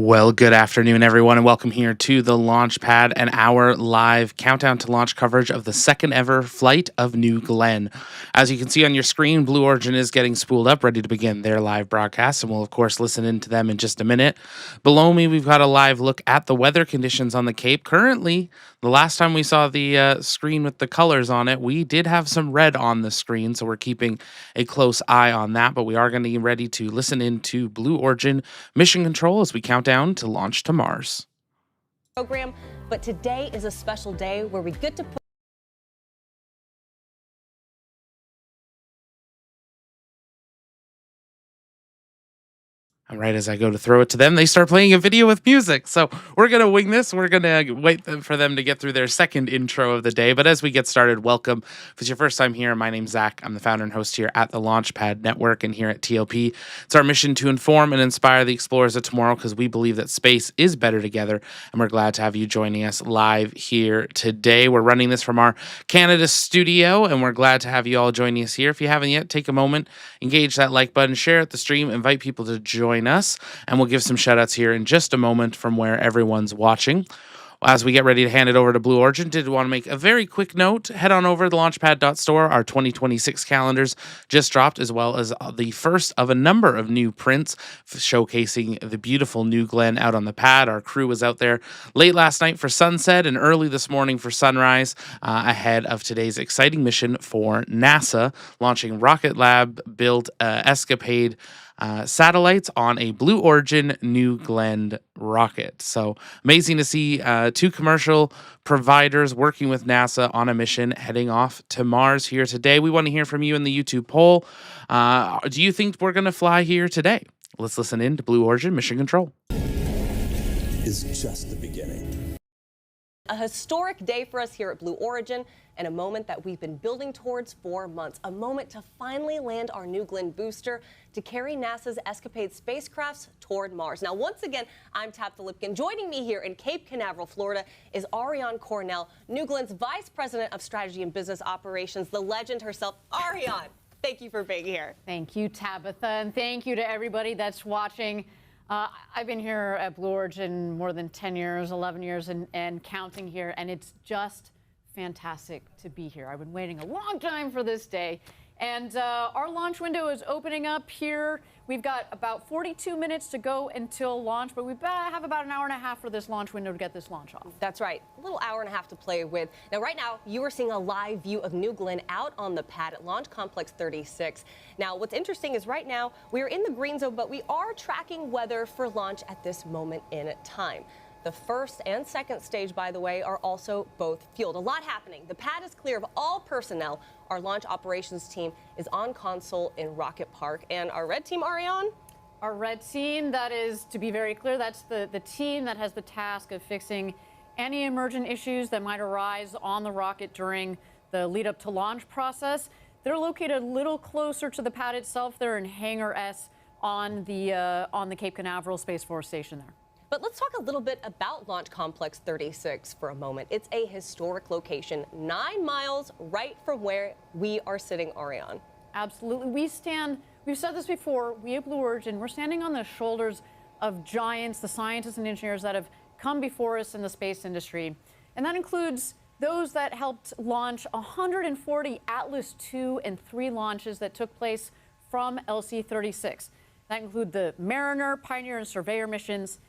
Well, good afternoon, everyone, and welcome here to the Launch Pad and our live countdown to launch coverage of the second ever flight of New Glenn. As you can see on your screen, Blue Origin is getting spooled up, ready to begin their live broadcast, and we'll, of course, listen into them in just a minute. Below me, we've got a live look at the weather conditions on the Cape. Currently, the last time we saw the screen with the colors on it, we did have some red on the screen, so we're keeping a close eye on that, but we are going to get ready to listen into Blue Origin mission control as we count down to launch to Mars. Program, but today is a special day where we get to put And right as I go to throw it to them, they start playing a video with music. So we're going to wing this. We're going to wait for them to get through their second intro of the day. But as we get started, welcome. If it's your first time here, my name's Zach. I'm the founder and host here at the Launchpad Network and here at TOP. It's our mission to inform and inspire the explorers of tomorrow because we believe that space is better together. And we're glad to have you joining us live here today. We're running this from our Canada studio, and we're glad to have you all joining us here. If you haven't yet, take a moment, engage that like button, share out the stream, invite people to join us, and we'll give some shout outs here in just a moment from where everyone's watching. As we get ready to hand it over to Blue Origin, did want to make a very quick note. Head on over to the launchpad.store. Our 2026 calendars just dropped, as well as the first of a number of new prints showcasing the beautiful New Glenn out on the pad. Our crew was out there late last night for sunset and early this morning for sunrise, ahead of today's exciting mission for NASA, launching Rocket Lab built Escapade satellites on a Blue Origin New Glenn rocket. So amazing to see two commercial providers working with NASA on a mission heading off to Mars here today. We want to hear from you in the YouTube poll. Do you think we're going to fly here today? Let's listen in to Blue Origin Mission Control. Is just the beginning. a historic day for us here at Blue Origin and a moment that we've been building towards for months. A moment to finally land our New Glenn booster to carry NASA's Escapade spacecrafts toward Mars. Now, once again, I'm Tabitha Lipkin. Joining me here in Cape Canaveral, Florida, is Ariane Cornell, New Glenn's Vice President of Strategy and Business Operations, the legend herself. Ariane, thank you for being here. Thank you, Tabitha, and thank you to everybody that's watching. I've been here at Blue Origin more than 10 years, 11 years, and counting here, and it's just fantastic to be here. I've been waiting a long time for this day. And our launch window is opening up here. We've got about 42 minutes to go until launch, but we have about an hour and a half for this launch window to get this launch off. That's right. A little hour and a half to play with. Now, right now, you are seeing a live view of New Glenn out on the pad at Launch Complex 36. Now, what's interesting is right now, we are in the green zone, but we are tracking weather for launch at this moment in time. The first and second stage, by the way, are also both fueled. A lot happening. The pad is clear of all personnel. Our launch operations team is on console in Rocket Park. And our red team, Ariane? Our red team, that is, to be very clear, that's the team that has the task of fixing any emergent issues that might arise on the rocket during the lead up to launch process. They're located a little closer to the pad itself. They're in Hangar S on the Cape Canaveral Space Force Station there. But let's talk a little bit about Launch Complex 36 for a moment. It's a historic location, 9 miles right from where we are sitting, Ariane. Absolutely. We've said this before, we at Blue Origin, we're standing on the shoulders of giants, the scientists and engineers that have come before us in the space industry. And that includes those that helped launch 140 Atlas II and III launches that took place from LC-36. That include the Mariner, Pioneer, and Surveyor missions.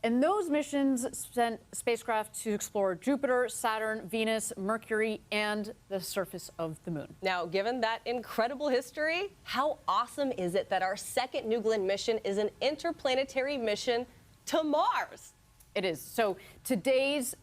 And those missions sent spacecraft to explore Jupiter, Saturn, Venus, Mercury, and the surface of the moon. Now, given that incredible history, how awesome is it that our second New Glenn mission is an interplanetary mission to Mars? It is. So today's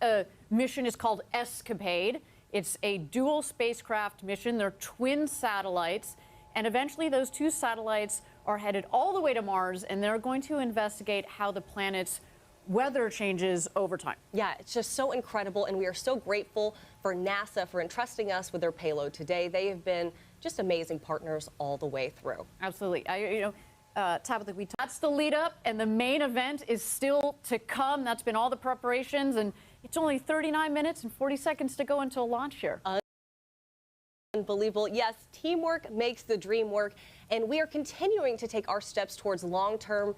mission is called Escapade. It's a dual spacecraft mission. They're twin satellites. And eventually those two satellites are headed all the way to Mars, and they're going to investigate how the planet's weather changes over time. Yeah, it's just so incredible, and we are so grateful for NASA for entrusting us with their payload today. They have been just amazing partners all the way through. Absolutely. Tabitha, that's the lead up, and the main event is still to come. That's been all the preparations, and it's only 39 minutes and 40 seconds to go until launch here. Unbelievable. Yes, teamwork makes the dream work. And we are continuing to take our steps towards our long-term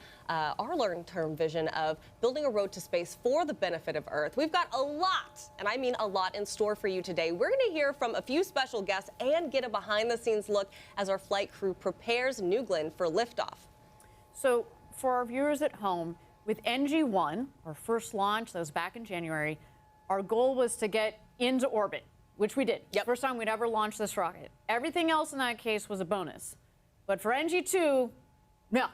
vision of building a road to space for the benefit of Earth. We've got a lot, and I mean a lot, in store for you today. We're going to hear from a few special guests and get a behind-the-scenes look as our flight crew prepares New Glenn for liftoff. So for our viewers at home, with NG-1, our first launch that was back in January, our goal was to get into orbit, which we did. Yep. First time we'd ever launched this rocket. Everything else in that case was a bonus. But for NG-2, no.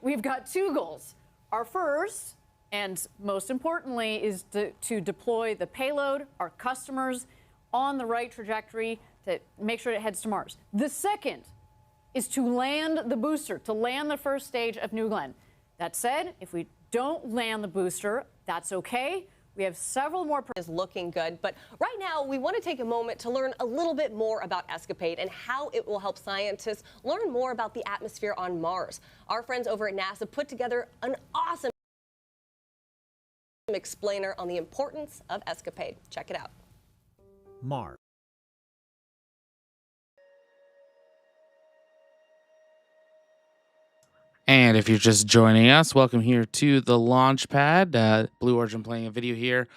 We've got two goals. Our first, and most importantly, is to deploy the payload, our customers, on the right trajectory to make sure it heads to Mars. The second is to land the booster, to land the first stage of New Glenn. That said, if we don't land the booster, that's okay. We have several more. Is looking good, but right now we want to take a moment to learn a little bit more about Escapade and how it will help scientists learn more about the atmosphere on Mars. Our friends over at NASA put together an awesome explainer on the importance of Escapade. Check it out. Mars. And if you're just joining us, welcome here to the launch pad. Blue Origin playing a video here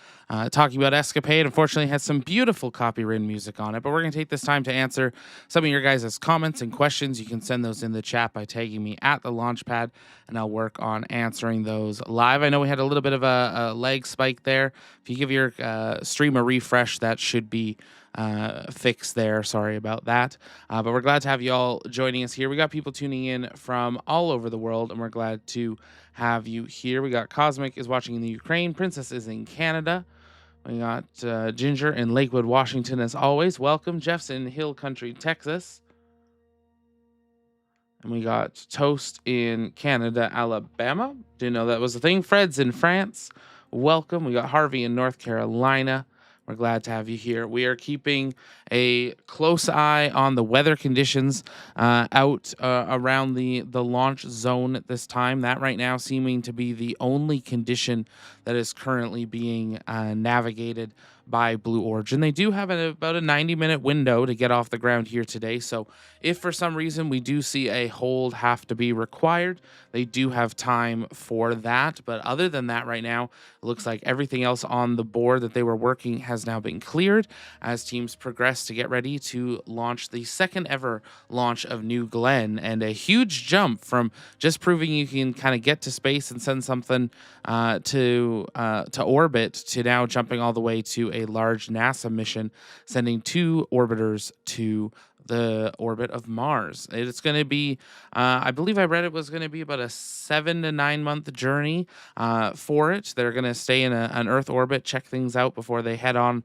talking about Escapade. Unfortunately, it has some beautiful copywritten music on it, but we're going to take this time to answer some of your guys' comments and questions. You can send those in the chat by tagging me at the launch pad, and I'll work on answering those live. I know we had a little bit of a lag spike there. If you give your stream a refresh, that should be fix there. Sorry about that. But we're glad to have you all joining us here. We got people tuning in from all over the world, and we're glad to have you here. We got Cosmic is watching in the Ukraine. Princess is in Canada. We got Ginger in Lakewood, Washington, as always. Welcome. Jeff's in Hill Country, Texas. And we got Toast in Canada, Alabama. Didn't know that was a thing. Fred's in France. Welcome. We got Harvey in North Carolina. We're glad to have you here. We are keeping a close eye on the weather conditions out around the launch zone at this time. That right now seeming to be the only condition that is currently being navigated by Blue Origin. They do have about a 90-minute window to get off the ground here today. So if for some reason we do see a hold have to be required, they do have time for that. But other than that, right now, it looks like everything else on the board that they were working has now been cleared as teams progress to get ready to launch the second ever launch of New Glenn, and a huge jump from just proving you can kind of get to space and send something to orbit to now jumping all the way to a large NASA mission, sending 2 orbiters to the orbit of Mars. It's going to be, I believe I read it was going to be about a 7 to 9 month journey for it. They're going to stay in an Earth orbit, check things out before they head on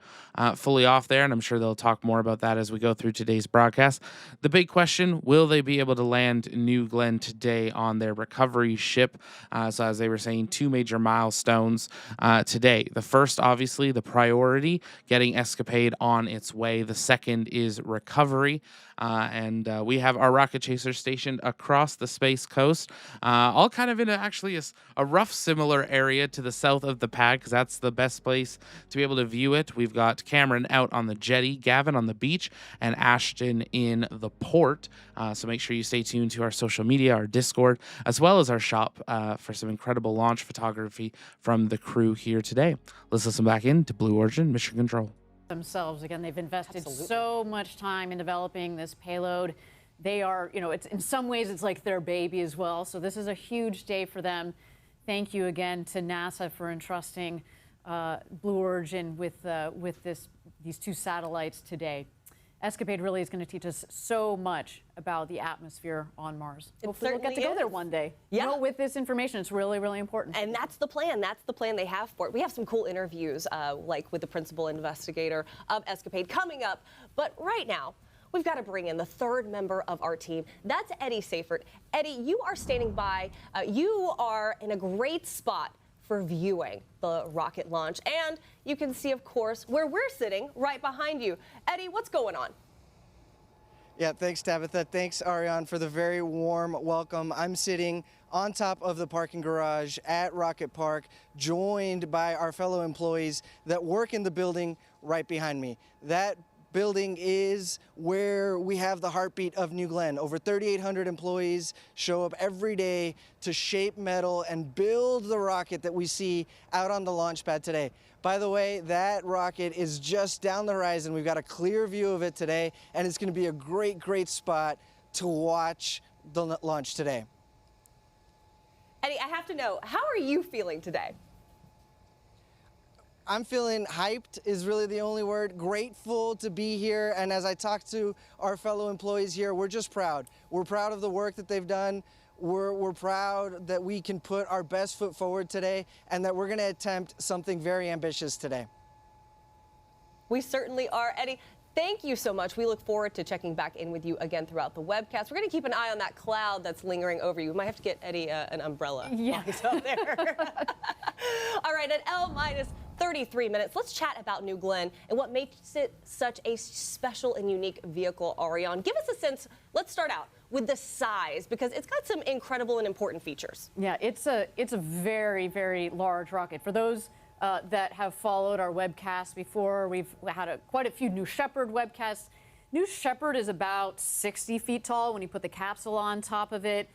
fully off there, and I'm sure they'll talk more about that as we go through today's broadcast. The big question, will they be able to land New Glenn today on their recovery ship? So as they were saying, 2 major milestones today. The first, obviously, the priority, getting Escapade on its way. The second is recovery. And we have our rocket chaser stationed across the Space Coast, all kind of in a rough similar area to the south of the pad, because that's the best place to be able to view it. We've got Cameron out on the jetty, Gavin on the beach, and Ashton in the port. So make sure you stay tuned to our social media, our Discord, as well as our shop for some incredible launch photography from the crew here today. Let's listen back in to Blue Origin Mission Control. Themselves. Again, they've invested so much time in developing this payload. They are, it's in some ways it's like their baby as well. So this is a huge day for them. Thank you again to NASA for entrusting Blue Origin with these 2 satellites today. Escapade really is going to teach us so much about the atmosphere on Mars. Hopefully we'll get to go there one day. Yeah. With this information, it's really, really important. And that's the plan. That's the plan they have for it. We have some cool interviews, like with the principal investigator of Escapade coming up. But right now, we've got to bring in the 3rd member of our team. That's Eddie Seyfert. Eddie, you are standing by. You are in a great spot for viewing the rocket launch. And you can see, of course, where we're sitting right behind you. Eddie, what's going on? Yeah, thanks, Tabitha. Thanks, Ariane, for the very warm welcome. I'm sitting on top of the parking garage at Rocket Park, joined by our fellow employees that work in the building right behind me. That building is where we have the heartbeat of New Glenn. Over 3,800 employees show up every day to shape metal and build the rocket that we see out on the launch pad today. By the way, that rocket is just down the horizon. We've got a clear view of it today, and it's going to be a great, great spot to watch the launch today. Eddie, I have to know, how are you feeling today? I'm feeling hyped is really the only word. Grateful to be here. And as I talk to our fellow employees here, we're just proud. We're proud of the work that they've done. We're proud that we can put our best foot forward today and that we're going to attempt something very ambitious today. We certainly are. Eddie, thank you so much. We look forward to checking back in with you again throughout the webcast. We're going to keep an eye on that cloud that's lingering over you. We might have to get Eddie an umbrella. Yeah. Out there. All right, at L-minus 33 minutes, let's chat about New Glenn and what makes it such a special and unique vehicle, Ariane. Give us a sense, let's start out with the size, because it's got some incredible and important features. Yeah, it's a very, very large rocket. For those that have followed our webcast before, we've had quite a few New Shepard webcasts. New Shepard is about 60 feet tall when you put the capsule on top of it.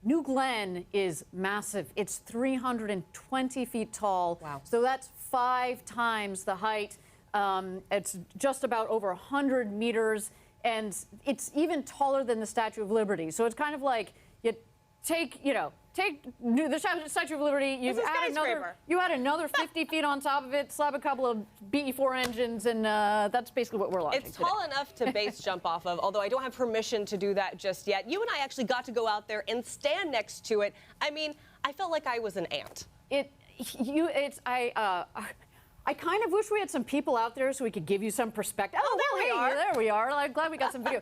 New Glenn is massive. It's 320 feet tall. Wow. So that's 5 times the height. It's just about over 100 meters, and it's even taller than the Statue of Liberty. So it's kind of like you take the Statue of Liberty, you add another 50 feet on top of it, slap a couple of BE-4 engines, and that's basically what we're launching It's tall enough to base jump off of, although I don't have permission to do that just yet. You and I actually got to go out there and stand next to it. I mean, I felt like I was an ant. I kind of wish we had some people out there so we could give you some perspective. Oh, there we are. There we are. I'm glad we got some video.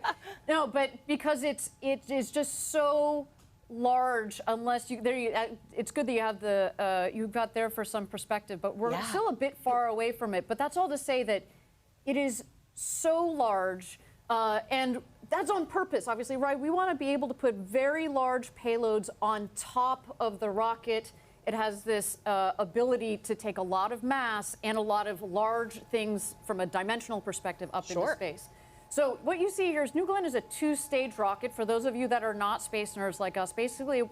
No, but because it is just so large, unless it's good that you have you've got there for some perspective, but we're still a bit far away from it. But that's all to say that it is so large, and that's on purpose, obviously, right? We want to be able to put very large payloads on top of the rocket. It has this ability to take a lot of mass and a lot of large things from a dimensional perspective up into space. So what you see here is New Glenn is a 2-stage rocket. For those of you that are not space nerds like us, basically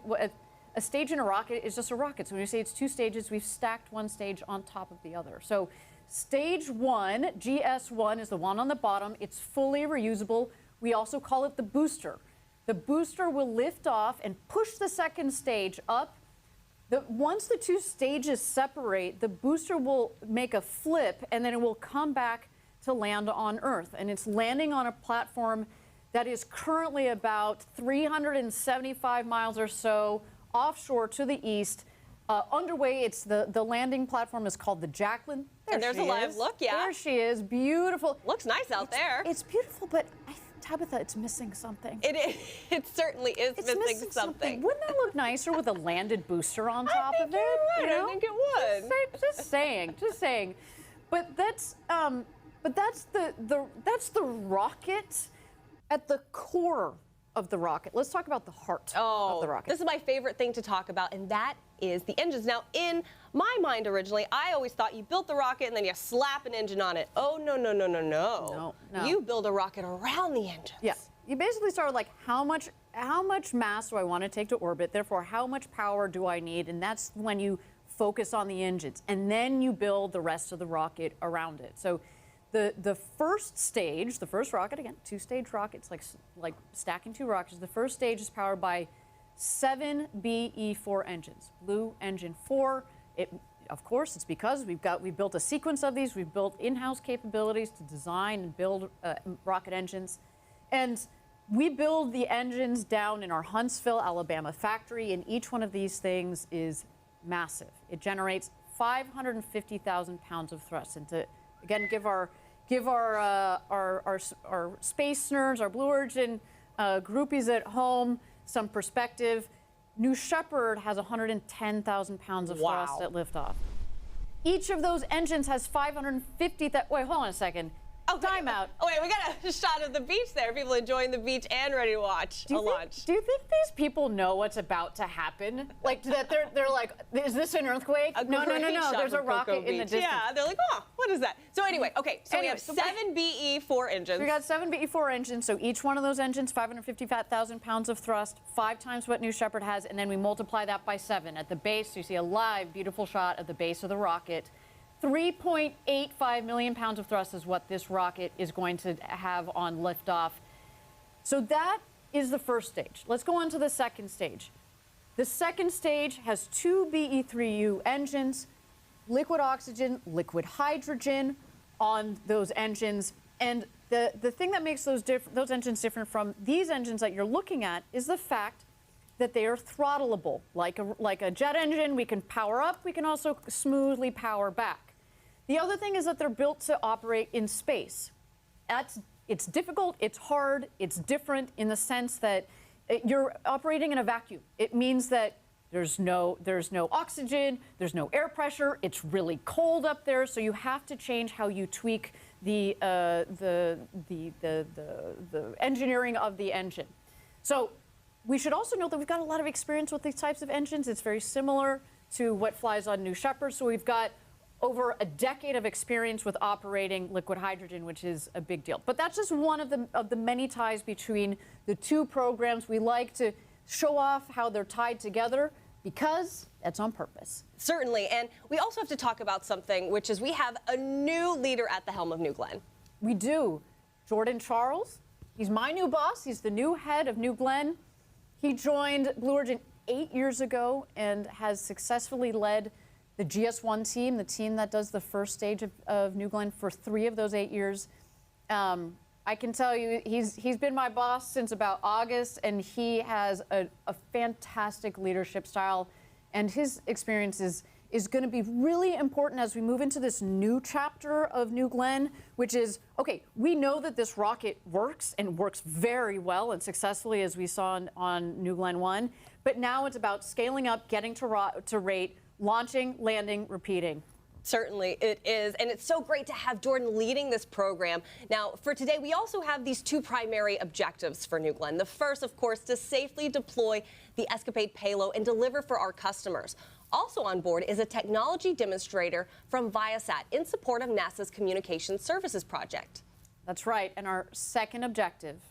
a stage in a rocket is just a rocket. So when you say it's 2 stages, we've stacked one stage on top of the other. So stage 1, GS1, is the one on the bottom. It's fully reusable. We also call it the booster. The booster will lift off and push the second stage up. Once the 2 stages separate, the booster will make a flip, and then it will come back to land on Earth. And it's landing on a platform that is currently about 375 miles or so offshore to the east. Underway, it's the landing platform is called the Jacqueline. There's a live look, There she is, beautiful. Looks nice out there. It's beautiful, but Tabitha, it's missing something. It is. It certainly is missing something. Wouldn't that look nicer with a landed booster on top of it? You're right. I think it would. Just saying. But that's the rocket at the core of the rocket. Let's talk about the heart of the rocket. This is my favorite thing to talk about, and that is the engines. Now, in my mind originally, I always thought you built the rocket and then you slap an engine on it. Oh, no. No. You build a rocket around the engines. Yeah. You basically start like, how much mass do I want to take to orbit? Therefore, how much power do I need? And that's when you focus on the engines. And then you build the rest of the rocket around it. So the first stage, the first rocket, again, 2-stage rockets, like stacking 2 rockets. The first stage is powered by 7 BE-4 engines. Blue engine 4. Of course, it's because we built a sequence of these. We've built in-house capabilities to design and build rocket engines. And we build the engines down in our Huntsville, Alabama factory, and each one of these things is massive. It generates 550,000 pounds of thrust. And to, again, give our space nerds, our Blue Origin groupies at home some perspective, New Shepard has 110,000 pounds of thrust at liftoff. Each of those engines has 550,000. Wait, hold on a second. Timeout. Oh, wait, we got a shot of the beach there. People enjoying the beach and ready to watch a launch. Do you think these people know what's about to happen? Like that they're like, is this an earthquake? No. Shot There's a from rocket Cocoa in the Beach. distance. Yeah, they're like, oh, what is that? So anyway, okay, so we have 7 BE4 engines. We got 7 BE4 engines, so each one of those engines, 550,000 pounds of thrust, 5 times what New Shepard has, and then we multiply that by 7. At the base, you see a live, beautiful shot of the base of the rocket. 3.85 million pounds of thrust is what this rocket is going to have on liftoff. So that is the first stage. Let's go on to the second stage. The second stage has 2 BE3U engines, liquid oxygen, liquid hydrogen on those engines. And the thing that makes those engines different from these engines that you're looking at is the fact that they are throttleable. Like a jet engine, we can power up, we can also smoothly power back. The other thing is that they're built to operate in space. It's difficult, it's hard, it's different in the sense that you're operating in a vacuum. It means that there's no oxygen, there's no air pressure, it's really cold up there, so you have to change how you tweak the engineering of the engine. So we should also know that we've got a lot of experience with these types of engines. It's very similar to what flies on New Shepard, so we've got over a decade of experience with operating liquid hydrogen, which is a big deal. But that's just one of the many ties between the two programs. We like to show off how they're tied together because that's on purpose. Certainly, and we also have to talk about something, which is we have a new leader at the helm of New Glenn. We do. Jordan Charles, he's my new boss. He's the new head of New Glenn. He joined Blue Origin 8 years ago and has successfully led the GS1 team, the team that does the first stage of New Glenn for 3 of those 8 years. I can tell you, he's been my boss since about August, and he has a fantastic leadership style, and his experience is going to be really important as we move into this new chapter of New Glenn, which is, okay, we know that this rocket works and works very well and successfully, as we saw on New Glenn 1, but now it's about scaling up, getting to rate, launching, landing, repeating. Certainly it is, and it's so great to have Jordan leading this program. Now, for today, we also have these 2 primary objectives for New Glenn. The first, of course, to safely deploy the Escapade payload and deliver for our customers. Also on board is a technology demonstrator from Viasat in support of NASA's Communications Services project. That's right, and our second objective,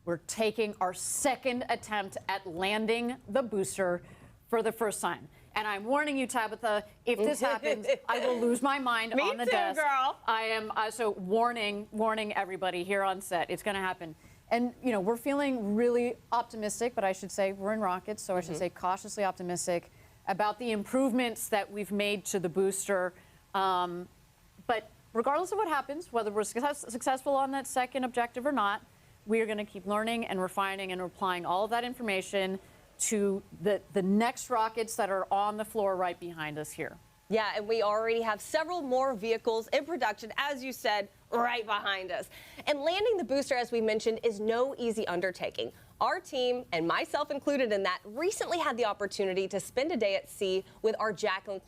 we're taking our second attempt at landing the booster for the first time. And I'm warning you, Tabitha, if this happens, I will lose my mind on the desk. Girl. I am, so warning everybody here on set, it's going to happen. And, you know, we're feeling really optimistic, but I should say we're in rockets, so I should say cautiously optimistic about the improvements that we've made to the booster. But regardless of what happens, whether we're successful on that second objective or not, we are going to keep learning and refining and applying all of that information to the next rockets that are on the floor right behind us here. Yeah, and we already have several more vehicles in production, as you said, right behind us. And landing the booster, as we mentioned, is no easy undertaking. Our team, and myself included in that, recently had the opportunity to spend a day at sea with our Jacqueline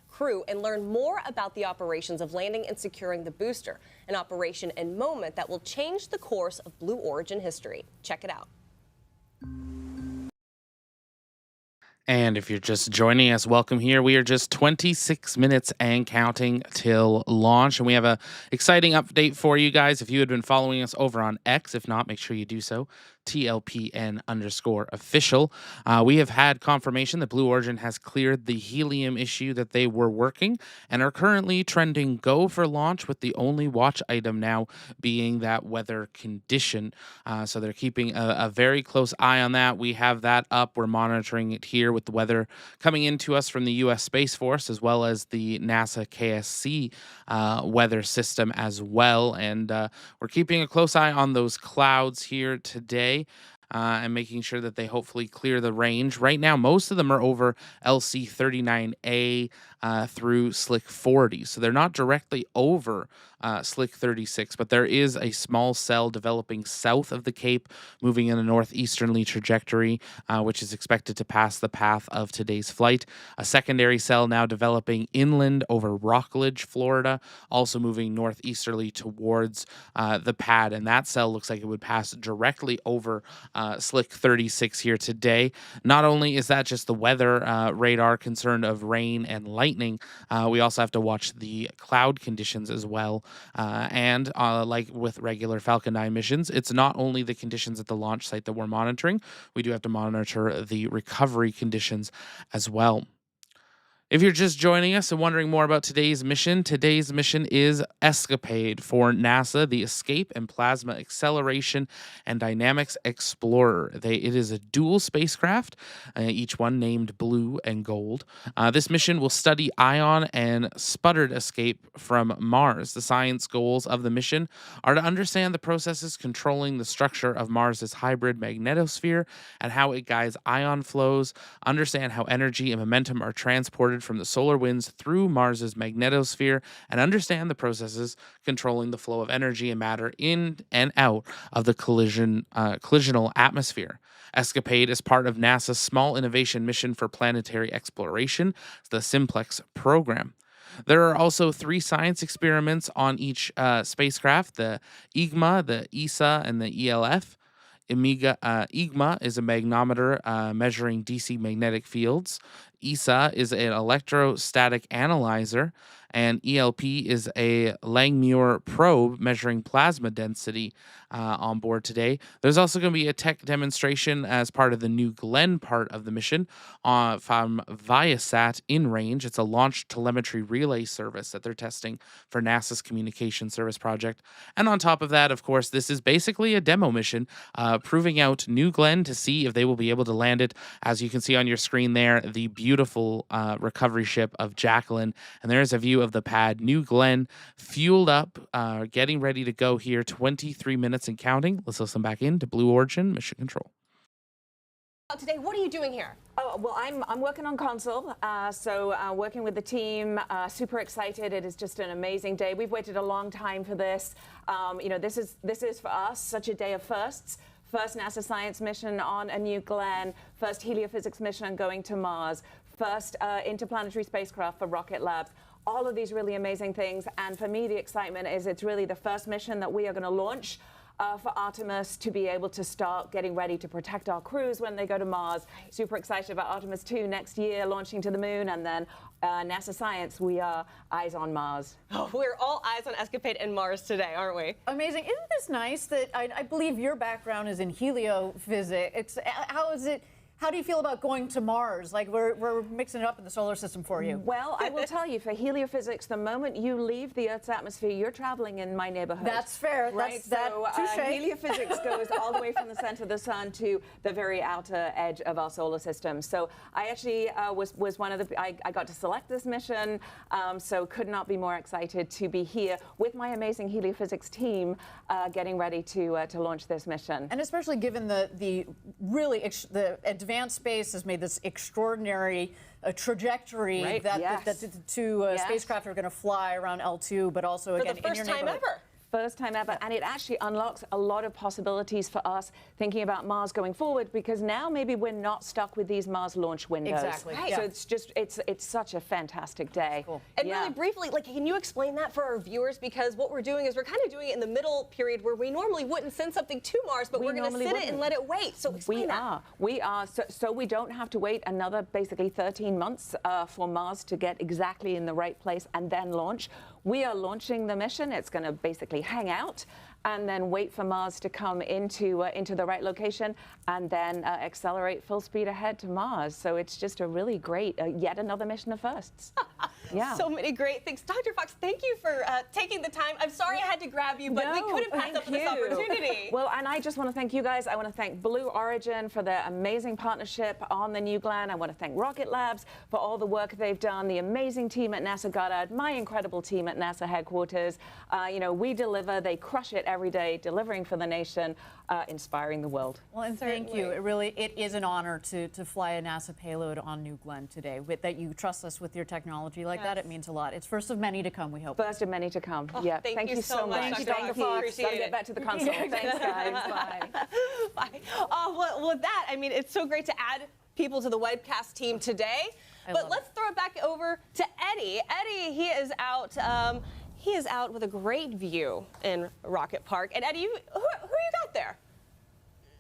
crew and learn more about the operations of landing and securing the booster, an operation and moment that will change the course of Blue Origin history. Check it out. And if you're just joining us, welcome here. We are just 26 minutes and counting till launch. And we have a exciting update for you guys. If you had been following us over on X, if not, make sure you do so. TLPN_official. We have had confirmation that Blue Origin has cleared the helium issue that they were working and are currently trending go for launch, with the only watch item now being that weather condition. So they're keeping a very close eye on that. We have that up. We're monitoring it here with the weather coming into us from the U.S. Space Force, as well as the NASA KSC weather system as well. And we're keeping a close eye on those clouds here today. And making sure that they hopefully clear the range. Right now, most of them are over LC39A, through Slick 40. So they're not directly over Slick 36, but there is a small cell developing south of the Cape, moving in a northeasterly trajectory, which is expected to pass the path of today's flight. A secondary cell now developing inland over Rockledge, Florida, also moving northeasterly towards the pad. And that cell looks like it would pass directly over Slick 36 here today. Not only is that just the weather radar concerned of rain and lightning, we also have to watch the cloud conditions as well. And like with regular Falcon 9 missions, it's not only the conditions at the launch site that we're monitoring, we do have to monitor the recovery conditions as well. If you're just joining us and wondering more about today's mission is Escapade for NASA, the Escape and Plasma Acceleration and Dynamics Explorer. It is a dual spacecraft, each one named Blue and Gold. This mission will study ion and sputtered escape from Mars. The science goals of the mission are to understand the processes controlling the structure of Mars's hybrid magnetosphere and how it guides ion flows, understand how energy and momentum are transported from the solar winds through Mars's magnetosphere, and understand the processes controlling the flow of energy and matter in and out of the collisional atmosphere. Escapade is part of NASA's Small Innovation Mission for Planetary Exploration, the Simplex program. There are also 3 science experiments on each spacecraft: the IGMA, the ESA, and the ELF. IGMA is a magnetometer measuring DC magnetic fields. ESA is an electrostatic analyzer, and ELP is a Langmuir probe measuring plasma density on board today. There's also going to be a tech demonstration as part of the New Glenn part of the mission from Viasat in range. It's a launch telemetry relay service that they're testing for NASA's communication service project. And on top of that, of course, this is basically a demo mission proving out New Glenn to see if they will be able to land it. As you can see on your screen there, the beautiful recovery ship of Jacqueline. And there's a view of the pad. New Glenn fueled up, getting ready to go here. 23 minutes and counting. Let's listen back in to Blue Origin Mission Control. Today, what are you doing here? Oh, well, I'm working on console, working with the team, super excited. It is just an amazing day. We've waited a long time for this. This is for us such a day of firsts. First NASA science mission on a New Glenn, first heliophysics mission going to Mars, first interplanetary spacecraft for Rocket Labs. All of these really amazing things. And for me, the excitement is it's really the first mission that we are going to launch for Artemis to be able to start getting ready to protect our crews when they go to Mars. Super excited about Artemis 2 next year, launching to the moon, and then NASA Science, we are eyes on Mars. Oh, we're all eyes on Escapade and Mars today, aren't we? Amazing. Isn't this nice that I believe your background is in heliophysics? How do you feel about going to Mars? Like we're mixing it up in the solar system for you. Well, I will tell you, for heliophysics, the moment you leave the Earth's atmosphere, you're traveling in my neighborhood. That's fair. Right? Heliophysics goes all the way from the center of the sun to the very outer edge of our solar system. So I actually was one of the, I got to select this mission, so could not be more excited to be here with my amazing heliophysics team getting ready to launch this mission. And especially given the advanced space has made this extraordinary trajectory right. that two spacecraft are going to fly around L2, but also again for the first time ever. First time ever, and it actually unlocks a lot of possibilities for us thinking about Mars going forward, because now maybe we're not stuck with these Mars launch windows. Exactly. Right. So it's such a fantastic day. Cool. And really briefly, can you explain that for our viewers? Because what we're doing is we're kind of doing it in the middle period where we normally wouldn't send something to Mars, but we're going to sit it and let it wait. So explain that. We are. So we don't have to wait another basically 13 months for Mars to get exactly in the right place and then launch. We are launching the mission. It's going to basically hang out and then wait for Mars to come into the right location and then accelerate full speed ahead to Mars. So it's just a really great, yet another mission of firsts. Yeah. So many great things. Dr. Fox, thank you for taking the time. I'm sorry I had to grab you, but we couldn't pass up this opportunity. Well, and I just want to thank you guys. I want to thank Blue Origin for their amazing partnership on the New Glenn. I want to thank Rocket Labs for all the work they've done, the amazing team at NASA Goddard, my incredible team at NASA headquarters. We deliver, they crush it every day, delivering for the nation, inspiring the world. Well, and thank you. It is an honor to fly a NASA payload on New Glenn today. That you trust us with your technology like that, it means a lot. It's first of many to come, we hope. First of many to come. Oh, yeah. thank you so much. Thank you, Dr. Dr. Fox. Fox. Appreciate Gotta it. get back to the console. Thanks, guys. Bye. Bye. Well, with that, I mean, it's so great to add people to the webcast team today. But let's throw it back over to Eddie. Eddie, he is out. He is out with a great view in Rocket Park. And Eddie, who you got there?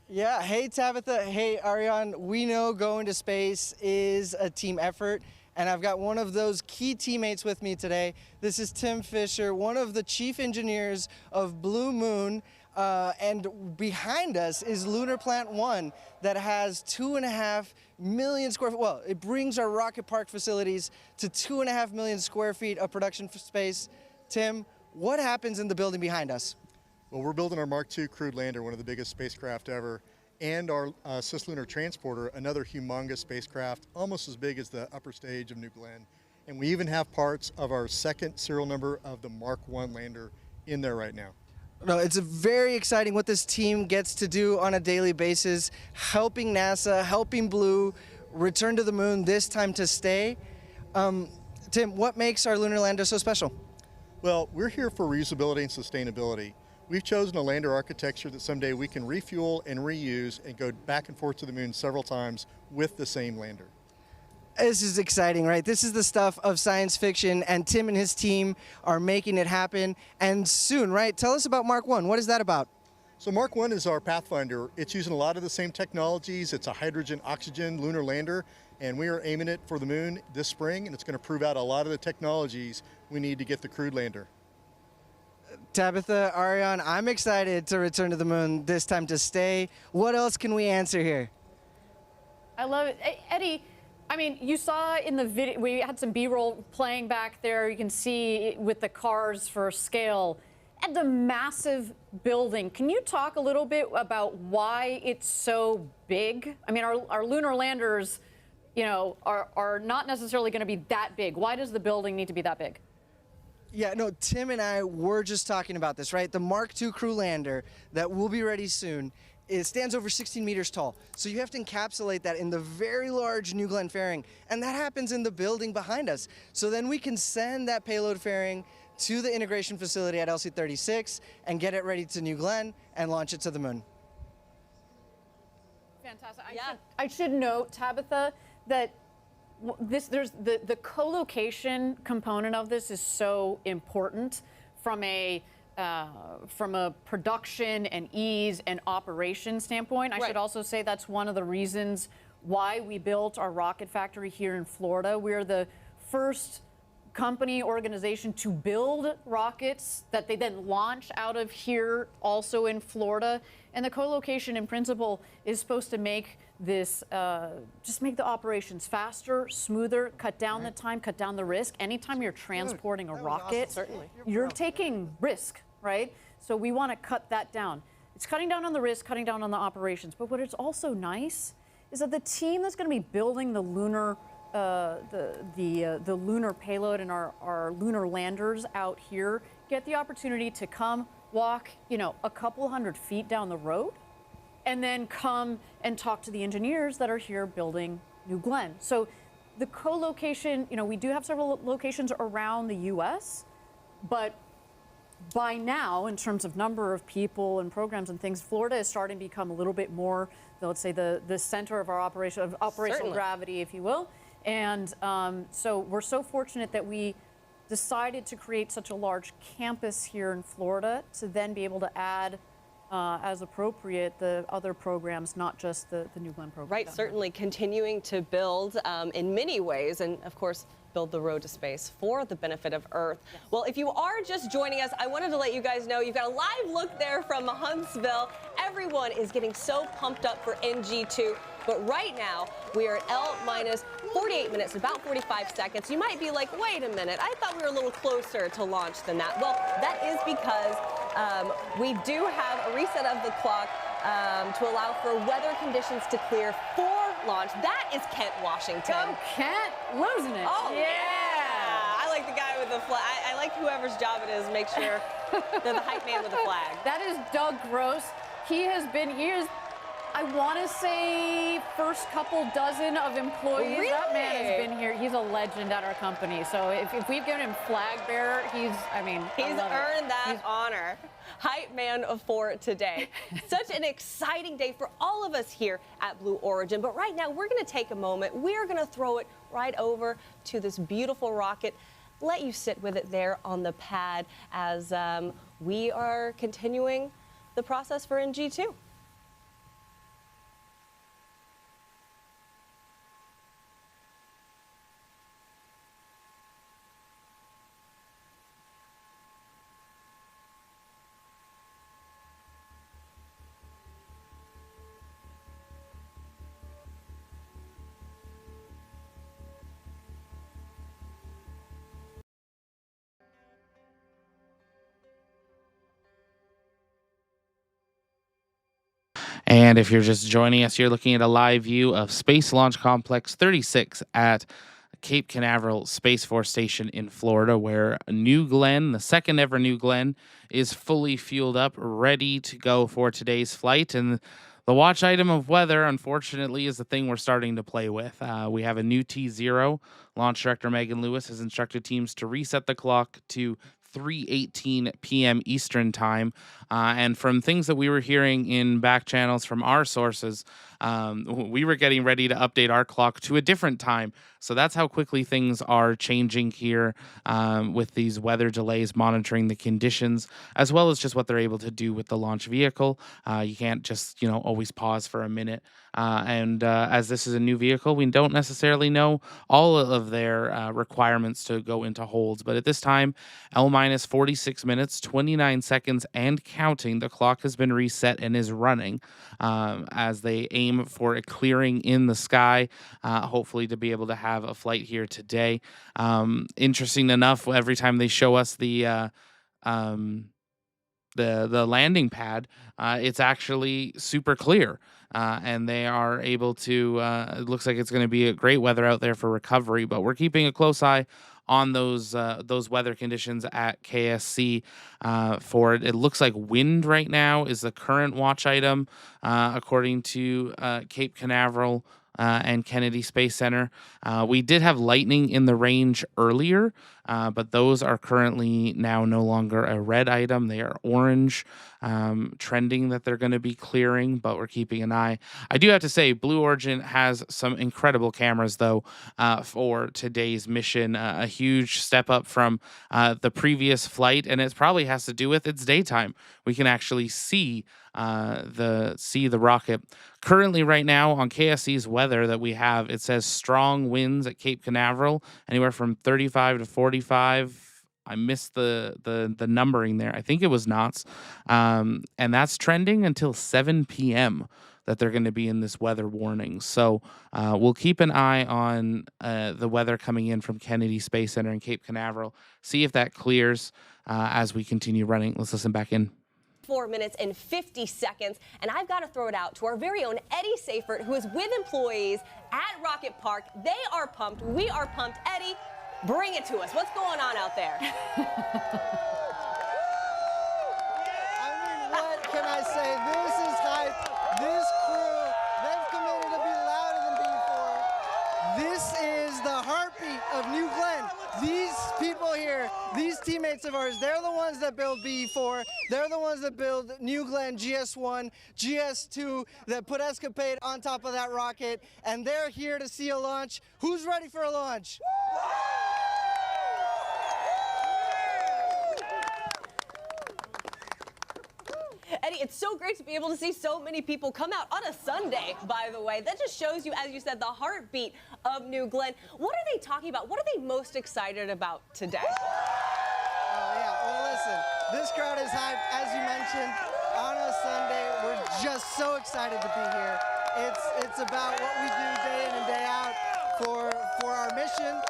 Yeah, hey Tabitha, hey Ariane. We know going to space is a team effort, and I've got one of those key teammates with me today. This is Tim Fisher, one of the chief engineers of Blue Moon, and behind us is Lunar Plant 1 that has 2.5 million square feet. Well, it brings our Rocket Park facilities to 2.5 million square feet of production space. Tim, what happens in the building behind us? Well, we're building our Mark II crewed lander, one of the biggest spacecraft ever, and our cislunar transporter, another humongous spacecraft, almost as big as the upper stage of New Glenn. And we even have parts of our second serial number of the Mark I lander in there right now. No, it's very exciting what this team gets to do on a daily basis, helping NASA, helping Blue return to the moon, this time to stay. Tim, what makes our lunar lander so special? Well, we're here for reusability and sustainability. We've chosen a lander architecture that someday we can refuel and reuse and go back and forth to the moon several times with the same lander. This is exciting, right? This is the stuff of science fiction, and Tim and his team are making it happen. And soon, right? Tell us about Mark I. What is that about? So Mark I is our Pathfinder. It's using a lot of the same technologies. It's a hydrogen-oxygen lunar lander, and we are aiming it for the moon this spring, and it's going to prove out a lot of the technologies we need to get the crewed lander. Tabitha, Ariane, I'm excited to return to the moon, this time to stay. What else can we answer here? I love it. Hey, Eddie, I mean, you saw in the video, we had some B-roll playing back there. You can see with the cars for scale and the massive building. Can you talk a little bit about why it's so big? I mean, our lunar landers, you know, are not necessarily going to be that big. Why does the building need to be that big? Yeah, no, Tim and I were just talking about this, right? The Mark II crew lander that will be ready soon, it stands over 16 meters tall. So you have to encapsulate that in the very large New Glenn fairing, and that happens in the building behind us. So then we can send that payload fairing to the integration facility at LC-36 and get it ready to New Glenn and launch it to the moon. Fantastic. I should note, Tabitha, that there's the co-location component of this is so important from a production and ease and operation standpoint. I should also say that's one of the reasons why we built our rocket factory here in Florida. We're the first company organization to build rockets that they then launch out of here also in Florida. And the co-location in principle is supposed to make this, just make the operations faster, smoother, cut down the time, cut down the risk. Anytime you're transporting a rocket, you're taking risk, right? So we want to cut that down. It's cutting down on the risk, cutting down on the operations. But what is also nice is that the team that's going to be building the lunar the lunar payload and our lunar landers out here get the opportunity to come walk, you know, a couple hundred feet down the road and then come and talk to the engineers that are here building New Glenn. So the co-location, you know, we do have several locations around the U.S., but by now, in terms of number of people and programs and things, Florida is starting to become a little bit more, let's say, the center of our operational gravity, if you will. And so we're so fortunate that we decided to create such a large campus here in Florida to then be able to add, as appropriate, the other programs, not just the New Glenn program. Right, certainly continuing to build in many ways, and of course, build the road to space for the benefit of Earth. Yes. Well, if you are just joining us, I wanted to let you guys know you've got a live look there from Huntsville. Everyone is getting so pumped up for NG2. But right now, we are at L-minus 48 minutes, about 45 seconds. You might be like, wait a minute, I thought we were a little closer to launch than that. Well, that is because we do have a reset of the clock to allow for weather conditions to clear for launch. That is Kent Washington. Go Kent, losing it. Oh, yeah. I like the guy with with the flag. I like whoever's job it is, make sure they're the hype man with the flag. That is Doug Gross. He is, I want to say, first couple dozen of employees. Really? That man has been here. He's a legend at our company. So if we've given him flag bearer, he's earned that honor. Hype man for today. Such an exciting day for all of us here at Blue Origin. But right now, we're going to take a moment. We're going to throw it right over to this beautiful rocket. Let you sit with it there on the pad as we are continuing the process for NG2. And if you're just joining us, you're looking at a live view of Space Launch Complex 36 at Cape Canaveral Space Force Station in Florida, where New Glenn, the second ever New Glenn, is fully fueled up, ready to go for today's flight. And the watch item of weather, unfortunately, is the thing we're starting to play with. We have a new T0. Launch Director Megan Lewis has instructed teams to reset the clock to 3:18 p.m. Eastern time. And from things that we were hearing in back channels from our sources, we were getting ready to update our clock to a different time. So that's how quickly things are changing here with these weather delays, monitoring the conditions, as well as just what they're able to do with the launch vehicle. You can't just, always pause for a minute. And as this is a new vehicle, we don't necessarily know all of their requirements to go into holds. But at this time, L-minus 46 minutes, 29 seconds, and counting. The clock has been reset and is running as they aim for a clearing in the sky, hopefully to be able to have a flight here today. Interesting enough, every time they show us the landing pad, it's actually super clear. And they are able to, it looks like it's going to be a great weather out there for recovery, but we're keeping a close eye on those weather conditions at KSC for it. It looks like wind right now is the current watch item, according to Cape Canaveral and Kennedy Space Center. We did have lightning in the range earlier, but those are currently now no longer a red item. They are orange, trending that they're going to be clearing, but we're keeping an eye. I do have to say, Blue Origin has some incredible cameras, though, for today's mission. A huge step up from the previous flight, and it probably has to do with it's daytime. We can actually see the rocket. Currently, right now on KSC's weather that we have, it says strong winds at Cape Canaveral, anywhere from 35 to 45. I missed the numbering there. I think it was knots, and that's trending until 7 p.m. that they're going to be in this weather warning. So we'll keep an eye on the weather coming in from Kennedy Space Center in Cape Canaveral. See if that clears as we continue running. Let's listen back in. 4 minutes and 50 seconds, and I've got to throw it out to our very own Eddie Safert, who is with employees at Rocket Park. They are pumped. We are pumped. Eddie, bring it to us. What's going on out there? What can I say? This is hype. This crew, they've committed to be louder than before. This is the heartbeat of New Glenn. These people here, these teammates of ours, they're the ones that build BE4. They're the ones that build New Glenn GS1, GS2, that put Escapade on top of that rocket, and they're here to see a launch. Who's ready for a launch? Eddie, it's so great to be able to see so many people come out on a Sunday, by the way. That just shows you, as you said, the heartbeat of New Glenn. What are they talking about? What are they most excited about today? Well, listen, this crowd is hyped, as you mentioned, on a Sunday. We're just so excited to be here. It's about what we do day in and day out for our mission,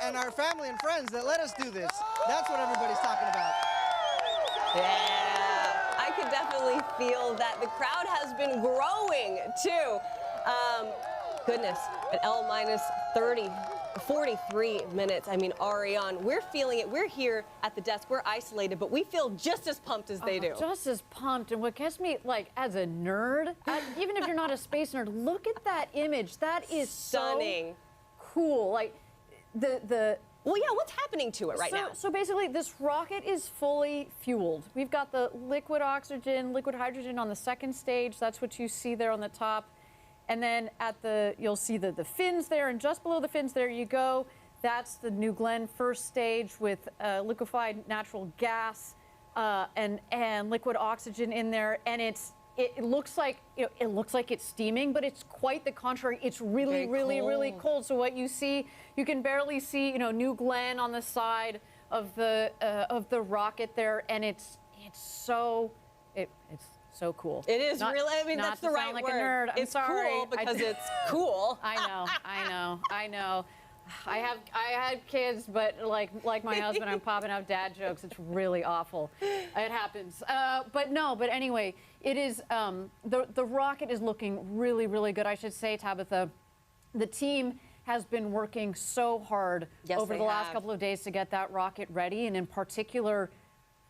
and our family and friends that let us do this. That's what everybody's talking about. Yeah. I could definitely feel that. The crowd has been growing, too. Goodness, at L-minus 30. 43 minutes. I mean, Ariane, we're feeling it. We're here at the desk. We're isolated, but we feel just as pumped as they do. Just as pumped. And what gets me, like, as a nerd, even if you're not a space nerd, look at that image. That is stunning. So cool. Like, well, yeah, what's happening to it right now? So basically, this rocket is fully fueled. We've got the liquid oxygen, liquid hydrogen on the second stage. That's what you see there on the top. And then you'll see the fins there, and just below the fins, there you go. That's the New Glenn first stage with liquefied natural gas and liquid oxygen in there. And it looks like it's steaming, but it's quite the contrary. It's really, really cold. So what you see, you can barely see, New Glenn on the side of the rocket there, and it's so cool. It is really, I mean, that's the right like word. A nerd. I'm it's sorry. cool because it's cool. I know. I had kids, but like my husband, I'm popping out dad jokes. It's really awful. It happens. But anyway, it is, the rocket is looking really, really good. I should say, Tabitha, the team has been working so hard over the last couple of days to get that rocket ready. And in particular,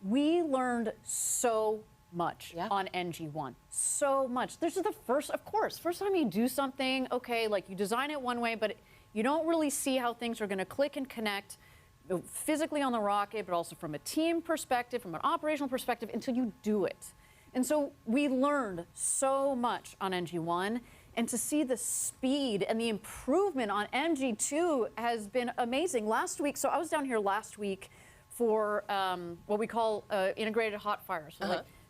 we learned so much on NG1. So much. This is the first time you do something, okay, like you design it one way, but you don't really see how things are going to click and connect physically on the rocket, but also from a team perspective, from an operational perspective, until you do it. And so we learned so much on NG1, and to see the speed and the improvement on NG2 has been amazing. Last week, so I was down here last week for what we call integrated hot fire.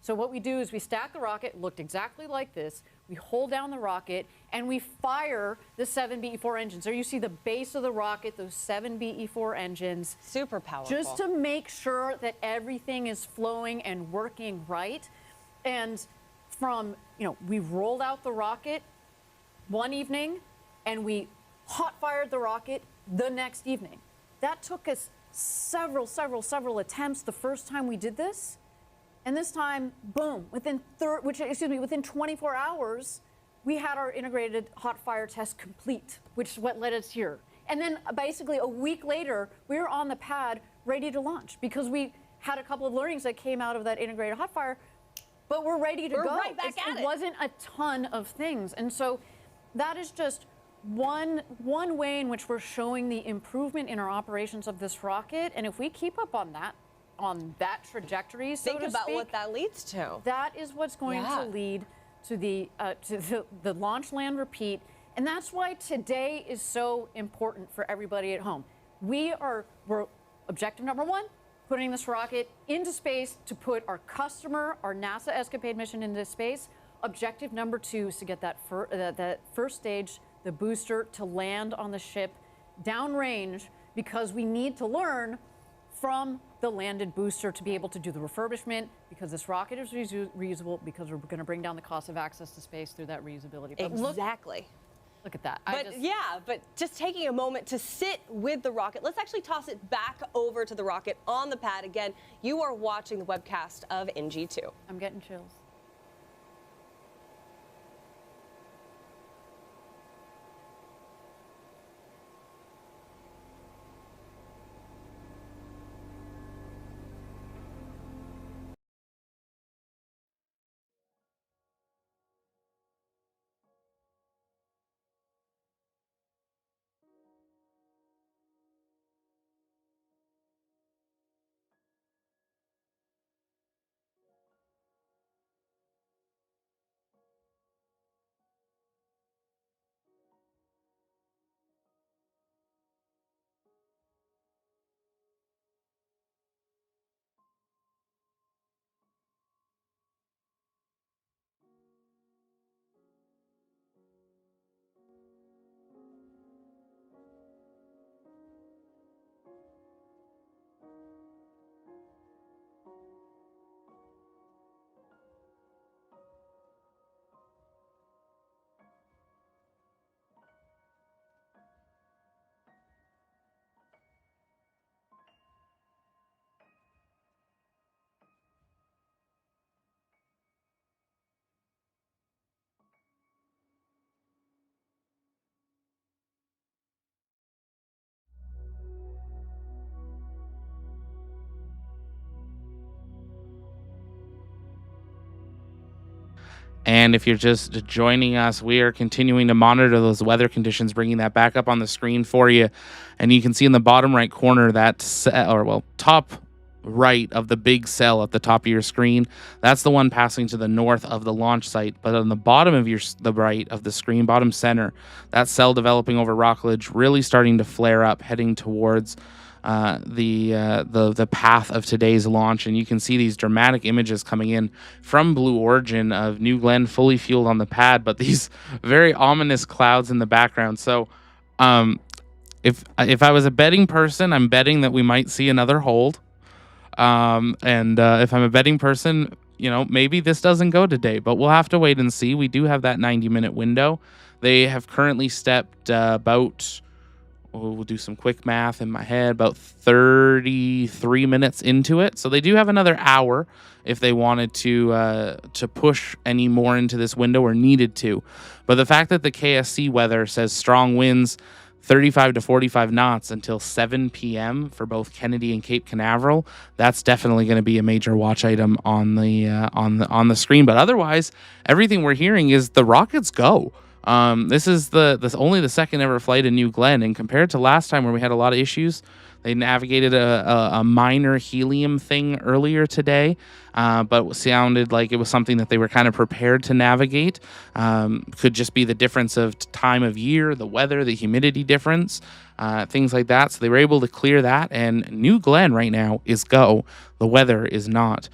So what we do is we stack the rocket, looked exactly like this. We hold down the rocket, and we fire the 7 BE4 engines. There you see the base of the rocket, those 7 BE4 engines. Super powerful. Just to make sure that everything is flowing and working right. And we rolled out the rocket one evening, and we hot fired the rocket the next evening. That took us several attempts the first time we did this. And this time, boom, within 24 hours, we had our integrated hot fire test complete, which is what led us here. And then basically a week later, we were on the pad ready to launch because we had a couple of learnings that came out of that integrated hot fire, but we're ready to go. Right back at it. It wasn't a ton of things. And so that is just one way in which we're showing the improvement in our operations of this rocket. And if we keep up on that trajectory, so to speak. Think about what that leads to. That is what's going to lead to the launch, land, repeat. And that's why today is so important for everybody at home. We're objective number one, putting this rocket into space to put our customer, our NASA Escapade mission into space. Objective number two is to get that first stage, the booster, to land on the ship downrange, because we need to learn from the landed booster to be able to do the refurbishment, because this rocket is reusable, because we're going to bring down the cost of access to space through that reusability. But exactly. Look at that. But just taking a moment to sit with the rocket, let's actually toss it back over to the rocket on the pad. Again, you are watching the webcast of NG2. I'm getting chills. And if you're just joining us, we are continuing to monitor those weather conditions, bringing that back up on the screen for you. And you can see in the bottom right corner that, top right of the big cell at the top of your screen. That's the one passing to the north of the launch site. But on the bottom of the right of the screen, bottom center, that cell developing over Rockledge, really starting to flare up, heading towards the path of today's launch. And you can see these dramatic images coming in from Blue Origin of New Glenn fully fueled on the pad, but these very ominous clouds in the background. So if I was a betting person, I'm betting that we might see another hold. And if I'm a betting person, maybe this doesn't go today, but we'll have to wait and see. We do have that 90-minute window. They have currently stepped we'll do some quick math in my head, about 33 minutes into it. So they do have another hour if they wanted to push any more into this window or needed to. But the fact that the KSC weather says strong winds, 35 to 45 knots until 7 p.m. for both Kennedy and Cape Canaveral, that's definitely going to be a major watch item on the screen. But otherwise, everything we're hearing is the rockets go. This is only the second ever flight in New Glenn, and compared to last time where we had a lot of issues, they navigated a minor helium thing earlier today, but sounded like it was something that they were kind of prepared to navigate. Could just be the difference of time of year, the weather, the humidity difference, things like that. So they were able to clear that, and New Glenn right now is go. The weather is not.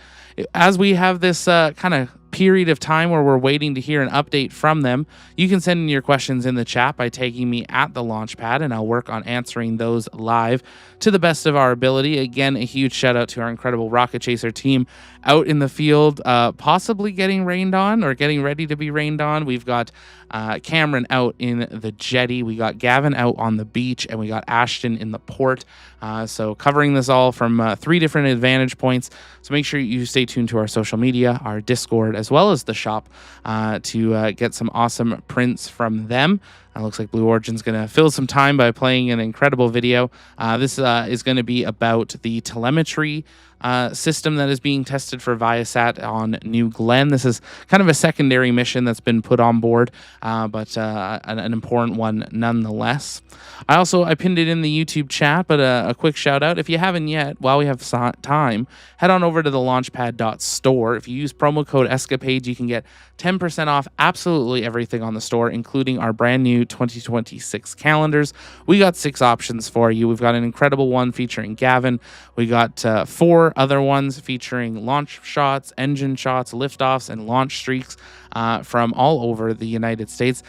As we have this kind of period of time where we're waiting to hear an update from them, you can send in your questions in the chat by tagging me at the launch pad, and I'll work on answering those live to the best of our ability. Again, a huge shout out to our incredible Rocket Chaser team out in the field, possibly getting rained on or getting ready to be rained on. We've got Cameron out in the jetty, we got Gavin out on the beach, and we got Ashton in the port. So covering this all from 3 different vantage points. So make sure you stay tuned to our social media, our Discord, as well as the shop to get some awesome prints from them. Looks like Blue Origin's going to fill some time by playing an incredible video. This is going to be about the telemetry system that is being tested for Viasat on New Glenn. This is kind of a secondary mission that's been put on board, but an important one nonetheless. I pinned it in the YouTube chat, but a quick shout out. If you haven't yet, while we have time, head on over to the launchpad.store. If you use promo code Escapade, you can get 10% off absolutely everything on the store, including our brand new 2026 calendars. We got 6 options for you. We've got an incredible one featuring Gavin. We got 4 other ones featuring launch shots, engine shots, liftoffs, and launch streaks from all over the United States.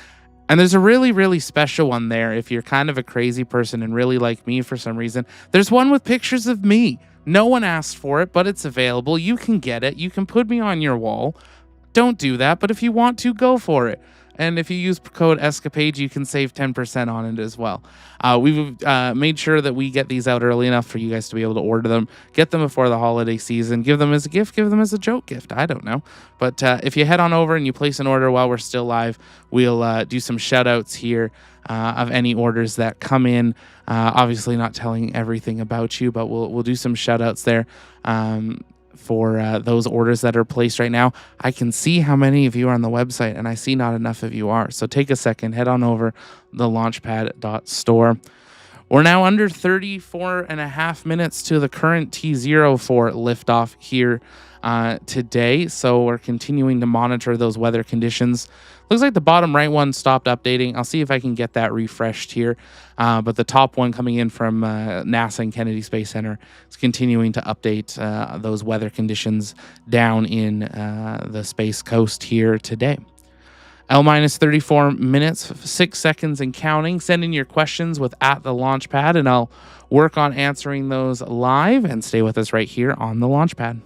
And there's a really, really special one there if you're kind of a crazy person and really like me for some reason. There's one with pictures of me. No one asked for it, but it's available. You can get it. You can put me on your wall. Don't do that, but if you want to, go for it. And if you use code Escapade, you can save 10% on it as well. We've made sure that we get these out early enough for you guys to be able to order them, get them before the holiday season, give them as a gift, give them as a joke gift. I don't know. But if you head on over and you place an order while we're still live, we'll do some shout outs here of any orders that come in. Obviously not telling everything about you, but we'll do some shout outs there. For those orders that are placed right now. I can see how many of you are on the website, and I see not enough of you are. So take a second, head on over the launchpad.store. We're now under 34 and a half minutes to the current T0 for liftoff here today. So we're continuing to monitor those weather conditions. Looks like the bottom right one stopped updating. I'll see if I can get that refreshed here. But the top one coming in from NASA and Kennedy Space Center is continuing to update those weather conditions down in the Space Coast here today. L minus 34 minutes, 6 seconds and counting. Send in your questions with at the Launchpad, and I'll work on answering those live. And stay with us right here on the Launchpad.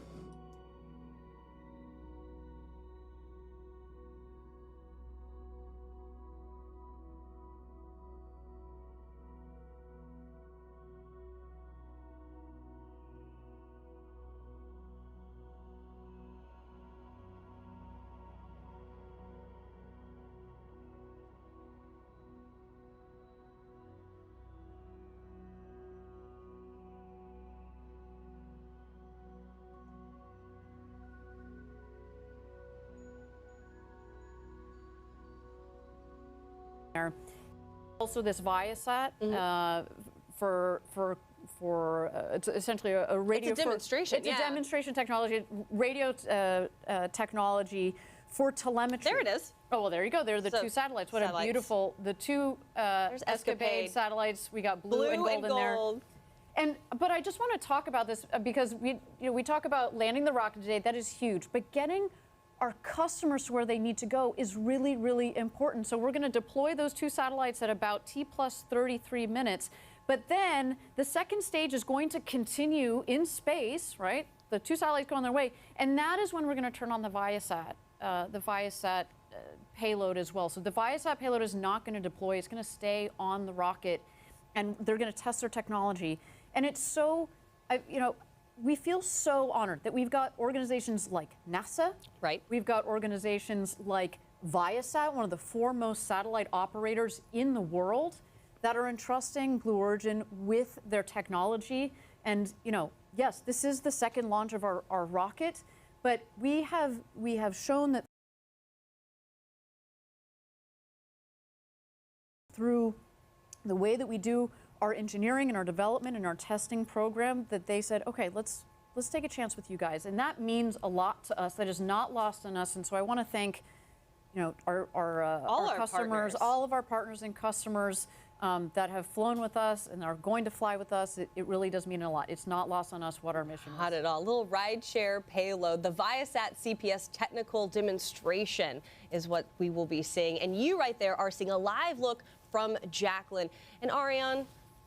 there. Also, this Viasat it's essentially a radio. It's a demonstration. It's a demonstration technology, radio technology for telemetry. There it is. Oh, well, there you go. There are the two satellites. What a beautiful, the two Escapade satellites. We got blue and gold in there. But I just want to talk about this because we talk about landing the rocket today. That is huge. But getting our customers to where they need to go is really, really important. So we're going to deploy those two satellites at about T+33 minutes. But then the second stage is going to continue in space, right? The two satellites go on their way. And that is when we're going to turn on the Viasat payload as well. So the Viasat payload is not going to deploy. It's going to stay on the rocket. And they're going to test their technology. And it's so, we feel so honored that we've got organizations like NASA. Right. We've got organizations like Viasat, one of the foremost satellite operators in the world, that are entrusting Blue Origin with their technology. And, yes, this is the second launch of our rocket, but we have shown that through the way that we do our engineering and our development and our testing program, that they said, okay, let's take a chance with you guys. And that means a lot to us. That is not lost on us. And so I want to thank, our customers, partners. all of our partners and customers that have flown with us and are going to fly with us. It really does mean a lot. It's not lost on us what our mission is. Not at all. Little rideshare payload. The Viasat CPS technical demonstration is what we will be seeing. And you right there are seeing a live look from Jacqueline. And Ariane,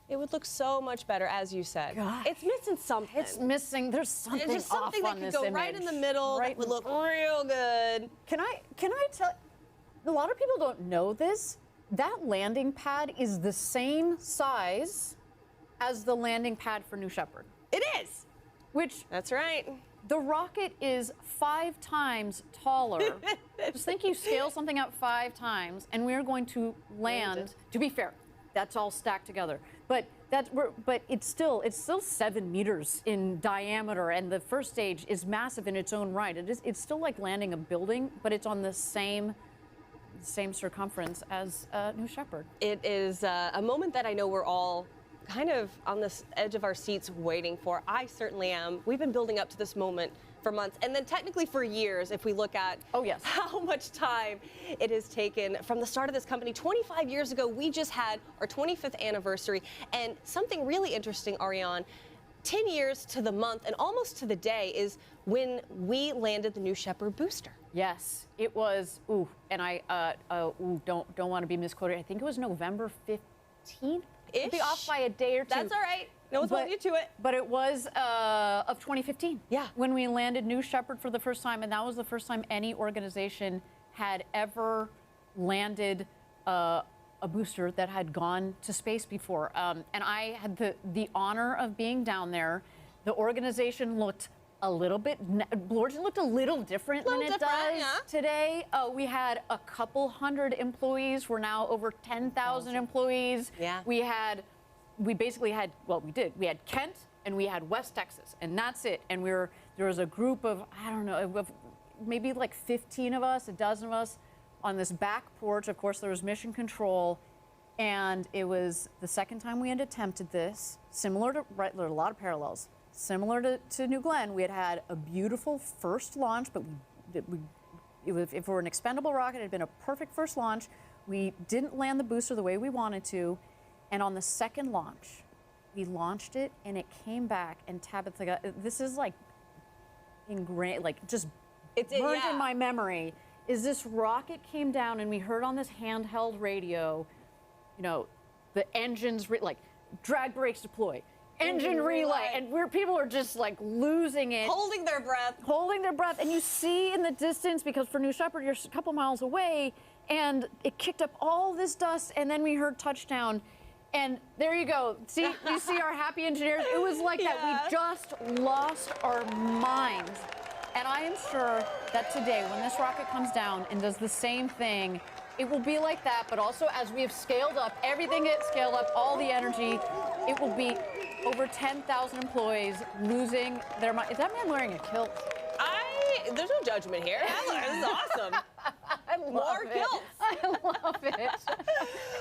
it would look so much better, as you said. Gosh. It's missing something. It's missing. There's something It's just something off that on could this go image. right in the middle. Right That would look real good. Can I tell? A lot of people don't know this. That landing pad is the same size as the landing pad for New Shepard. It is. Which That's right. the rocket is 5 times taller. Just think you scale something up 5 times, and we're going to land. To be fair, that's all stacked together. But it's still 7 meters in diameter, and the first stage is massive in its own right. It's still like landing a building, but it's on the same circumference as New Shepard. It is a moment that I know we're all kind of on the edge of our seats waiting for. I certainly am. We've been building up to this moment for months, and then technically for years if we look at how much time it has taken from the start of this company. 25 years ago, we just had our 25th anniversary, and something really interesting, Ariane, 10 years to the month and almost to the day is when we landed the New Shepard booster. Yes, it was, and I don't want to be misquoted. I think it was November 15th. Could be off by a day or two. That's all right. No one's holding you to it. But it was of 2015. Yeah. When we landed New Shepard for the first time, and that was the first time any organization had ever landed a booster that had gone to space before. And I had the honor of being down there. The organization looked a little bit, Blue Origin looked a little different than it does today. We had a couple hundred employees. We're now over 10,000 employees. Yeah. We basically had, we had Kent and we had West Texas, and that's it. And there was a group of, I don't know, maybe like 15 of us, a dozen of us on this back porch. Of course, there was mission control. And it was the second time we had attempted this, similar to, there are a lot of parallels. Similar to New Glenn, we had a beautiful first launch, but if it were an expendable rocket, it had been a perfect first launch. We didn't land the booster the way we wanted to. And on the second launch, we launched it and it came back, and Tabitha got, this is like ingrained, like just burned in my memory, is this rocket came down and we heard on this handheld radio, the engines, like drag brakes deploy, engine relay, and people are just like losing it. Holding their breath. And you see in the distance, because for New Shepard, you're a couple miles away, and it kicked up all this dust, and then we heard touchdown. And there you go. See, you see our happy engineers. It was like that. We just lost our minds. And I am sure that today, when this rocket comes down and does the same thing, it will be like that. But also, as we have scaled up, everything gets scaled up, all the energy, it will be over 10,000 employees losing their mind. Is that man wearing a kilt? There's no judgment here. This is awesome. I love More it. kilts. I love it.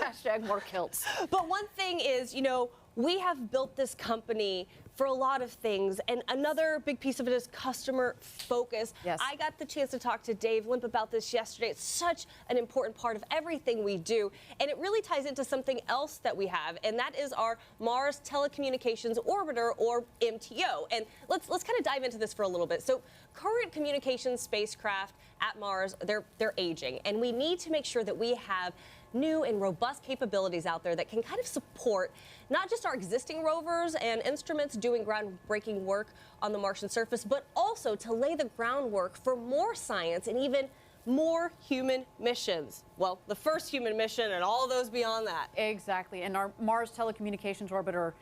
Hashtag more kilts. But one thing is, you know, we have built this company for a lot of things, and another big piece of it is customer focus. Yes. I got the chance to talk to Dave Limp about this yesterday. It's such an important part of everything we do, and it really ties into something else that we have, and that is our Mars Telecommunications Orbiter, or MTO. And let's kind of dive into this for a little bit. So current communications spacecraft at Mars, they're aging, and we need to make sure that we have new and robust capabilities out there that can kind of support not just our existing rovers and instruments doing groundbreaking work on the Martian surface, but also to lay the groundwork for more science and even more human missions. Well, the first human mission and all those beyond that. Exactly. And our Mars Telecommunications Orbiter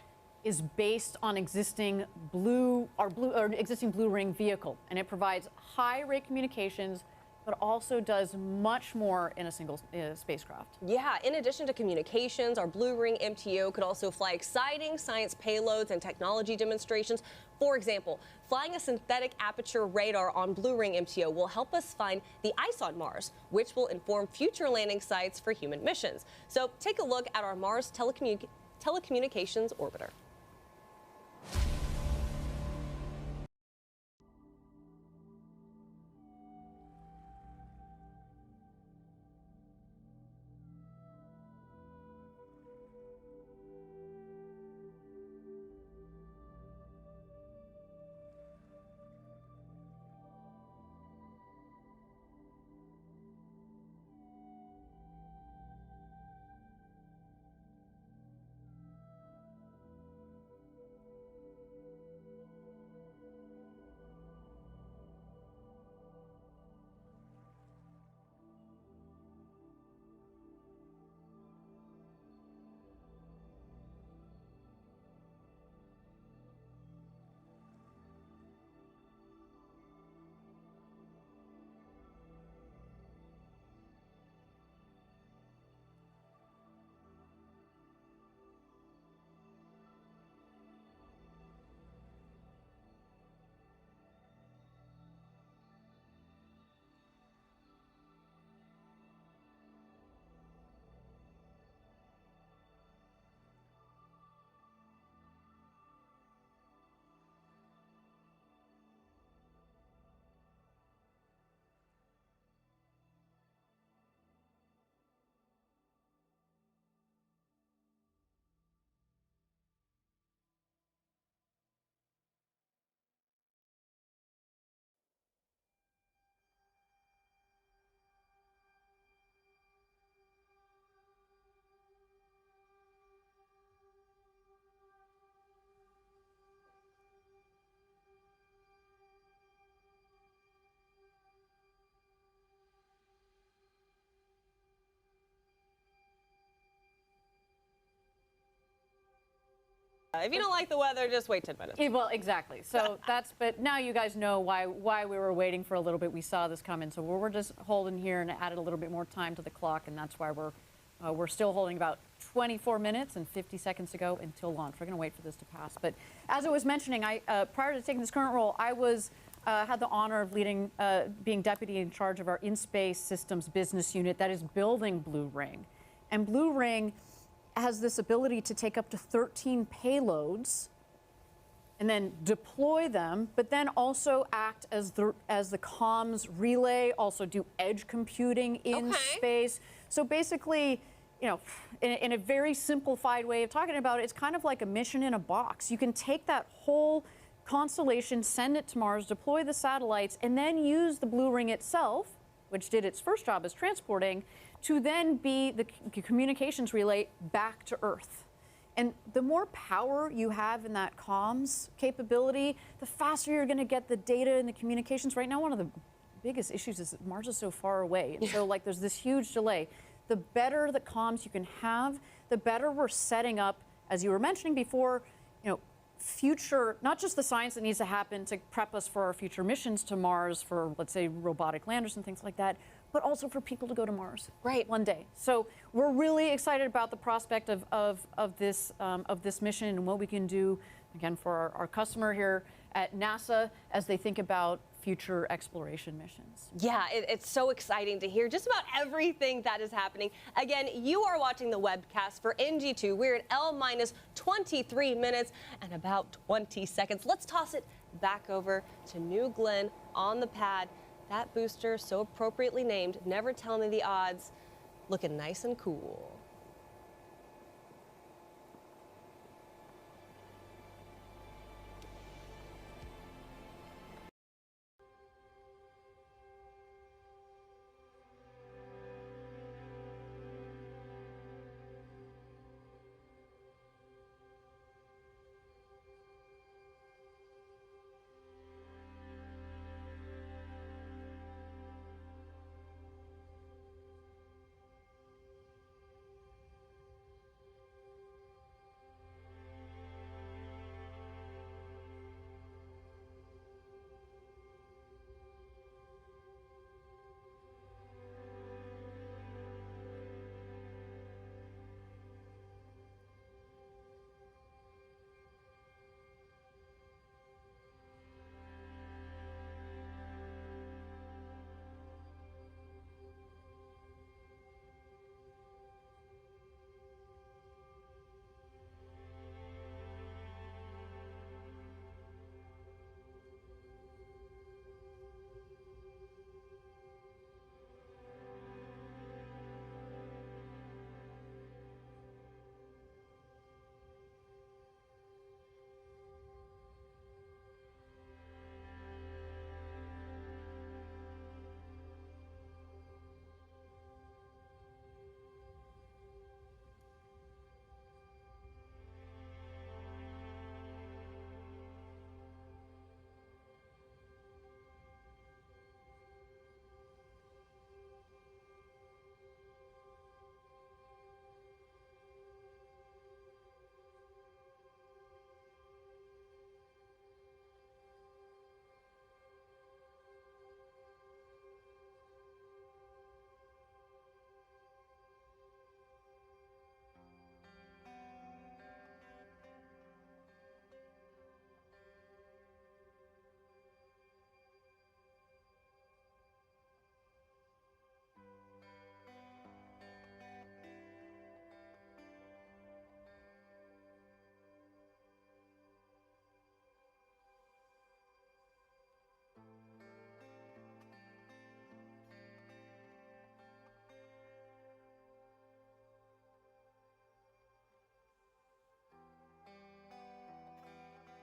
is based on existing blue ring vehicle, and it provides high rate communications, but also does much more in a single spacecraft. Yeah, in addition to communications, our Blue Ring MTO could also fly exciting science payloads and technology demonstrations. For example, flying a synthetic aperture radar on Blue Ring MTO will help us find the ice on Mars, which will inform future landing sites for human missions. So take a look at our Mars Telecommunications Orbiter. If you don't like the weather, just wait 10 minutes. Well, exactly. So but now you guys know why we were waiting for a little bit. We saw this coming, so we're just holding here and added a little bit more time to the clock, and that's why we're still holding about 24 minutes and 50 seconds to go until launch. We're going to wait for this to pass. But as I was mentioning, prior to taking this current role, I had the honor of being deputy in charge of our in-space systems business unit that is building Blue Ring. And Blue Ring has this ability to take up to 13 payloads and then deploy them, but then also act as the comms relay, also do edge computing in space. So basically, you know, in a very simplified way of talking about it, it's kind of like a mission in a box. You can take that whole constellation, send it to Mars, deploy the satellites, and then use the Blue Ring itself, which did its first job as transporting, to then be the communications relay back to Earth. And the more power you have in that comms capability, the faster you're going to get the data and the communications. Right now, one of the biggest issues is that Mars is so far away. And so like there's this huge delay. The better the comms you can have, the better we're setting up, as you were mentioning before, you know, future, not just the science that needs to happen to prep us for our future missions to Mars for, let's say, robotic landers and things like that, but also for people to go to Mars one day. So we're really excited about the prospect of this mission and what we can do, again, for our customer here at NASA as they think about future exploration missions. Yeah, it's so exciting to hear just about everything that is happening. Again, you are watching the webcast for NG2. We're at L minus 23 minutes and about 20 seconds. Let's toss it back over to New Glenn on the pad. That booster, so appropriately named, Never Tell Me the Odds, looking nice and cool.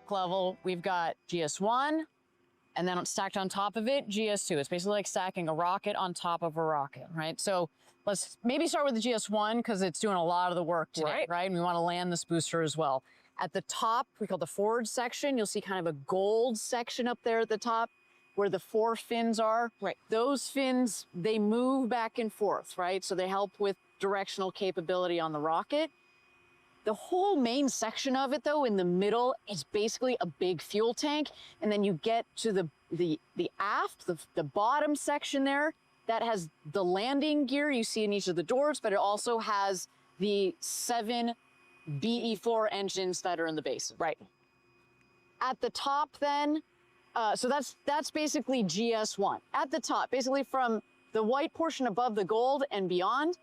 Level, we've got GS1, and then stacked on top of it, GS2. It's basically like stacking a rocket on top of a rocket, right? So let's maybe start with the GS1 because it's doing a lot of the work today, right? And we want to land this booster as well. At the top, we call the forward section, you'll see kind of a gold section up there at the top where the 4 fins are. Right. Those fins, they move back and forth, right? So they help with directional capability on the rocket. The whole main section of it, though, in the middle, is basically a big fuel tank. And then you get to the aft, the bottom section there, that has the landing gear you see in each of the doors, but it also has the 7 BE4 engines that are in the base. Right. At the top, then, so that's basically GS1. At the top, basically from the white portion above the gold and beyond,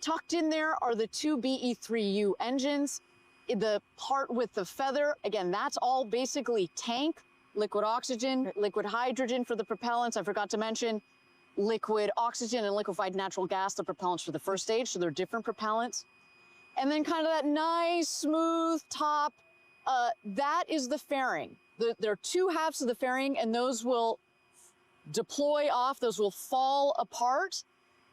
tucked in there are the 2 BE3U engines. The part with the feather, again, that's all basically tank, liquid oxygen, liquid hydrogen for the propellants. I forgot to mention liquid oxygen and liquefied natural gas, the propellants for the first stage, so they're different propellants. And then kind of that nice, smooth top, that is the fairing. There are 2 halves of the fairing, and those will deploy off, those will fall apart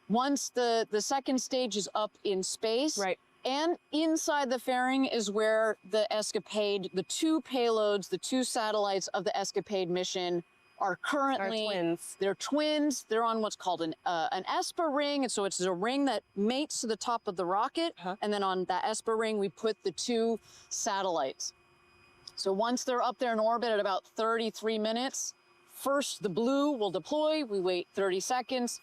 once the second stage is up in space. Right. And inside the fairing is where the Escapade, the 2 payloads, the 2 satellites of the Escapade mission are currently. Our twins. They're twins. They're on what's called an ESPA ring. And so it's a ring that mates to the top of the rocket. And then on that ESPA ring, we put the 2 satellites. So once they're up there in orbit at about 33 minutes, first the blue will deploy. We wait 30 seconds.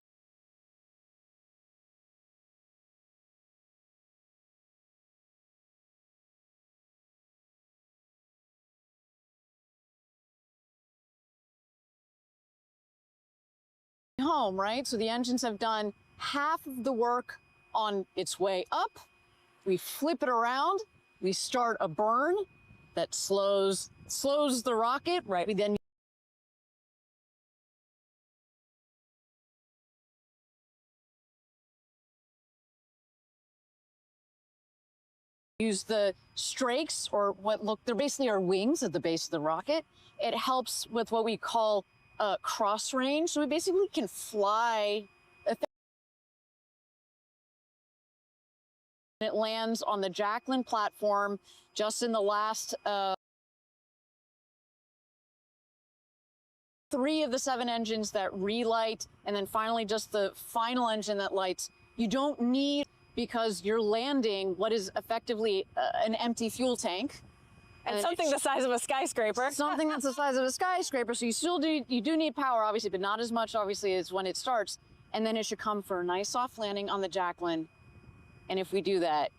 home, right? So the engines have done half of the work on its way up. We flip it around, we start a burn that slows the rocket. Right. We then use the strakes, or what look, they're basically our wings at the base of the rocket. It helps with what we call cross range. So we basically can fly. It lands on the Jacqueline platform just in the last 3 of the 7 engines that relight, and then finally just the final engine that lights. You don't need, because you're landing what is effectively an empty fuel tank. And something the size of a skyscraper. Something that's the size of a skyscraper. So you do need power, obviously, but not as much, obviously, as when it starts. And then it should come for a nice soft landing on the Jacqueline. And if we do that,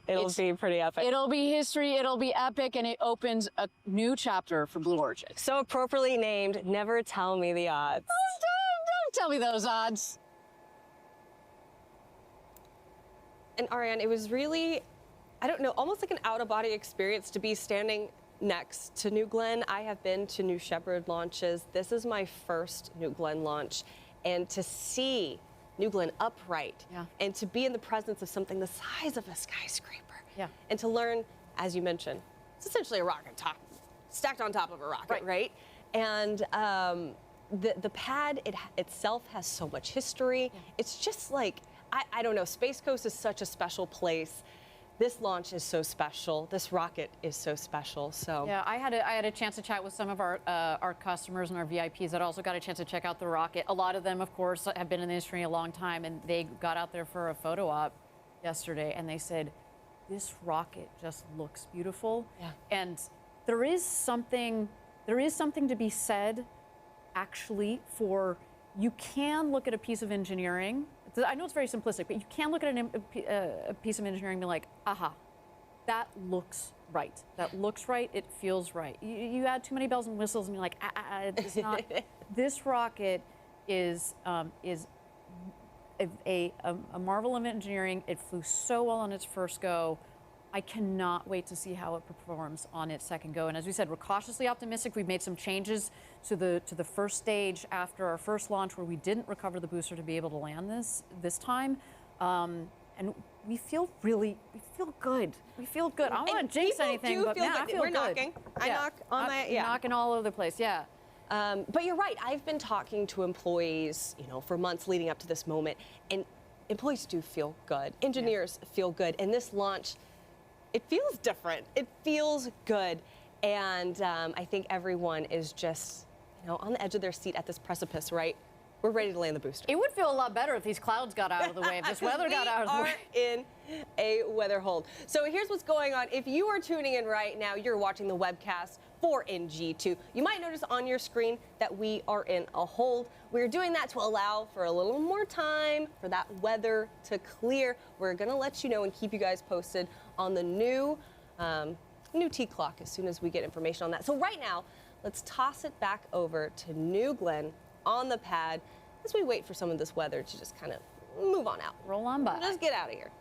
It'll be pretty epic. it'll be history, it'll be epic, and it opens a new chapter for Blue Origin. So appropriately named, Never Tell Me the Odds. Don't tell me those odds. And Ariane, it was really, I don't know, almost like an out-of-body experience to be standing next to New Glenn. I have been to New Shepard launches. This is my first New Glenn launch. And to see New Glenn upright, and to be in the presence of something the size of a skyscraper, and to learn, as you mentioned, it's essentially a rocket stacked on top of a rocket, right? And the pad itself has so much history. It's just like, I don't know, Space Coast is such a special place. This launch is so special. This rocket is so special. So yeah, I had a chance to chat with some of our customers and our VIPs that also got a chance to check out the rocket. A lot of them, of course, have been in the industry a long time, and they got out there for a photo op yesterday, and they said, "This rocket just looks beautiful." Yeah. And there is something to be said, actually, for, you can look at a piece of engineering. I know it's very simplistic, but you can look at a piece of engineering and be like, aha, that looks right. That looks right. It feels right. You add too many bells and whistles, and you're like, it's not. This rocket is a marvel of engineering. It flew so well on its first go. I cannot wait to see how it performs on its second go. And as we said, we're cautiously optimistic. We've made some changes to the first stage after our first launch, where we didn't recover the booster to be able to land this time. And we feel good. We feel good. I don't want to jinx anything, but man, I feel We're good. knocking. I knock on my, knocking all over the place. Yeah. But you're right. I've been talking to employees, for months leading up to this moment, and employees do feel good. Engineers feel good. And this launch, it feels different. It feels good. And I think everyone is just, on the edge of their seat at this precipice, right? We're ready to land the booster. It would feel a lot better if these clouds got out of the way, if this weather got out of the way. We are in a weather hold. So here's what's going on. If you are tuning in right now, you're watching the webcast for NG2. You might notice on your screen that we are in a hold. We're doing that to allow for a little more time for that weather to clear. We're going to let you know and keep you guys posted on the new T-clock as soon as we get information on that. So right now, let's toss it back over to New Glenn on the pad as we wait for some of this weather to just kind of move on out. Roll on by. Just get out of here.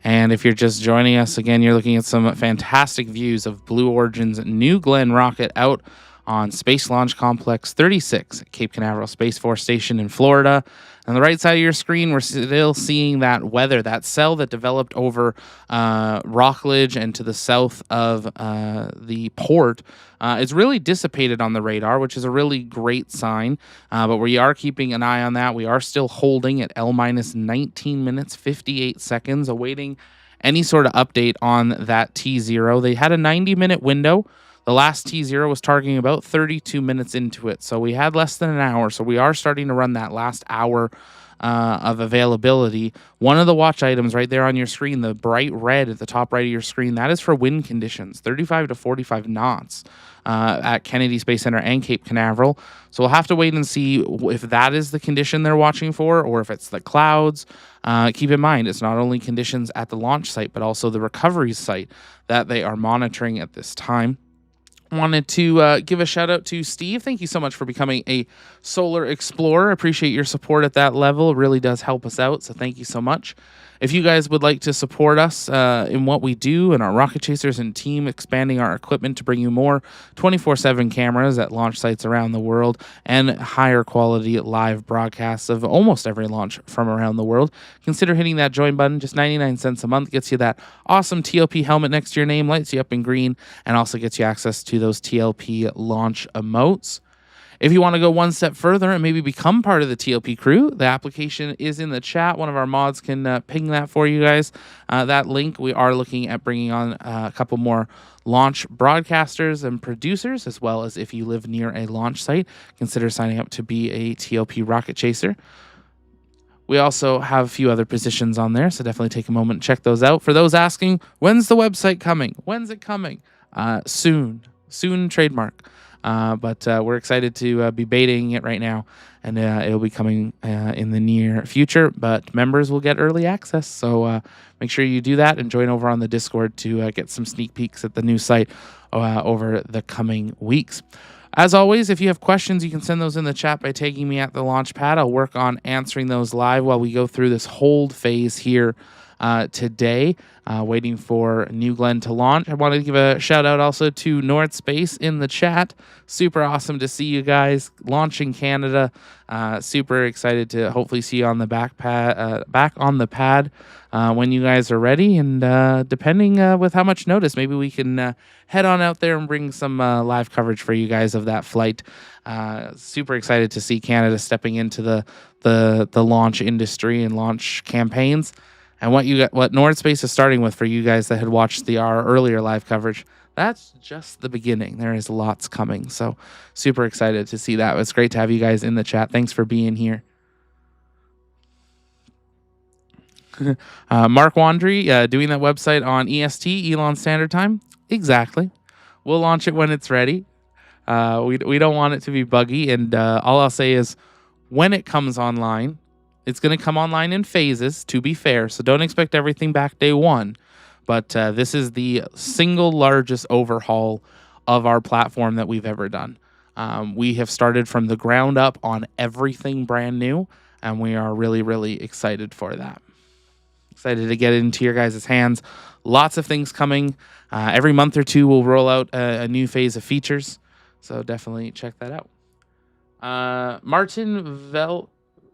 And if you're just joining us again, you're looking at some fantastic views of Blue Origin's New Glenn rocket out on Space Launch Complex 36 at Cape Canaveral Space Force Station in Florida. On the right side of your screen, we're still seeing that weather, that cell that developed over Rockledge and to the south of the port is really dissipated on the radar, which is a really great sign. But we are keeping an eye on that. We are still holding at L minus 19 minutes, 58 seconds, awaiting any sort of update on that T0. They had a 90-minute window. The last T0 was targeting about 32 minutes into it. So we had less than an hour. So we are starting to run that last hour of availability. One of the watch items right there on your screen, the bright red at the top right of your screen, that is for wind conditions, 35 to 45 knots at Kennedy Space Center and Cape Canaveral. So we'll have to wait and see if that is the condition they're watching for or if it's the clouds. Keep in mind, it's not only conditions at the launch site, but also the recovery site that they are monitoring at this time. Wanted to give a shout out to Steve. Thank you so much for becoming a Solar Explorer. Appreciate your support at that level. It really does help us out. So thank you so much. If you guys would like to support us in what we do and our rocket chasers and team expanding our equipment to bring you more 24/7 cameras at launch sites around the world and higher quality live broadcasts of almost every launch from around the world, consider hitting that join button. Just 99 cents a month gets you that awesome TLP helmet next to your name, lights you up in green, and also gets you access to those TLP launch emotes. If you want to go one step further and maybe become part of the TLP crew, the application is in the chat. One of our mods can ping that for you guys. That link, we are looking at bringing on a couple more launch broadcasters and producers, as well as if you live near a launch site, consider signing up to be a TLP rocket chaser. We also have a few other positions on there, so definitely take a moment and check those out. For those asking, when's the website coming? When's it coming? Soon, trademark. But we're excited to be baiting it right now, and it'll be coming in the near future. But members will get early access, so make sure you do that and join over on the Discord to get some sneak peeks at the new site over the coming weeks. As always, if you have questions, you can send those in the chat by tagging me at the launch pad. I'll work on answering those live while we go through this hold phase here today, waiting for New Glenn to launch. I wanted to give a shout out also to North Space in the chat. Super awesome to see you guys launching Canada. Super excited to hopefully see you on the back on the pad when you guys are ready. And depending with how much notice, maybe we can head on out there and bring some live coverage for you guys of that flight. Super excited to see Canada stepping into the launch industry and launch campaigns. And what Nord Space is starting with for you guys that had watched our earlier live coverage, that's just the beginning. There is lots coming. So super excited to see that. It's great to have you guys in the chat. Thanks for being here. Mark Wandry, doing that website on EST, Elon Standard Time. Exactly. We'll launch it when it's ready. We don't want it to be buggy. And all I'll say is when it comes online, it's going to come online in phases, to be fair, so don't expect everything back day one. But this is the single largest overhaul of our platform that we've ever done. We have started from the ground up on everything brand new, and we are really, really excited for that. Excited to get it into your guys' hands. Lots of things coming. Every month or two, we'll roll out a new phase of features, so definitely check that out. Martin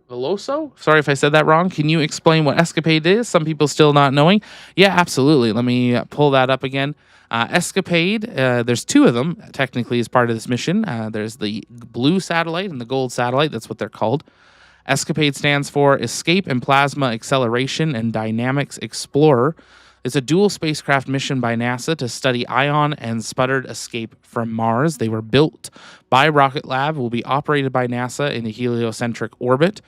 Veloso? Sorry if I said that wrong. Can you explain what Escapade is? Some people still not knowing. Yeah, absolutely. Let me pull that up again. Escapade, there's two of them technically as part of this mission. There's the blue satellite and the gold satellite. That's what they're called. Escapade stands for Escape and Plasma Acceleration and Dynamics Explorer. It's a dual spacecraft mission by NASA to study ion and sputtered escape from Mars. They were built by Rocket Lab, will be operated by NASA in a heliocentric orbit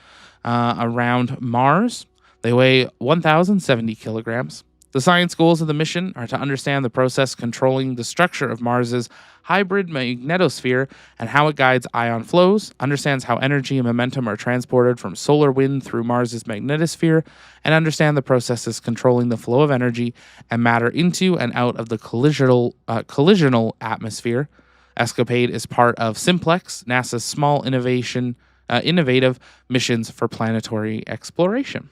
around Mars. They weigh 1,070 kilograms. The science goals of the mission are to understand the process controlling the structure of Mars's hybrid magnetosphere and how it guides ion flows, understands how energy and momentum are transported from solar wind through Mars's magnetosphere, and understand the processes controlling the flow of energy and matter into and out of the collisional atmosphere. Escapade is part of Simplex, NASA's small innovative missions for planetary exploration.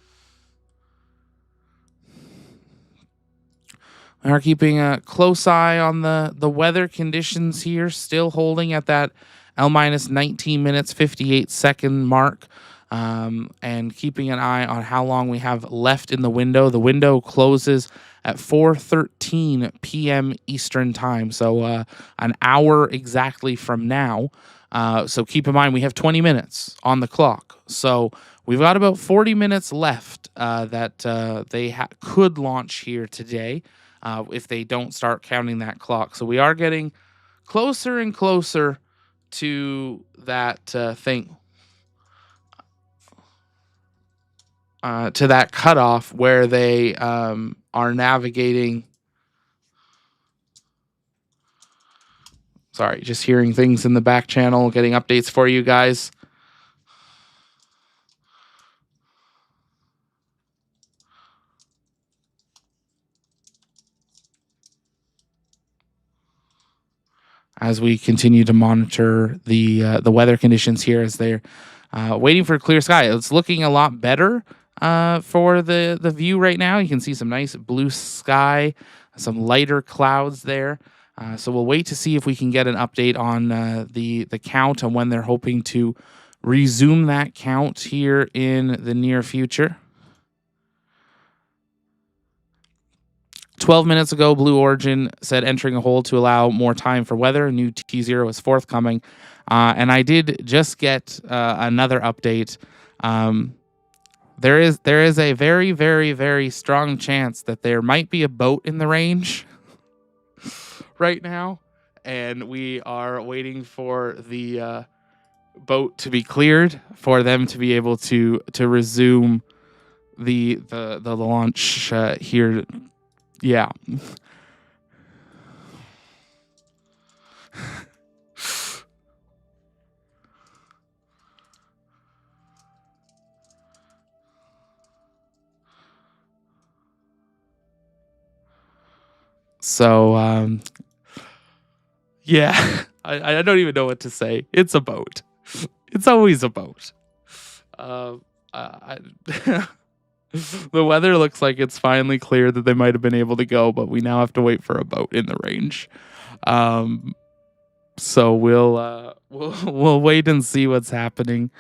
We are keeping a close eye on the weather conditions here, still holding at that L minus 19 minutes 58-second mark, and keeping an eye on how long we have left in the window. The window closes at 4:13 p.m. Eastern time, so an hour exactly from now. So keep in mind we have 20 minutes on the clock. So we've got about 40 minutes left that they could launch here today. If they don't start counting that clock. So we are getting closer and closer to that thing, to that cutoff where they are navigating. Sorry, just hearing things in the back channel, getting updates for you guys. As we continue to monitor the weather conditions here, as they're waiting for clear sky. It's looking a lot better for the view right now. You can see some nice blue sky, some lighter clouds there. So we'll wait to see if we can get an update on the count and when they're hoping to resume that count here in the near future. 12 minutes ago, Blue Origin said entering a hold to allow more time for weather. A new T0 is forthcoming. And I did just get another update. There is a very, very, very strong chance that there might be a boat in the range right now. And we are waiting for the boat to be cleared for them to be able to resume the launch here. Yeah. So, yeah, I don't even know what to say. It's a boat. It's always a boat. The weather looks like it's finally clear that they might have been able to go, but we now have to wait for a boat in the range. So we'll wait and see what's happening.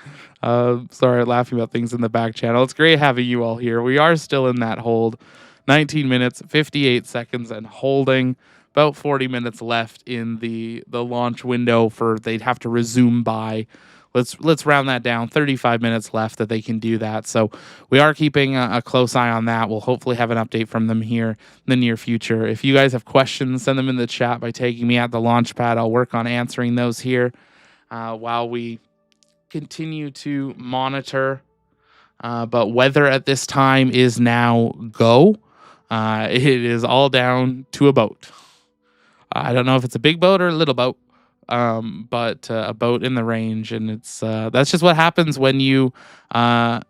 Sorry, laughing about things in the back channel. It's great having you all here. We are still in that hold. 19 minutes, 58 seconds, and holding. About 40 minutes left in the launch window for they'd have to resume by. Let's round that down. 35 minutes left that they can do that. So we are keeping a close eye on that. We'll hopefully have an update from them here in the near future. If you guys have questions, send them in the chat by tagging me at the launch pad. I'll work on answering those here while we continue to monitor. But weather at this time is now go. It is all down to a boat. I don't know if it's a big boat or a little boat. But a boat in the range, and it's that's just what happens when you are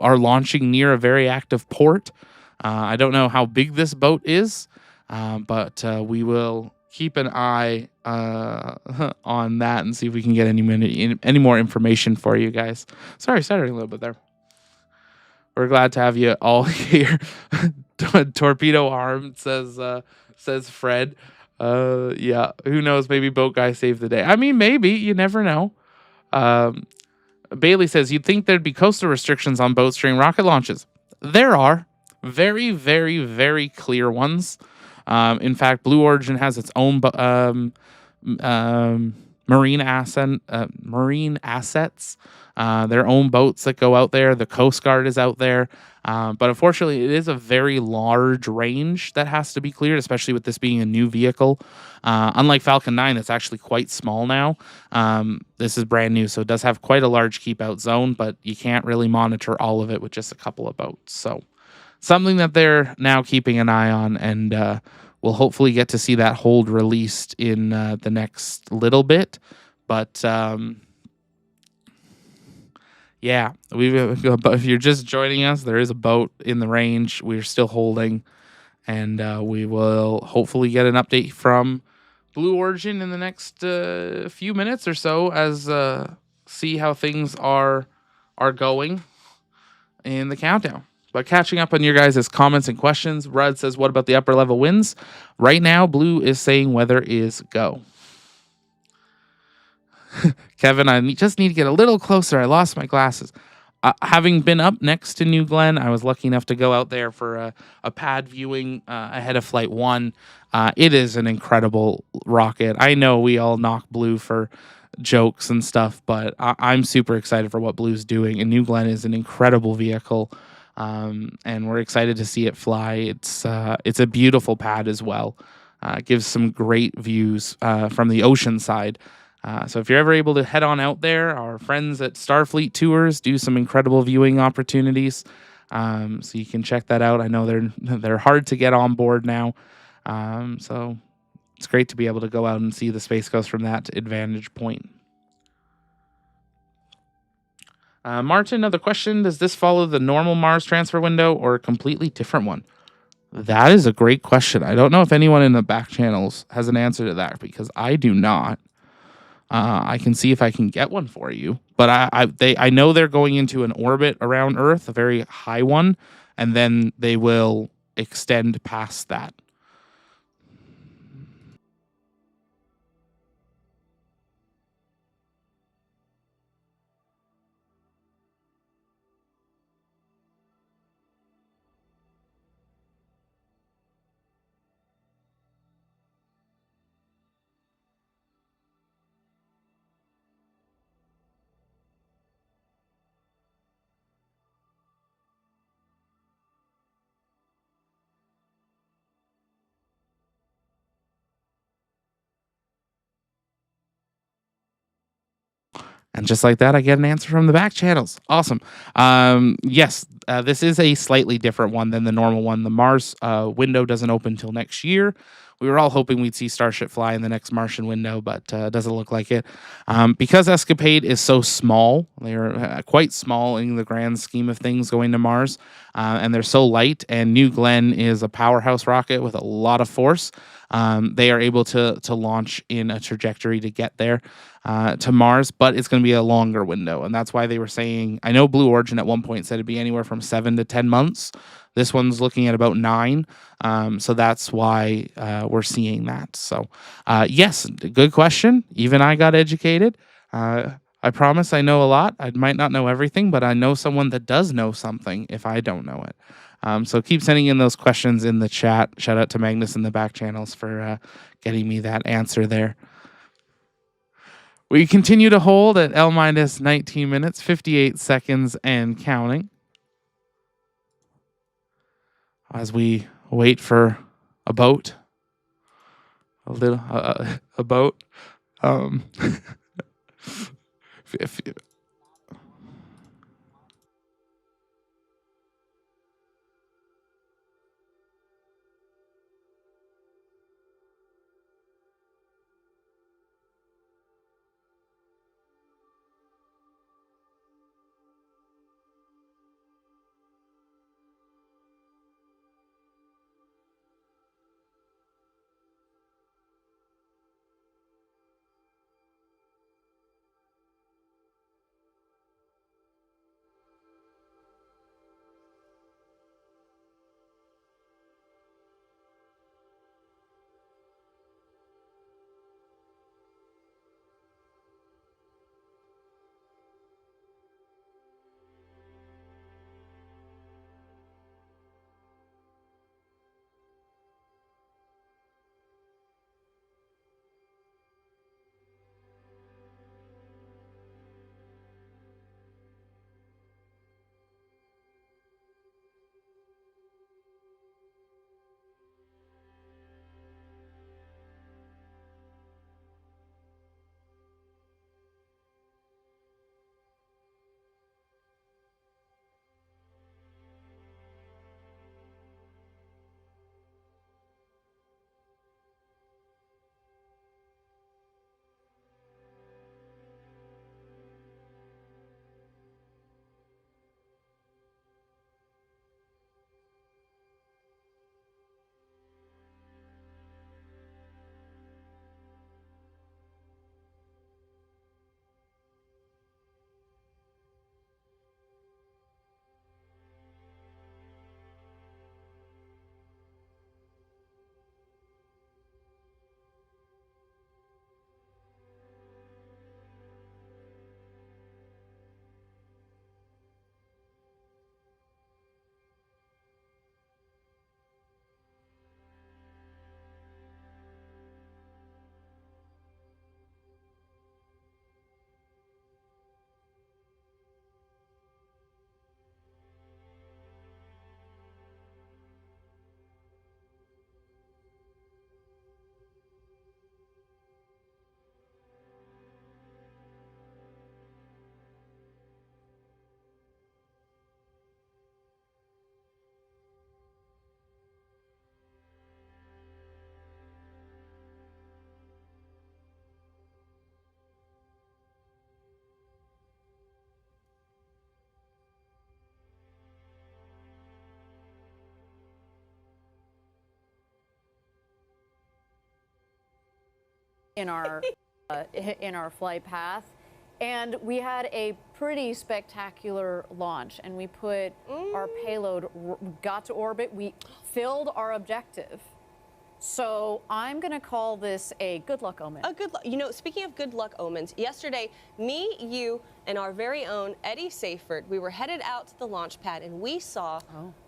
launching near a very active port. I don't know how big this boat is, but we will keep an eye on that and see if we can get any more information for you guys. Sorry, stuttering a little bit there. We're glad to have you all here. Torpedo armed says Fred. Yeah, who knows? Maybe boat guy saved the day. I mean, maybe. You never know. Bailey says, you'd think there'd be coastal restrictions on boats during rocket launches. There are. Very, very, very clear ones. In fact, Blue Origin has its own marine assets, their own boats that go out there. The Coast Guard is out there. But unfortunately, it is a very large range that has to be cleared, especially with this being a new vehicle. Unlike Falcon 9, that's actually quite small now. This is brand new, so it does have quite a large keep out zone, but you can't really monitor all of it with just a couple of boats. So something that they're now keeping an eye on, and we'll hopefully get to see that hold released in the next little bit. But yeah, if you're just joining us, there is a boat in the range. We're still holding, and we will hopefully get an update from Blue Origin in the next few minutes or so, as see how things are going in the countdown. But catching up on your guys' comments and questions, Rudd says, what about the upper level winds? Right now, Blue is saying weather is go. Kevin, I just need to get a little closer. I lost my glasses. Having been up next to New Glenn, I was lucky enough to go out there for a pad viewing ahead of Flight 1. It is an incredible rocket. I know we all knock Blue for jokes and stuff, but I'm super excited for what Blue's doing. And New Glenn is an incredible vehicle, and we're excited to see it fly. It's a beautiful pad as well. It gives some great views from the ocean side. So if you're ever able to head on out there, our friends at Starfleet Tours do some incredible viewing opportunities. So you can check that out. I know they're hard to get on board now. So it's great to be able to go out and see the Space Coast from that advantage point. Martin, another question. Does this follow the normal Mars transfer window or a completely different one? That is a great question. I don't know if anyone in the back channels has an answer to that because I do not. I can see if I can get one for you, but I know they're going into an orbit around Earth, a very high one, and then they will extend past that. And just like that, I get an answer from the back channels. Awesome. Yes, this is a slightly different one than the normal one. The Mars window doesn't open until next year. We were all hoping we'd see Starship fly in the next Martian window, but it doesn't look like it. Because Escapade is so small, they're quite small in the grand scheme of things going to Mars, and they're so light, and New Glenn is a powerhouse rocket with a lot of force. They are able to launch in a trajectory to get there to Mars, but it's going to be a longer window. And that's why they were saying, I know Blue Origin at one point said it'd be anywhere from 7 to 10 months. This one's looking at about 9. So that's why we're seeing that. So, yes, good question. Even I got educated. I promise I know a lot. I might not know everything, but I know someone that does know something if I don't know it. So keep sending in those questions in the chat. Shout out to Magnus in the back channels for getting me that answer there. We continue to hold at L minus 19 minutes, 58 seconds, and counting as we wait for a boat. A boat. If in our in our flight path. And we had a pretty spectacular launch, and we put our payload, got to orbit, we filled our objective. So I'm going to call this a good luck omen. A good luck. You know, speaking of good luck omens, yesterday, me, you, and our very own Eddie Seyfert, we were headed out to the launch pad, and we saw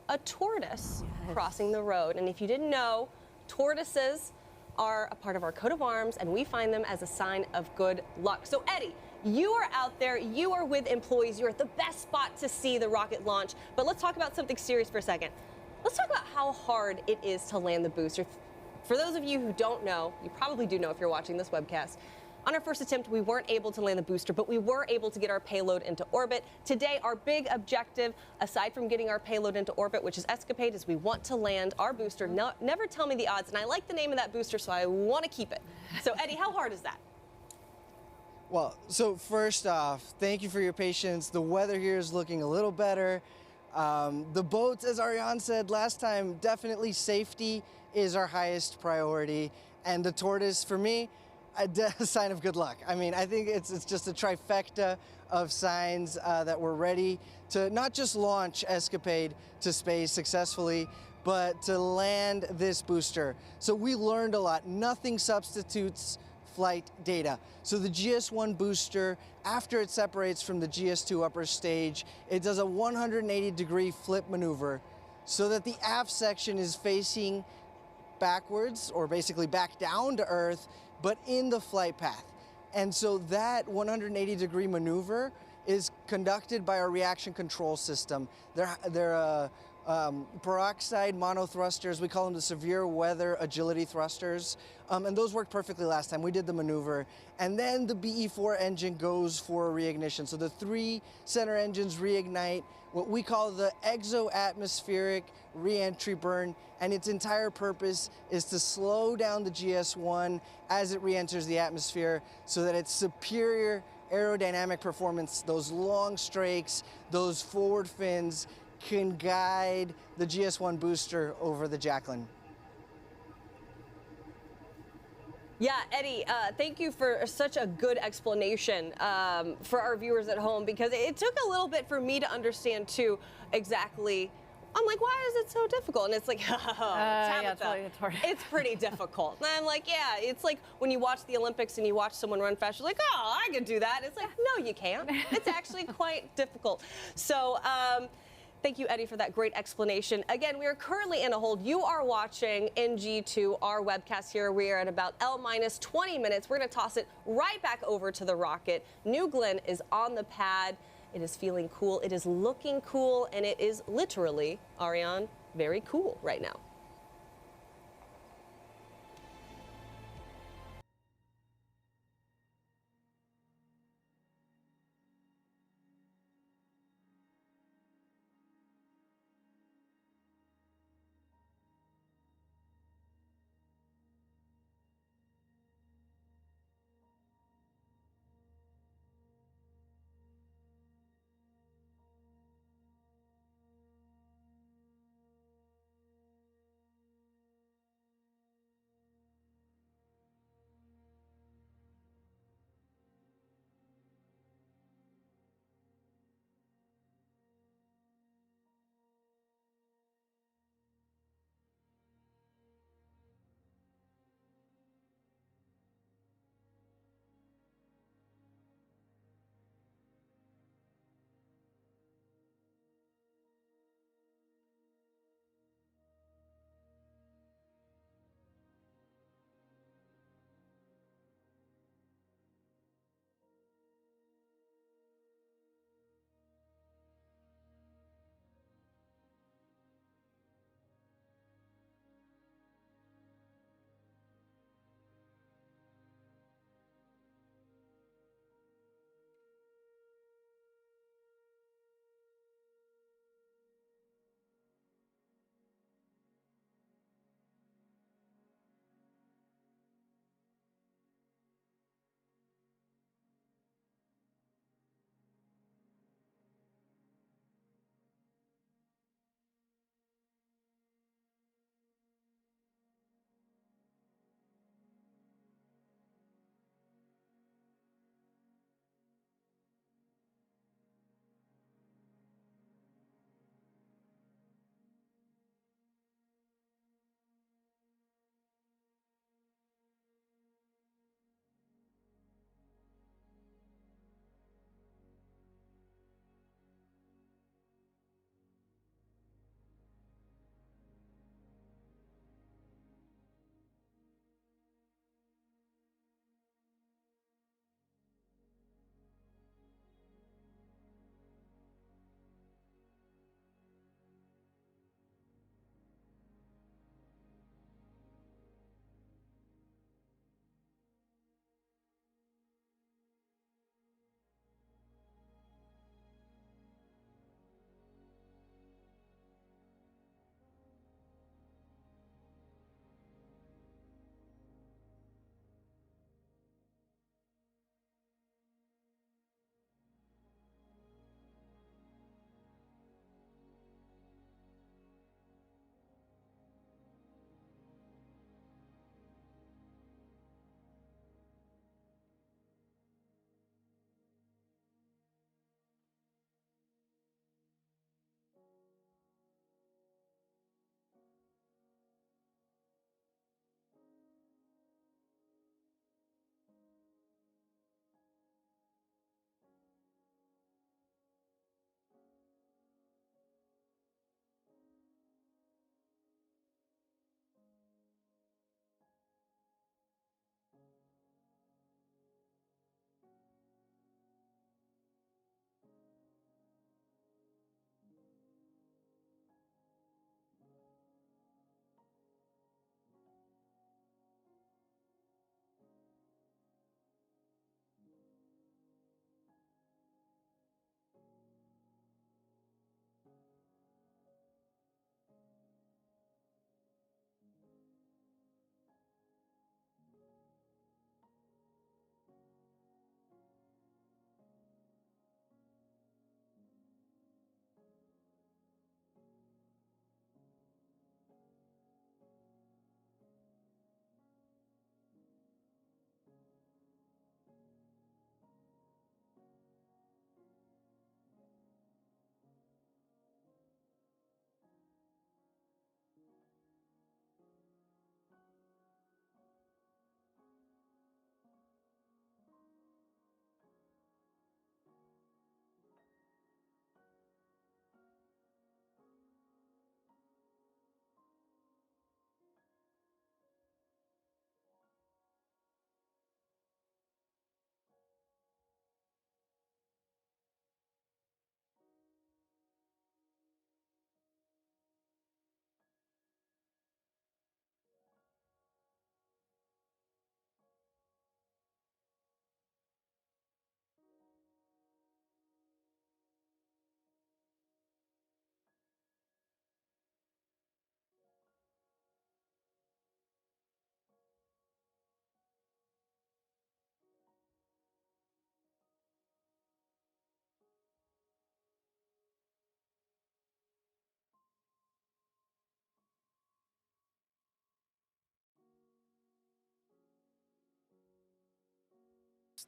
a tortoise crossing the road. And if you didn't know, tortoises are a part of our coat of arms, and we find them as a sign of good luck. So, Eddie, you are out there, you are with employees, you're at the best spot to see the rocket launch. But let's talk about something serious for a second. Let's talk about how hard it is to land the booster. For those of you who don't know, you probably do know if you're watching this webcast, on our first attempt, we weren't able to land the booster, but we were able to get our payload into orbit. Today, our big objective, aside from getting our payload into orbit, which is Escapade, is we want to land our booster. No, never tell me the odds, and I like the name of that booster, so I want to keep it. So, Eddie, how hard is that? Well, so first off, thank you for your patience. The weather here is looking a little better. The boats, as Ariane said last time, definitely safety is our highest priority. And the tortoise, for me, a sign of good luck. I mean, I think it's just a trifecta of signs that we're ready to not just launch Escapade to space successfully, but to land this booster. So we learned a lot. Nothing substitutes flight data. So the GS1 booster, after it separates from the GS2 upper stage, it does a 180-degree flip maneuver so that the aft section is facing backwards, or basically back down to Earth, but in the flight path. And so that 180-degree maneuver is conducted by our reaction control system. They're peroxide monothrusters. We call them the severe weather agility thrusters. And those worked perfectly last time. We did the maneuver. And then the BE4 engine goes for a reignition. So the 3 center engines reignite what we call the exo-atmospheric reentry burn. And its entire purpose is to slow down the GS1 as it reenters the atmosphere so that its superior aerodynamic performance, those long strakes, those forward fins, can guide the GS1 booster over the Jacqueline. Yeah, Eddie, thank you for such a good explanation for our viewers at home, because it took a little bit for me to understand, too, exactly. I'm like, why is it so difficult? And it's like, Tabitha, it's pretty difficult. And I'm like, yeah, it's like when you watch the Olympics and you watch someone run fast, you're like, oh, I can do that. It's like, no, you can't. It's actually quite difficult. So, thank you, Eddie, for that great explanation. Again, we are currently in a hold. You are watching NG2, our webcast here. We are at about L-20 minutes. We're going to toss it right back over to the rocket. New Glenn is on the pad. It is feeling cool. It is looking cool. And it is literally, Ariane, very cool right now.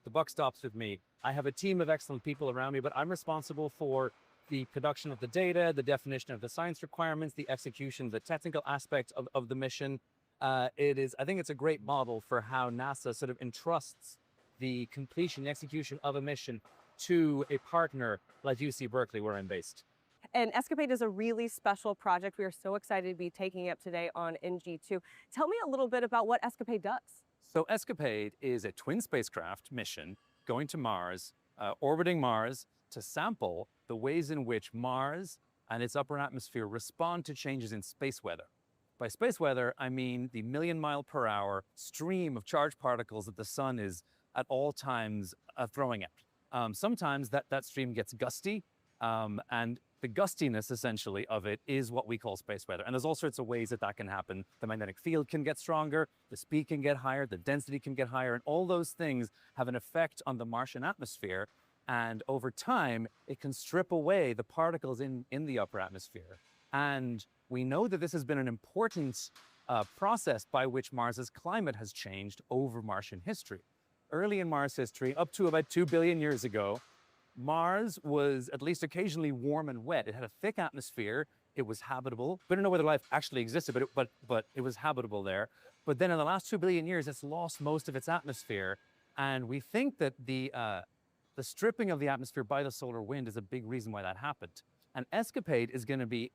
the buck stops with me. I have a team of excellent people around me, but I'm responsible for the production of the data, the definition of the science requirements, the execution, the technical aspect of the mission. I think it's a great model for how NASA sort of entrusts the completion, the execution of a mission to a partner like UC Berkeley, where I'm based. And Escapade is a really special project. We are so excited to be taking it up today on NG2. Tell me a little bit about what Escapade does. So Escapade is a twin spacecraft mission going to Mars, orbiting Mars to sample the ways in which Mars and its upper atmosphere respond to changes in space weather. By space weather, I mean the million-mile-per-hour stream of charged particles that the sun is at all times throwing out. Sometimes that stream gets gusty, and the gustiness, essentially, of it is what we call space weather. And there's all sorts of ways that can happen. The magnetic field can get stronger, the speed can get higher, the density can get higher, and all those things have an effect on the Martian atmosphere. And over time, it can strip away the particles in the upper atmosphere. And we know that this has been an important process by which Mars's climate has changed over Martian history. Early in Mars history, up to about 2 billion years ago, Mars was at least occasionally warm and wet. It had a thick atmosphere. It was habitable. We don't know whether life actually existed, but it was habitable there. But then in the last 2 billion years, it's lost most of its atmosphere. And we think that the stripping of the atmosphere by the solar wind is a big reason why that happened. And Escapade is going to be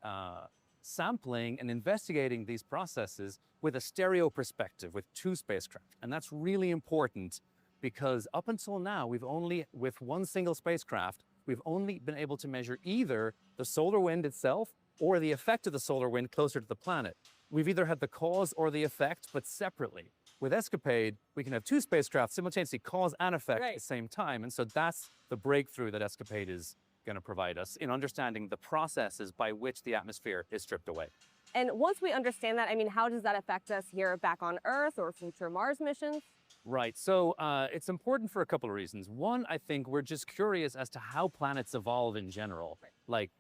sampling and investigating these processes with a stereo perspective, with 2 spacecraft. And that's really important because up until now, with one single spacecraft, we've only been able to measure either the solar wind itself or the effect of the solar wind closer to the planet. We've either had the cause or the effect, but separately. With Escapade, we can have 2 spacecraft simultaneously cause and effect at the same time. And so that's the breakthrough that Escapade is going to provide us in understanding the processes by which the atmosphere is stripped away. And once we understand that, I mean, how does that affect us here back on Earth or future Mars missions? Right. So it's important for a couple of reasons. One, I think we're just curious as to how planets evolve in general. Right. Like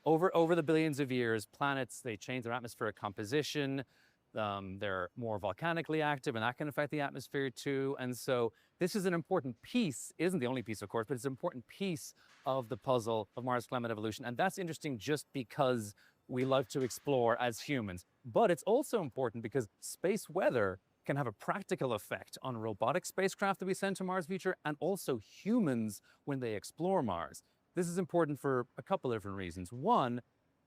over the billions of years, planets, they change their atmospheric composition. They're more volcanically active, and that can affect the atmosphere too. And so this is an important piece, it isn't the only piece, of course, but it's an important piece of the puzzle of Mars climate evolution. And that's interesting just because we love to explore as humans. But it's also important because space weather can have a practical effect on robotic spacecraft that we send to Mars future, and also humans when they explore Mars. This is important for a couple of different reasons. One,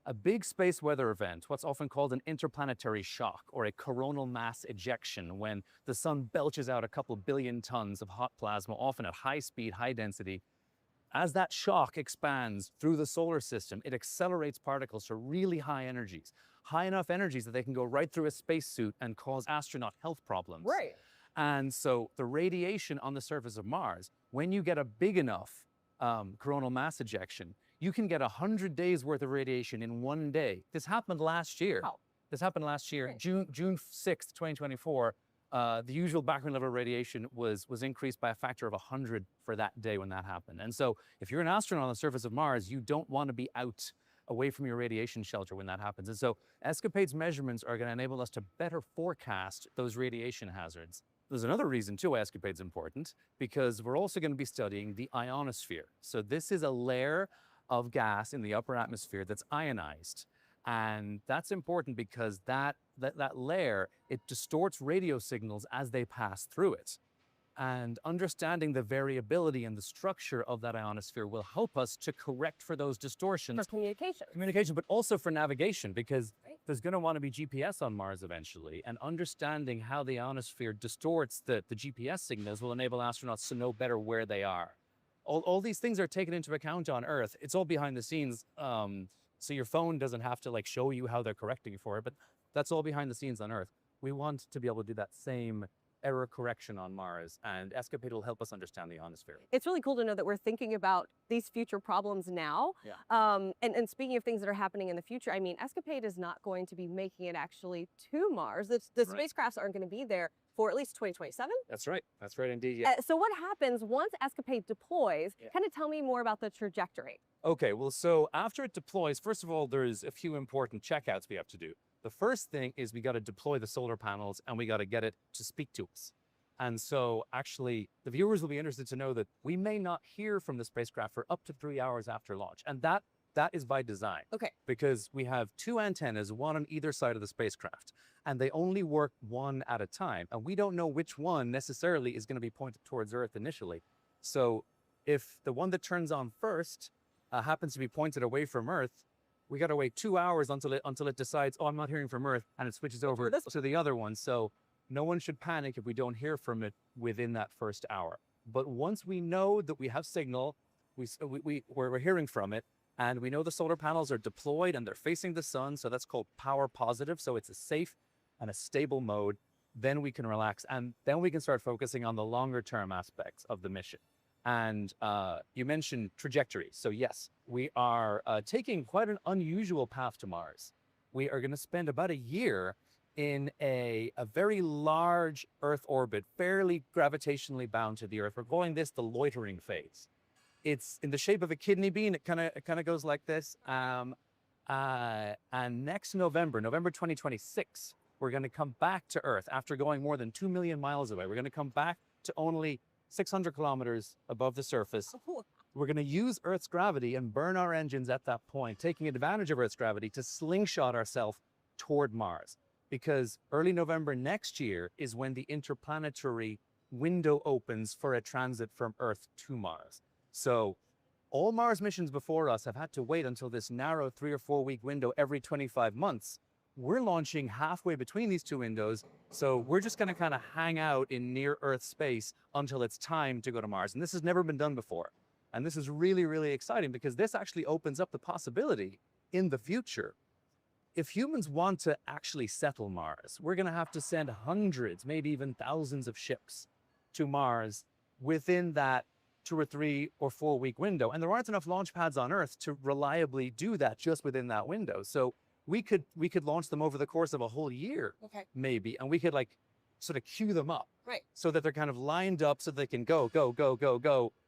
a big space weather event, what's often called an interplanetary shock or a coronal mass ejection, when the sun belches out a couple billion tons of hot plasma, often at high speed, high density. As that shock expands through the solar system, it accelerates particles to really high energies, high enough energies that they can go right through a spacesuit and cause astronaut health problems. Right. And so the radiation on the surface of Mars, when you get a big enough coronal mass ejection, you can get 100 days worth of radiation in one day. This happened last year. Wow. This happened last year, right. June 6th, 2024. The usual background level of radiation was increased by a factor of 100 for that day when that happened. And so if you're an astronaut on the surface of Mars, you don't want to be out away from your radiation shelter when that happens. And so Escapade's measurements are going to enable us to better forecast those radiation hazards. There's another reason too why Escapade's important, because we're also going to be studying the ionosphere. So this is a layer of gas in the upper atmosphere that's ionized. And that's important because that layer, it distorts radio signals as they pass through it. And understanding the variability and the structure of that ionosphere will help us to correct for those distortions. For communication. Communication, but also for navigation, because there's going to want to be GPS on Mars eventually. And understanding how the ionosphere distorts the GPS signals will enable astronauts to know better where they are. All these things are taken into account on Earth. It's all behind the scenes. So your phone doesn't have to show you how they're correcting for it, but that's all behind the scenes on Earth. We want to be able to do that same error correction on Mars, and Escapade will help us understand the ionosphere. It's really cool to know that we're thinking about these future problems now. Yeah. And speaking of things that are happening in the future, I mean, Escapade is not going to be making it actually to Mars. The spacecrafts aren't going to be there for at least 2027. That's right. That's right indeed. Yeah. So what happens once Escapade deploys? Kind of tell me more about the trajectory. Okay, well, so after it deploys, first of all, there's a few important checkouts we have to do. The first thing is we got to deploy the solar panels and we got to get it to speak to us. And so actually, the viewers will be interested to know that we may not hear from the spacecraft for up to 3 hours after launch. And that is by design. Okay. Because we have two antennas, one on either side of the spacecraft, and they only work one at a time. And we don't know which one necessarily is going to be pointed towards Earth initially. So if the one that turns on first happens to be pointed away from Earth, we got to wait 2 hours until it decides, oh, I'm not hearing from Earth, and it switches over to the other one. So no one should panic if we don't hear from it within that first hour. But once we know that we have signal, we're hearing from it, and we know the solar panels are deployed and they're facing the sun, so that's called power positive. So it's a safe and a stable mode. Then we can relax, and then we can start focusing on the longer term aspects of the mission. And you mentioned trajectory. So yes, we are taking quite an unusual path to Mars. We are going to spend about a year in a very large Earth orbit, fairly gravitationally bound to the Earth. We're calling this the loitering phase. It's in the shape of a kidney bean. It kind of goes like this. And next November 2026, we're going to come back to Earth after going more than 2 million miles away. We're going to come back to only 600 kilometers above the surface. We're going to use Earth's gravity and burn our engines at that point, taking advantage of Earth's gravity to slingshot ourselves toward Mars. Because early November next year is when the interplanetary window opens for a transit from Earth to Mars. So all Mars missions before us have had to wait until this narrow 3 or 4 week window every 25 months. We're launching halfway between these two windows. So we're just going to kind of hang out in near Earth space until it's time to go to Mars. And this has never been done before. And this is really, really exciting because this actually opens up the possibility in the future. If humans want to actually settle Mars, we're going to have to send hundreds, maybe even thousands of ships to Mars within that 2 or 3 or 4 week window. And there aren't enough launch pads on Earth to reliably do that just within that window. So we could launch them over the course of a whole year, maybe, and we could like sort of queue them up, so that they're kind of lined up so they can go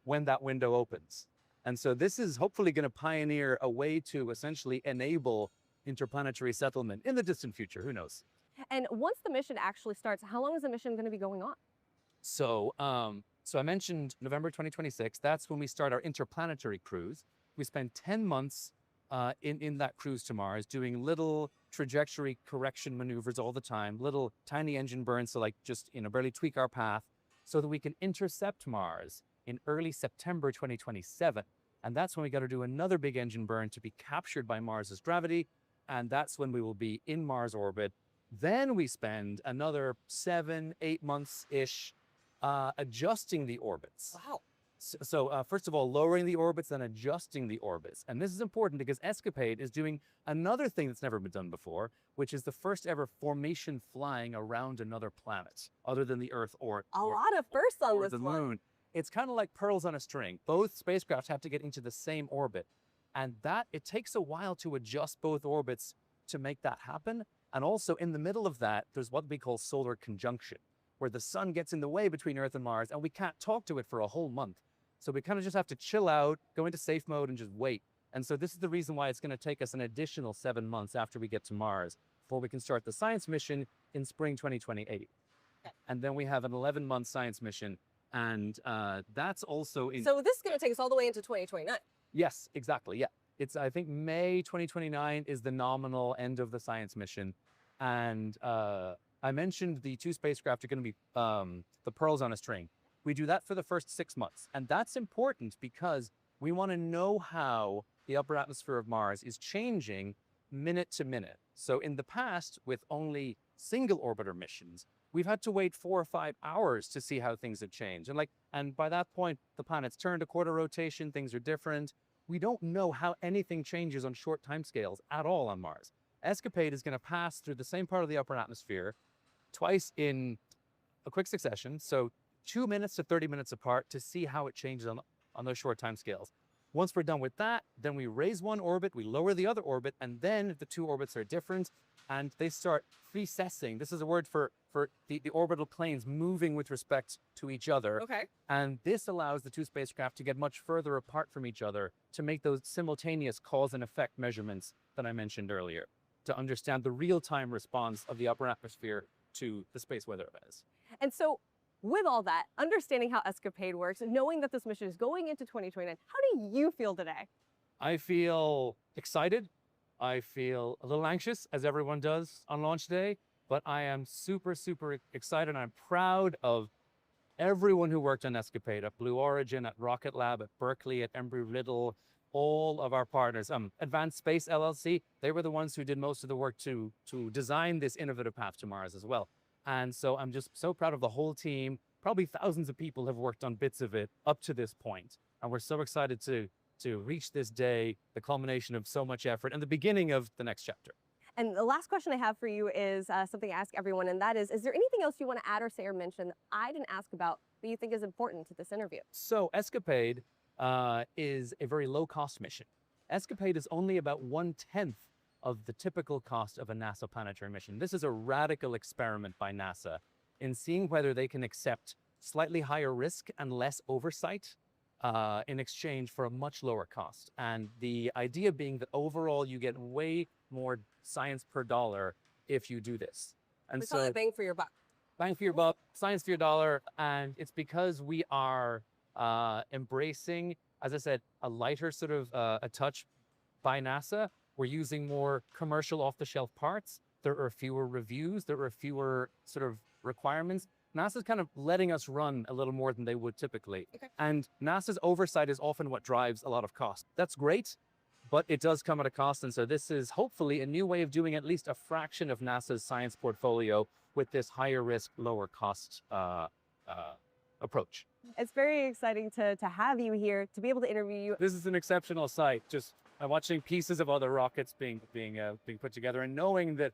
when that window opens. And so this is hopefully going to pioneer a way to essentially enable interplanetary settlement in the distant future. Who knows? And once the mission actually starts, how long is the mission going to be going on? So, so I mentioned November 2026. That's when we start our interplanetary cruise. We spend 10 months in that cruise to Mars, doing little trajectory correction maneuvers all the time, little tiny engine burns to like just, barely tweak our path so that we can intercept Mars in early September 2027. And that's when we got to do another big engine burn to be captured by Mars's gravity. And that's when we will be in Mars orbit. Then we spend another 7-8 months-ish adjusting the orbits. Wow. So first of all, lowering the orbits, then adjusting the orbits. And this is important because Escapade is doing another thing that's never been done before, which is the first ever formation flying around another planet other than the Earth or a lot of firsts on this the one. Moon. It's kind of like pearls on a string. Both spacecraft have to get into the same orbit. And it takes a while to adjust both orbits to make that happen. And also in the middle of that, there's what we call solar conjunction, where the sun gets in the way between Earth and Mars, and we can't talk to it for a whole month. So we kind of just have to chill out, go into safe mode, and just wait. And so this is the reason why it's going to take us an additional 7 months after we get to Mars before we can start the science mission in spring 2028. Okay. And then we have an 11-month science mission, and that's also in... So this is going to take us all the way into 2029. Yes, exactly, yeah. It's, I think, May 2029 is the nominal end of the science mission. And I mentioned the 2 spacecraft are going to be the pearls on a string. We do that for the first 6 months. And that's important because we want to know how the upper atmosphere of Mars is changing minute to minute. So in the past, with only single orbiter missions, we've had to wait 4 or 5 hours to see how things have changed. And by that point, the planet's turned a quarter rotation, things are different. We don't know how anything changes on short timescales at all on Mars. Escapade is going to pass through the same part of the upper atmosphere twice in a quick succession. So 2 minutes to 30 minutes apart to see how it changes on those short time scales. Once we're done with that, then we raise one orbit, we lower the other orbit, and then the 2 orbits are different, and they start precessing. This is a word for the orbital planes moving with respect to each other. Okay. And this allows the 2 spacecraft to get much further apart from each other to make those simultaneous cause and effect measurements that I mentioned earlier, to understand the real-time response of the upper atmosphere to the space weather events. And so with all that, understanding how Escapade works, knowing that this mission is going into 2029, how do you feel today? I feel excited. I feel a little anxious, as everyone does on launch day, but I am super, super excited. I'm proud of everyone who worked on Escapade at Blue Origin, at Rocket Lab, at Berkeley, at Embry-Riddle, all of our partners. Advanced Space LLC, they were the ones who did most of the work to design this innovative path to Mars as well. And so I'm just so proud of the whole team. Probably thousands of people have worked on bits of it up to this point. And we're so excited to reach this day, the culmination of so much effort and the beginning of the next chapter. And the last question I have for you is something I ask everyone, and that is there anything else you want to add or say or mention that I didn't ask about that you think is important to this interview? So Escapade is a very low-cost mission. Escapade is only about 1/10 of the typical cost of a NASA planetary mission. This is a radical experiment by NASA in seeing whether they can accept slightly higher risk and less oversight in exchange for a much lower cost. And the idea being that overall you get way more science per dollar if you do this. And We call it bang for your buck. Bang for your buck, science for your dollar. And it's because we are embracing, as I said, a lighter sort of a touch by NASA. We're using more commercial off-the-shelf parts. There are fewer reviews. There are fewer sort of requirements. NASA's kind of letting us run a little more than they would typically. Okay. And NASA's oversight is often what drives a lot of cost. That's great, but it does come at a cost. And so this is hopefully a new way of doing at least a fraction of NASA's science portfolio with this higher risk, lower cost approach. It's very exciting to have you here, to be able to interview you. This is an exceptional sight. Just watching pieces of other rockets being put together and knowing that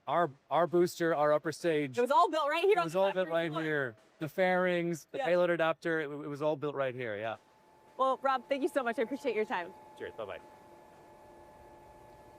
our booster, our upper stage, It was all built right here. it was all built right here. The fairings, the payload adapter, it was all built right here. Yeah. Well, Rob, thank you so much. I appreciate your time. Cheers. Bye-bye.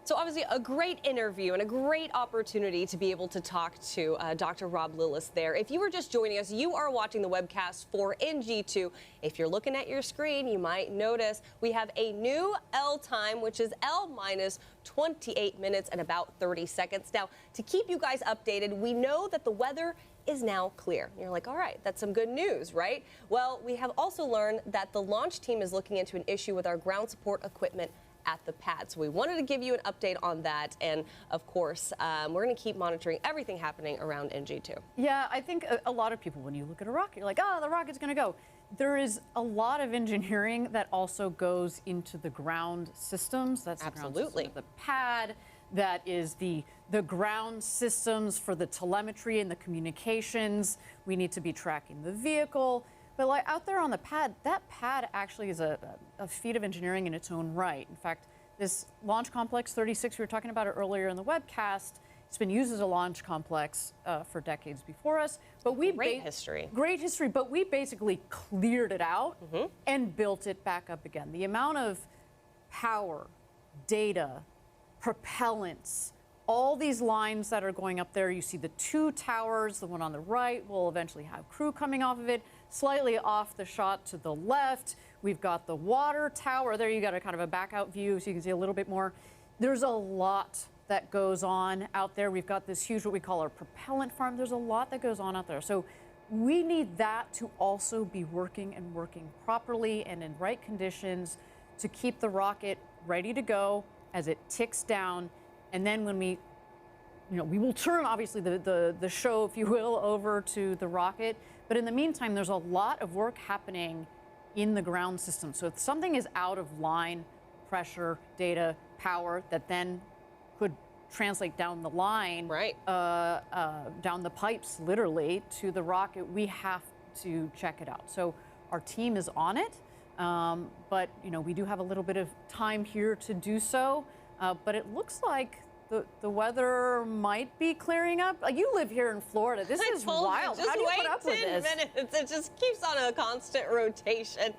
So obviously a great interview and a great opportunity to be able to talk to Dr. Rob Lillis there. If you were just joining us, you are watching the webcast for NG2. If you're looking at your screen, you might notice we have a new L time, which is L minus 28 minutes and about 30 seconds. Now, to keep you guys updated, we know that the weather is now clear. You're like, all right, that's some good news, right? Well, we have also learned that the launch team is looking into an issue with our ground support equipment at the pad. So we wanted to give you an update on that. And of course, we're going to keep monitoring everything happening around NG2. Yeah, I think a lot of people, when you look at a rocket, you're like, oh, the rocket's going to go. There is a lot of engineering that also goes into the ground systems. That's Absolutely. The ground system of the pad. That is the ground systems for the telemetry and the communications. We need to be tracking the vehicle. But like out there on the pad, that pad actually is a feat of engineering in its own right. In fact, this Launch Complex 36, we were talking about it earlier in the webcast, it's been used as a launch complex for decades before us. But we Great history. Great history, but we basically cleared it out and built it back up again. The amount of power, data, propellants, all these lines that are going up there. You see the two towers, the one on the right will eventually have crew coming off of it. Slightly off the shot to the left, we've got the water tower. There you got a kind of a back out view so you can see a little bit more. There's a lot that goes on out there. We've got this huge, what we call our propellant farm. There's a lot that goes on out there. So we need that to also be working and working properly and in right conditions to keep the rocket ready to go as it ticks down. And then when we will turn, obviously, the show, if you will, over to the rocket. But in the meantime, there's a lot of work happening in the ground system. So if something is out of line, pressure, data, power, that then could translate down the line, Right. Down the pipes, literally, to the rocket, we have to check it out. So our team is on it. But, we do have a little bit of time here to do so. But it looks like the weather might be clearing up. You live here in Florida. This is wild. How do you put up with this? 10 minutes. It just keeps on a constant rotation.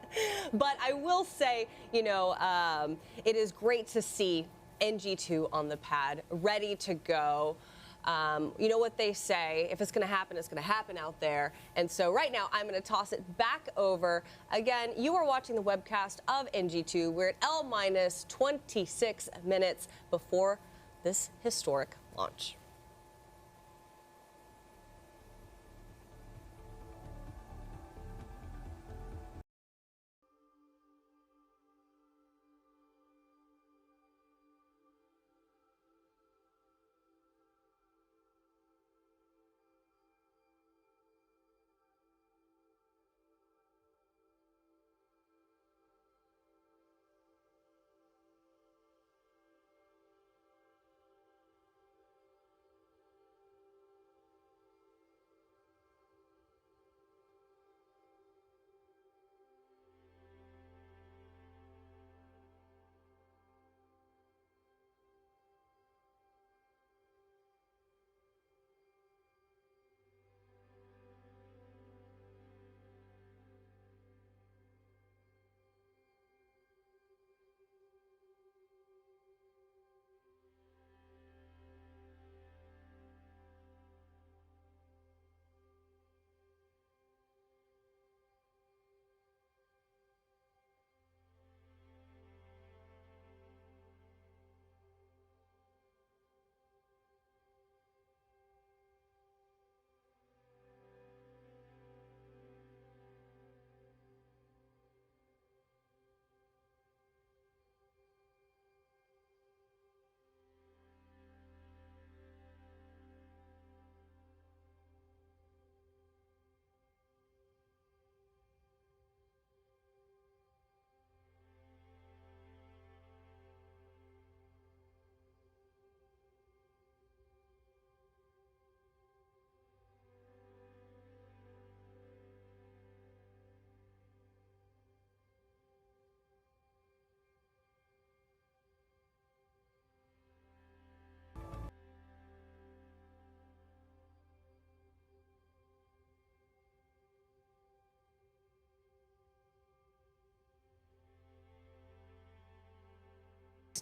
But I will say, it is great to see NG2 on the pad, ready to go. You know what they say, if it's going to happen, it's going to happen out there. And so right now, I'm going to toss it back over. Again, you are watching the webcast of NG2. We're at L minus 26 minutes before this historic launch.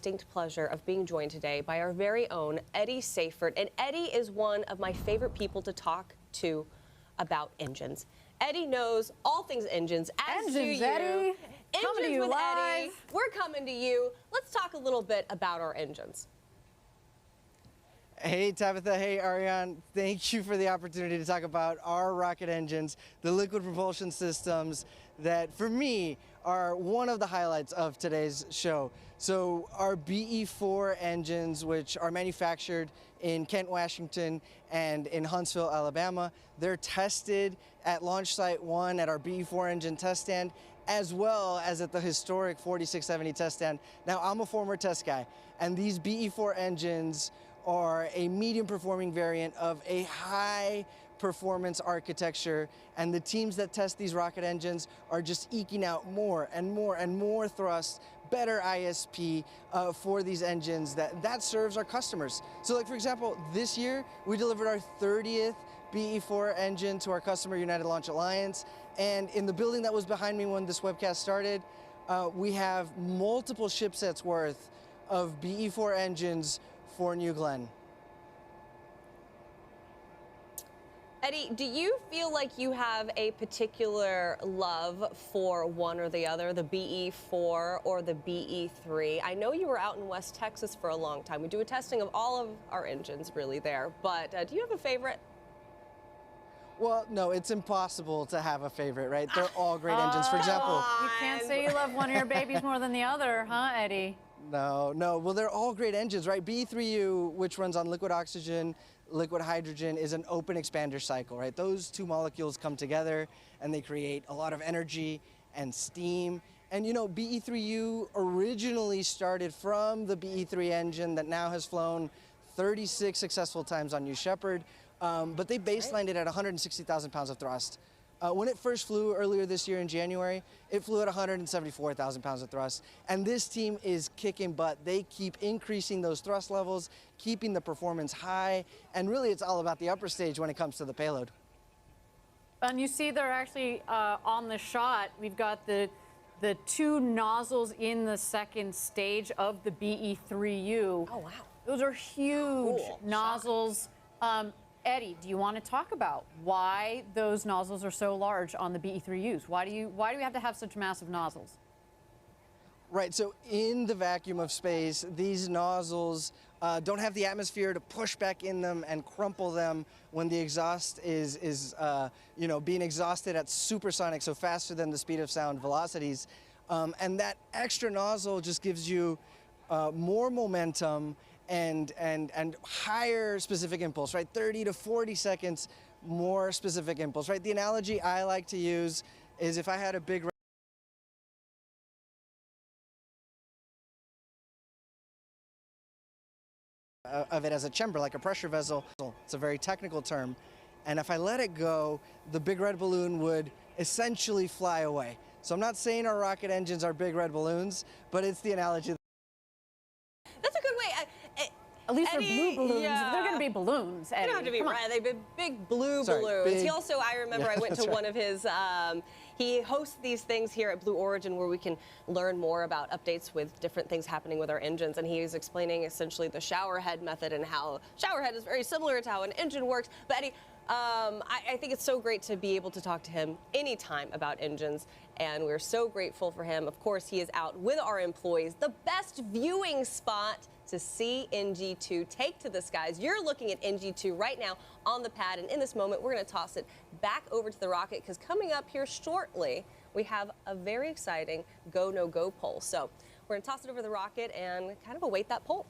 distinct pleasure of being joined today by our very own Eddie Seyfert. And Eddie is one of my favorite people to talk to about engines. Eddie knows all things engines, as do you. Eddie. Coming to you with live. Eddie. We're coming to you. Let's talk a little bit about our engines. Hey Tabitha, hey Ariane, thank you for the opportunity to talk about our rocket engines, the liquid propulsion systems that for me are one of the highlights of today's show. So our BE4 engines, which are manufactured in Kent, Washington and in Huntsville, Alabama, they're tested at Launch Site 1 at our BE4 engine test stand, as well as at the historic 4670 test stand. Now I'm a former test guy, and these BE4 engines are a medium performing variant of a high performance architecture, and the teams that test these rocket engines are just eking out more and more and more thrust, better ISP for these engines that serves our customers. So like for example, this year we delivered our 30th BE4 engine to our customer United Launch Alliance, and in the building that was behind me when this webcast started, we have multiple shipsets worth of BE4 engines for New Glenn. Eddie, do you feel like you have a particular love for one or the other, the BE4 or the BE3? I know you were out in West Texas for a long time. We do a testing of all of our engines really there, but do you have a favorite? Well, no, it's impossible to have a favorite, right? They're all great engines. For example, You can't say you love one of your babies more than the other, huh, Eddie? no. Well, they're all great engines, right? BE3U, which runs on liquid oxygen, liquid hydrogen, is an open expander cycle, right? Those two molecules come together and they create a lot of energy and steam. And you know, BE3U originally started from the BE3 engine that now has flown 36 successful times on New Shepard, but they baselined it at 160,000 pounds of thrust. When it first flew earlier this year in January, it flew at 174,000 pounds of thrust. And this team is kicking butt. They keep increasing those thrust levels, keeping the performance high, and really it's all about the upper stage when it comes to the payload. And you see they're actually on the shot. We've got the two nozzles in the second stage of the BE3U. Oh, wow. Those are huge nozzles. Eddie, do you want to talk about why those nozzles are so large on the BE3Us? Why do we have to have such massive nozzles? Right, so in the vacuum of space, these nozzles don't have the atmosphere to push back in them and crumple them when the exhaust is being exhausted at supersonic, so faster than the speed of sound velocities. And that extra nozzle just gives you more momentum and higher specific impulse, right? 30 to 40 seconds more specific impulse, right? The analogy I like to use is if I had a big of it as a chamber, like a pressure vessel. It's a very technical term. And if I let it go, the big red balloon would essentially fly away. So I'm not saying our rocket engines are big red balloons, but it's the analogy. That's a good way. At least Eddie, they're blue balloons. yeah. They're going to be balloons, Eddie. They don't have to be Come on. red. They've been big blue Sorry, balloons. big- He also, I remember, Yeah, I went to that's right. one of his. He hosts these things here at Blue Origin where we can learn more about updates with different things happening with our engines. And he was explaining essentially the shower head method and how shower head is very similar to how an engine works. But Eddie, I think it's so great to be able to talk to him anytime about engines, and we're so grateful for him. Of course, he is out with our employees, the best viewing spot to see NG2 take to the skies. You're looking at NG2 right now on the pad, and in this moment, we're going to toss it back over to the rocket, because coming up here shortly, we have a very exciting go, no go poll. So we're going to toss it over the rocket and kind of await that poll.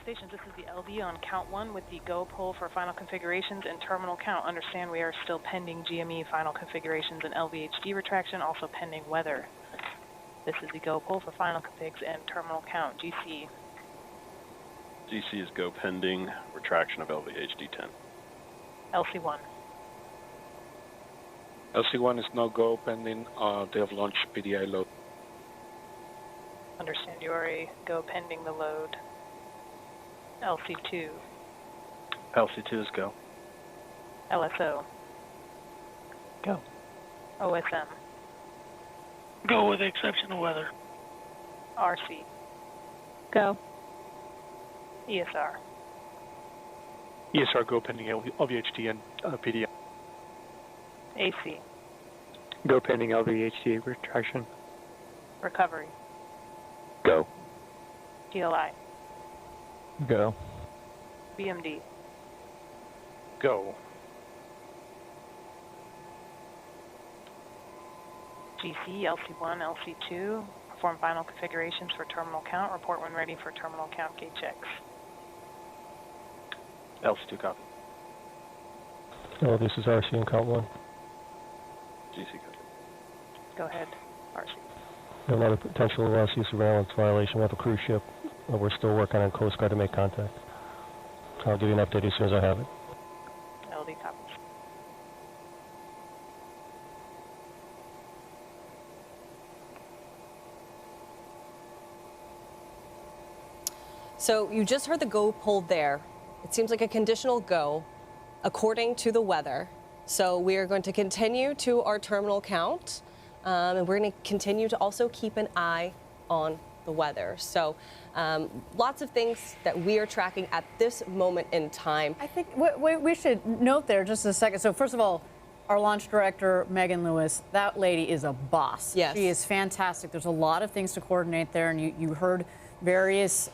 stations, this is the LV on count 1 with the go poll for final configurations and terminal count. Understand we are still pending GME final configurations and LVHD retraction, also pending weather. This is the go poll for final configs and terminal count. GC. GC is go pending retraction of LVHD10. LC1. LC1 is no go pending day of launch PDI load. Understand you are a go pending the load. LC2. LC2 is go. LSO. Go. OSM. Go with the exception of weather. RC. Go. ESR. ESR go pending LVHD and PDI. AC. Go pending LVHD retraction. Recovery. Go. GLI. Go. BMD. Go. GC, LC1, LC2. Perform final configurations for terminal count. Report when ready for terminal count gate checks. LC2 copy. Oh, this is RC on count 1. GC copy. Go ahead, RC. A lot of potential sea surveillance violation with a cruise ship. We're still working on Coast Guard to make contact. I'll give you an update as soon as I have it. LD copies. So you just heard the go poll there. It seems like a conditional go according to the weather. So we are going to continue to our terminal count, and we're going to continue to also keep an eye on the weather. So lots of things that we are tracking at this moment in time. I think we should note there just a second. So first of all, our launch director, Megan Lewis, that lady is a boss. Yes. She is fantastic. There's a lot of things to coordinate there, and you heard various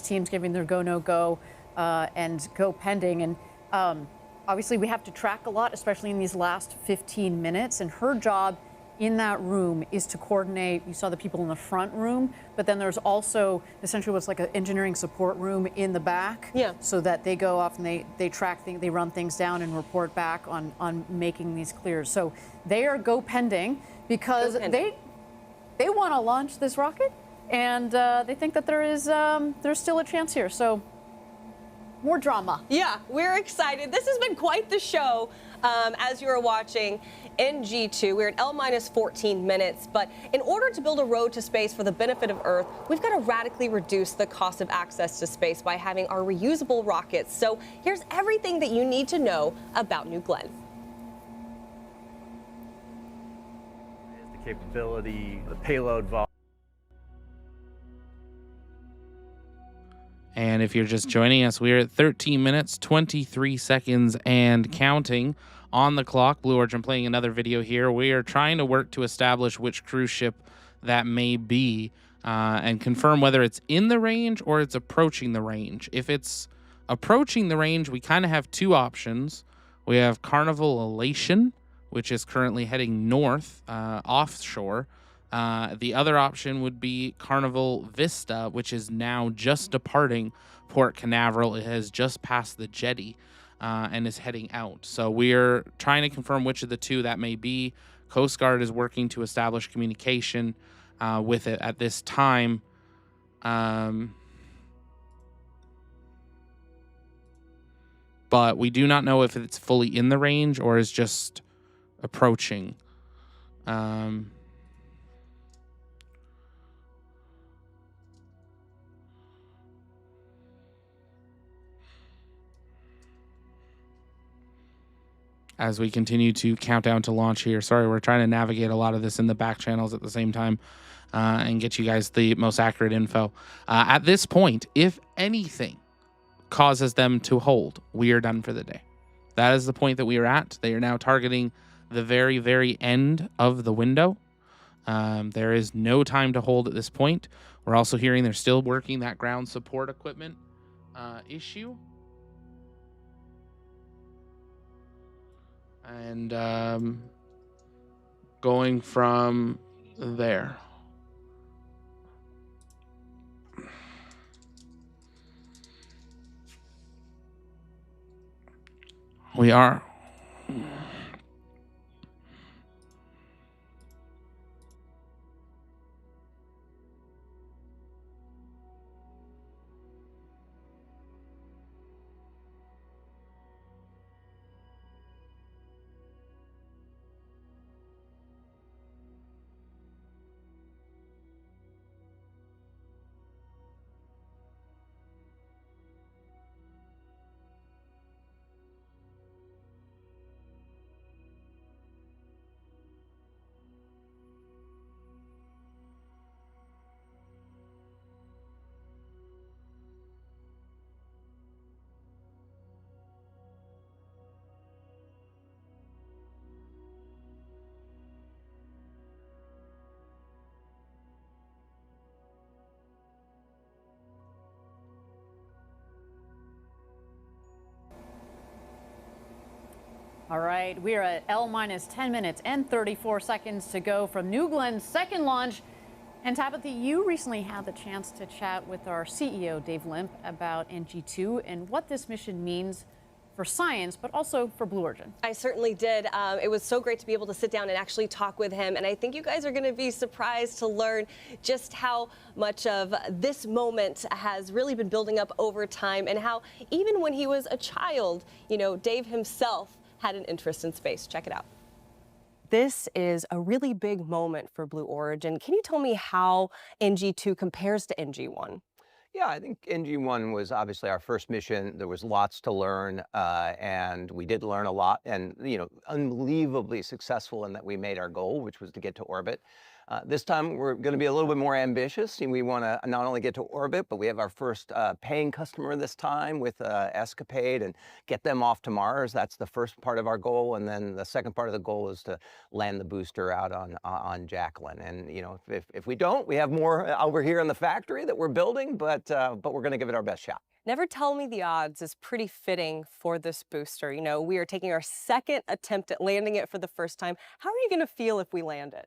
teams giving their go, no go, and go pending. And obviously we have to track a lot, especially in these last 15 minutes. And her job in that room is to coordinate. You saw the people in the front room, but then there's also essentially what's like an engineering support room in the back. Yeah. So that they go off and they track things, they run things down and report back on making these clears. So they are go pending because they want to launch this rocket. And they think that there's still a chance here. So more drama. Yeah, we're excited. This has been quite the show as you are watching in G2. We're at L-minus 14 minutes. But in order to build a road to space for the benefit of Earth, we've got to radically reduce the cost of access to space by having our reusable rockets. So here's everything that you need to know about New Glenn. The capability, the payload volume. And if you're just joining us, we're at 13 minutes, 23 seconds, and counting on the clock. Blue Origin playing another video here. We are trying to work to establish which cruise ship that may be and confirm whether it's in the range or it's approaching the range. If it's approaching the range, we kind of have two options. We have Carnival Elation, which is currently heading north offshore. The other option would be Carnival Vista, which is now just departing Port Canaveral. It has just passed the jetty and is heading out. So we're trying to confirm which of the two that may be. Coast Guard is working to establish communication with it at this time. But we do not know if it's fully in the range or is just approaching. As we continue to count down to launch here. Sorry, we're trying to navigate a lot of this in the back channels at the same time and get you guys the most accurate info. At this point, if anything causes them to hold, we are done for the day. That is the point that we are at. They are now targeting the very, very end of the window. There is no time to hold at this point. We're also hearing they're still working that ground support equipment issue. And going from there. We are. All right, we are at L minus 10 minutes and 34 seconds to go from New Glenn's second launch. And Tabitha, you recently had the chance to chat with our CEO, Dave Limp, about NG2 and what this mission means for science, but also for Blue Origin. I certainly did. It was so great to be able to sit down and actually talk with him. And I think you guys are going to be surprised to learn just how much of this moment has really been building up over time, and how even when he was a child, you know, Dave himself had an interest in space. Check it out. This is a really big moment for Blue Origin. Can you tell me how NG2 compares to NG1? Yeah, I think NG1 was obviously our first mission. There was lots to learn, and we did learn a lot, and unbelievably successful in that we made our goal, which was to get to orbit. This time we're going to be a little bit more ambitious, and we want to not only get to orbit, but we have our first paying customer this time with Escapade, and get them off to Mars. That's the first part of our goal, and then the second part of the goal is to land the booster out on Jacqueline. And if we don't, we have more over here in the factory that we're building, but we're going to give it our best shot. Never Tell Me the Odds is pretty fitting for this booster. You know, we are taking our second attempt at landing it for the first time. How are you going to feel if we land it?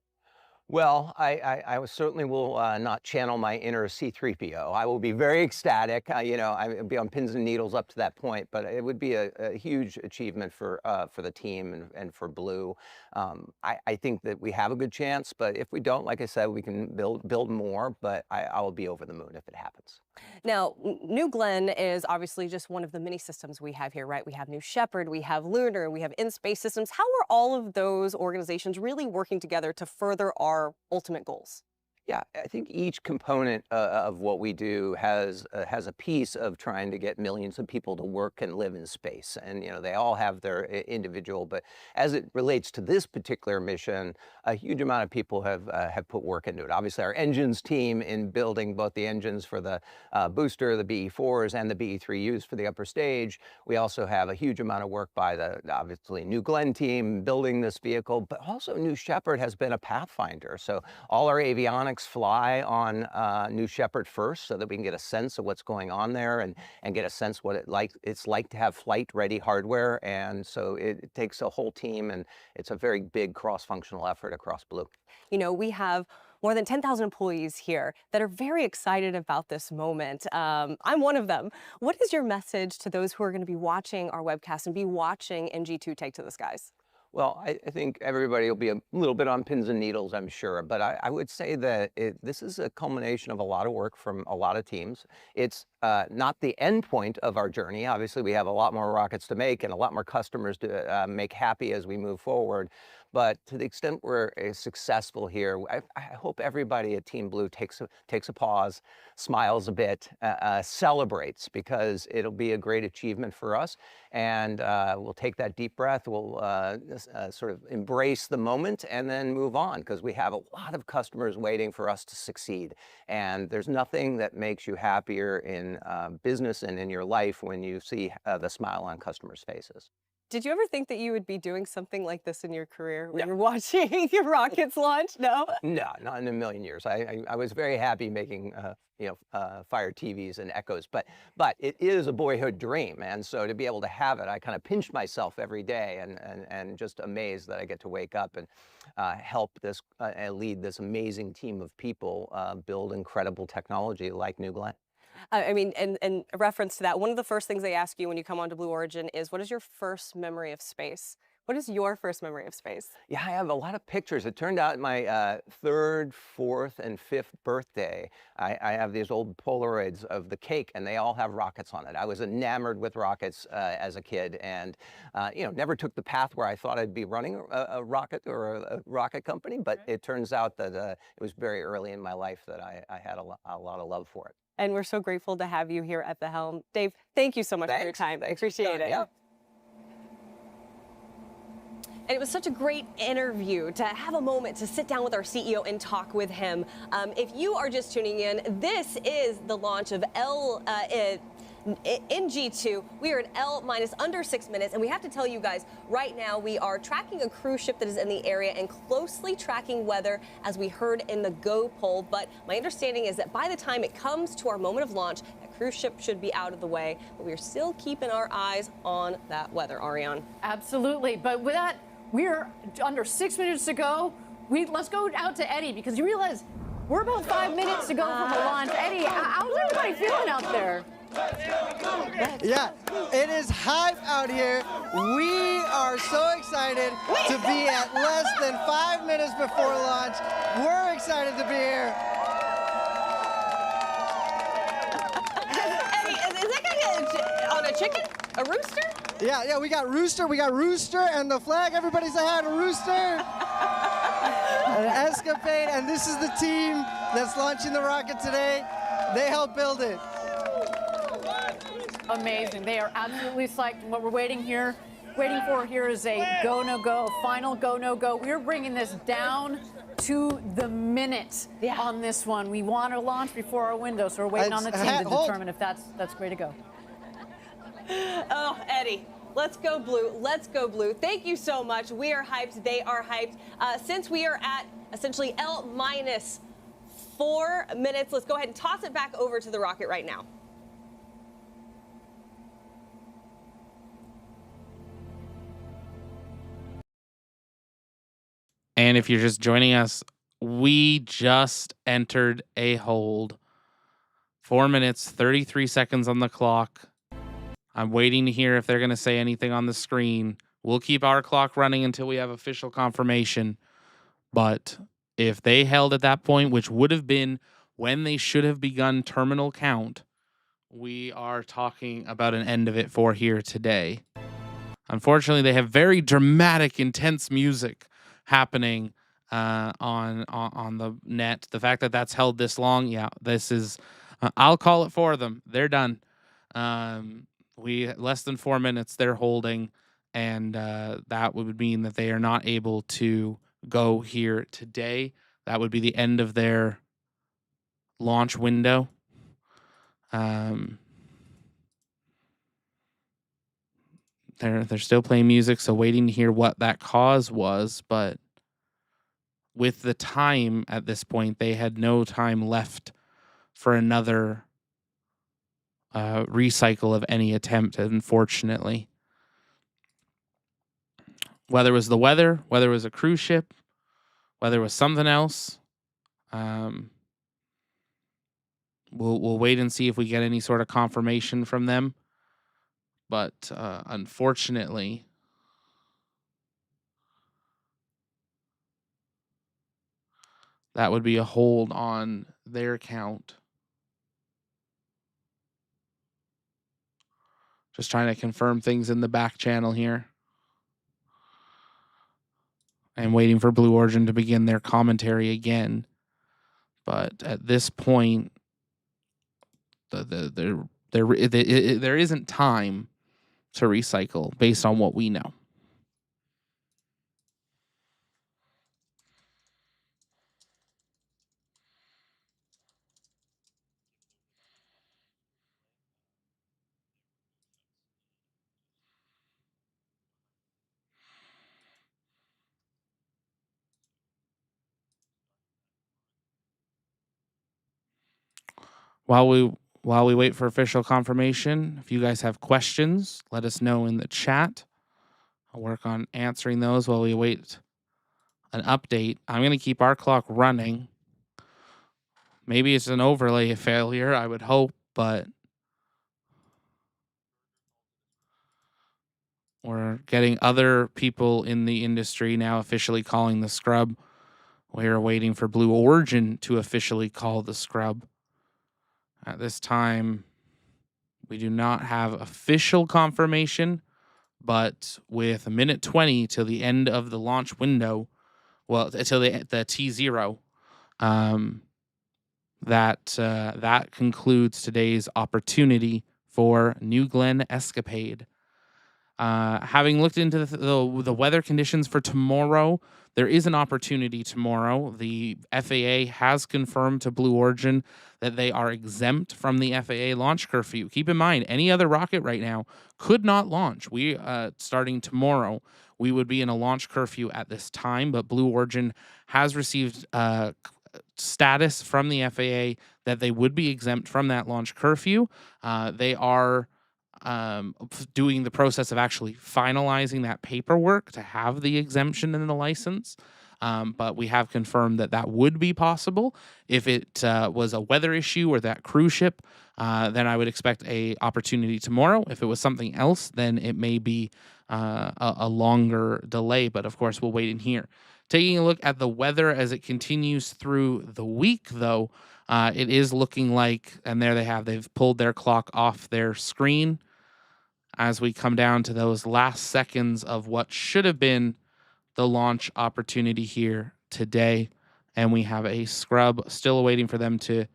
Well, I certainly will not channel my inner C-3PO. I will be very ecstatic. I would be on pins and needles up to that point, but it would be a huge achievement for the team and for Blue. I think that we have a good chance, but if we don't, like I said, we can build more, but I will be over the moon if it happens. Now, New Glenn is obviously just one of the many systems we have here, right? We have New Shepard, we have Lunar, we have In-Space Systems. How are all of those organizations really working together to further our ultimate goals? Yeah, I think each component of what we do has a piece of trying to get millions of people to work and live in space, and they all have their individual. But as it relates to this particular mission, a huge amount of people have put work into it. Obviously, our engines team in building both the engines for the booster, the BE-4s, and the BE-3Us for the upper stage. We also have a huge amount of work by the obviously New Glenn team building this vehicle, but also New Shepard has been a pathfinder. So all our avionics fly on New Shepard first, so that we can get a sense of what's going on there and get a sense what it's like to have flight-ready hardware. And so it takes a whole team, and it's a very big cross-functional effort across Blue. You know, we have more than 10,000 employees here that are very excited about this moment. I'm one of them. What is your message to those who are going to be watching our webcast and be watching NG2 take to the skies? Well, I think everybody will be a little bit on pins and needles, I'm sure. But I would say that this is a culmination of a lot of work from a lot of teams. It's not the end point of our journey. Obviously, we have a lot more rockets to make and a lot more customers to make happy as we move forward. But to the extent we're successful here, I hope everybody at Team Blue takes a pause, smiles a bit, celebrates, because it'll be a great achievement for us. And we'll take that deep breath. We'll sort of embrace the moment and then move on, because we have a lot of customers waiting for us to succeed. And there's nothing that makes you happier in business and in your life when you see the smile on customers' faces. Did you ever think that you would be doing something like this in your career when you're watching your rockets launch? No? No, not in a million years. I was very happy making Fire TVs and Echoes, but it is a boyhood dream, and so to be able to have it, I kind of pinch myself every day and just amazed that I get to wake up and help this and lead this amazing team of people build incredible technology like New Glenn. I mean, and a reference to that, one of the first things they ask you when you come onto Blue Origin is, what is your first memory of space? What is your first memory of space? Yeah, I have a lot of pictures. It turned out my third, fourth, and fifth birthday, I have these old Polaroids of the cake, and they all have rockets on it. I was enamored with rockets as a kid, and never took the path where I thought I'd be running a rocket or a rocket company. But it turns out that it was very early in my life that I had a lot of love for it. And we're so grateful to have you here at the helm. Dave, thank you so much for your time. I appreciate it. Yeah. And it was such a great interview to have a moment to sit down with our CEO and talk with him. If you are just tuning in, this is the launch of in G2. We are at L minus under 6 minutes, and we have to tell you guys right now we are tracking a cruise ship that is in the area and closely tracking weather, as we heard in the Go poll. But my understanding is that by the time it comes to our moment of launch, that cruise ship should be out of the way. But we are still keeping our eyes on that weather, Ariane. Absolutely. But with that, we're under 6 minutes to go. Let's go out to Eddie, because you realize we're about 5 minutes to go from the launch. Eddie, how's everybody feeling out there? Yeah, it is hype out here. We are so excited to be at less than 5 minutes before launch. We're excited to be here. Eddie, is that guy on a chicken? A rooster? Yeah, we got Rooster, and the flag. Everybody say hi to Rooster. And Escapade, and this is the team that's launching the rocket today. They helped build it. Amazing. They are absolutely psyched. And what we're waiting for here is a go, no go, final go, no go. We're bringing this down to the minute on this one. We want to launch before our window, so we're waiting on the team to determine if that's way to go. Oh, Eddie. Let's go blue. Let's go blue. Thank you so much. We are hyped. They are hyped. Since we are at essentially L minus 4 minutes, let's go ahead and toss it back over to the rocket right now. And if you're just joining us, we just entered a hold. 4 minutes, 33 seconds on the clock. I'm waiting to hear if they're going to say anything on the screen. We'll keep our clock running until we have official confirmation. But if they held at that point, which would have been when they should have begun terminal count, we are talking about an end of it for here today. Unfortunately, they have very dramatic, intense music happening on the net. The fact that that's held this long, yeah, this is. I'll call it for them. They're done. We less than 4 minutes they're holding, and that would mean that they are not able to go here today. That would be the end of their launch window. They're still playing music, so waiting to hear what that cause was. But with the time at this point, they had no time left for another recycle of any attempt, unfortunately. Whether it was the weather, whether it was a cruise ship, whether it was something else, we'll wait and see if we get any sort of confirmation from them. But unfortunately, that would be a hold on their account. Just trying to confirm things in the back channel here. And waiting for Blue Origin to begin their commentary again. But at this point, there isn't time to recycle based on what we know. While we wait for official confirmation, if you guys have questions, let us know in the chat. I'll work on answering those while we wait an update. I'm going to keep our clock running. Maybe it's an overlay failure, I would hope, but we're getting other people in the industry now officially calling the scrub. We're waiting for Blue Origin to officially call the scrub. At this time, we do not have official confirmation, but with a minute 20 till the end of the launch window, well, until the T0, that concludes today's opportunity for New Glenn Escapade. Having looked into the weather conditions for tomorrow, there is an opportunity tomorrow. The FAA has confirmed to Blue Origin that they are exempt from the FAA launch curfew. Keep in mind, any other rocket right now could not launch. Starting tomorrow, we would be in a launch curfew at this time, but Blue Origin has received status from the FAA that they would be exempt from that launch curfew. They are doing the process of actually finalizing that paperwork to have the exemption in the license. But we have confirmed that that would be possible. If it was a weather issue or that cruise ship, then I would expect a opportunity tomorrow. If it was something else, then it may be a longer delay. But of course, we'll wait in here. Taking a look at the weather as it continues through the week, though, it is looking like, and there they've pulled their clock off their screen as we come down to those last seconds of what should have been the launch opportunity here today. And we have a scrub still waiting for them to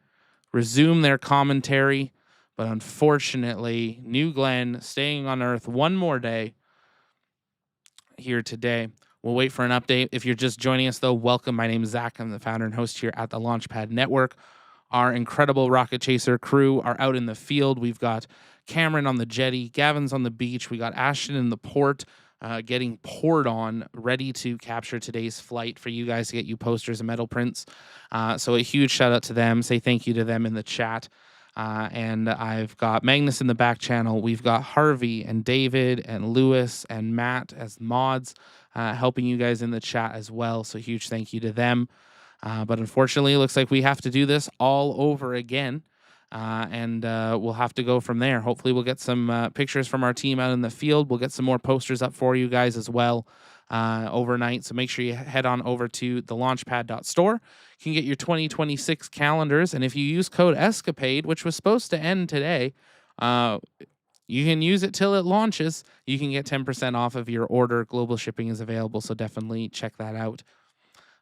resume their commentary. But unfortunately, New Glenn staying on Earth one more day here today. We'll wait for an update. If you're just joining us, though, welcome. My name is Zach. I'm the founder and host here at the Launchpad Network. Our incredible rocket chaser crew are out in the field. We've got Cameron on the jetty, Gavin's on the beach. We got Ashton in the port, getting poured on, ready to capture today's flight for you guys to get you posters and metal prints. So a huge shout out to them. Say thank you to them in the chat. And I've got Magnus in the back channel. We've got Harvey and David and Lewis and Matt as mods, helping you guys in the chat as well. So huge thank you to them. But unfortunately, it looks like we have to do this all over again. And we'll have to go from there. Hopefully, we'll get some pictures from our team out in the field. We'll get some more posters up for you guys as well overnight. So make sure you head on over to the launchpad.store. You can get your 2026 calendars. And if you use code Escapade, which was supposed to end today, you can use it till it launches. You can get 10% off of your order. Global shipping is available, so definitely check that out.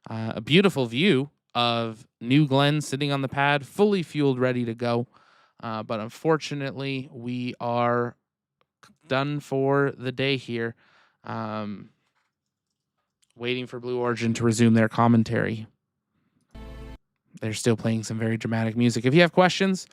A beautiful view of New Glenn sitting on the pad, fully fueled, ready to go. But unfortunately, we are done for the day here. Waiting for Blue Origin to resume their commentary. They're still playing some very dramatic music. If you have questions,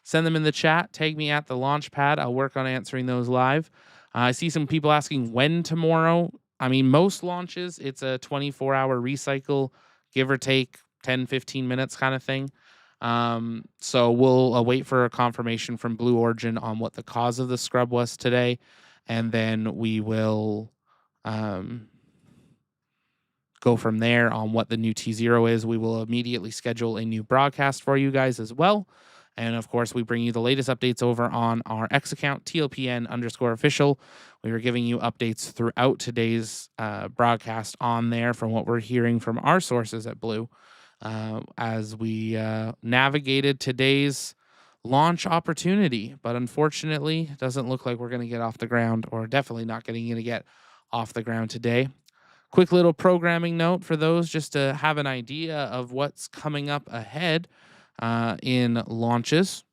send them in the chat. Tag me at the Launchpad. I'll work on answering those live. I see some people asking when tomorrow. I mean, most launches, it's a 24-hour recycle, give or take 10, 15 minutes kind of thing. So we'll wait for a confirmation from Blue Origin on what the cause of the scrub was today. And then we will go from there on what the new T0 is. We will immediately schedule a new broadcast for you guys as well. And of course, we bring you the latest updates over on our X account, TLPN_official. We were giving you updates throughout today's broadcast on there from what we're hearing from our sources at Blue as we navigated today's launch opportunity. But unfortunately, it doesn't look like we're going to get off the ground, or definitely not going to get off the ground today. Quick little programming note for those just to have an idea of what's coming up ahead in launches.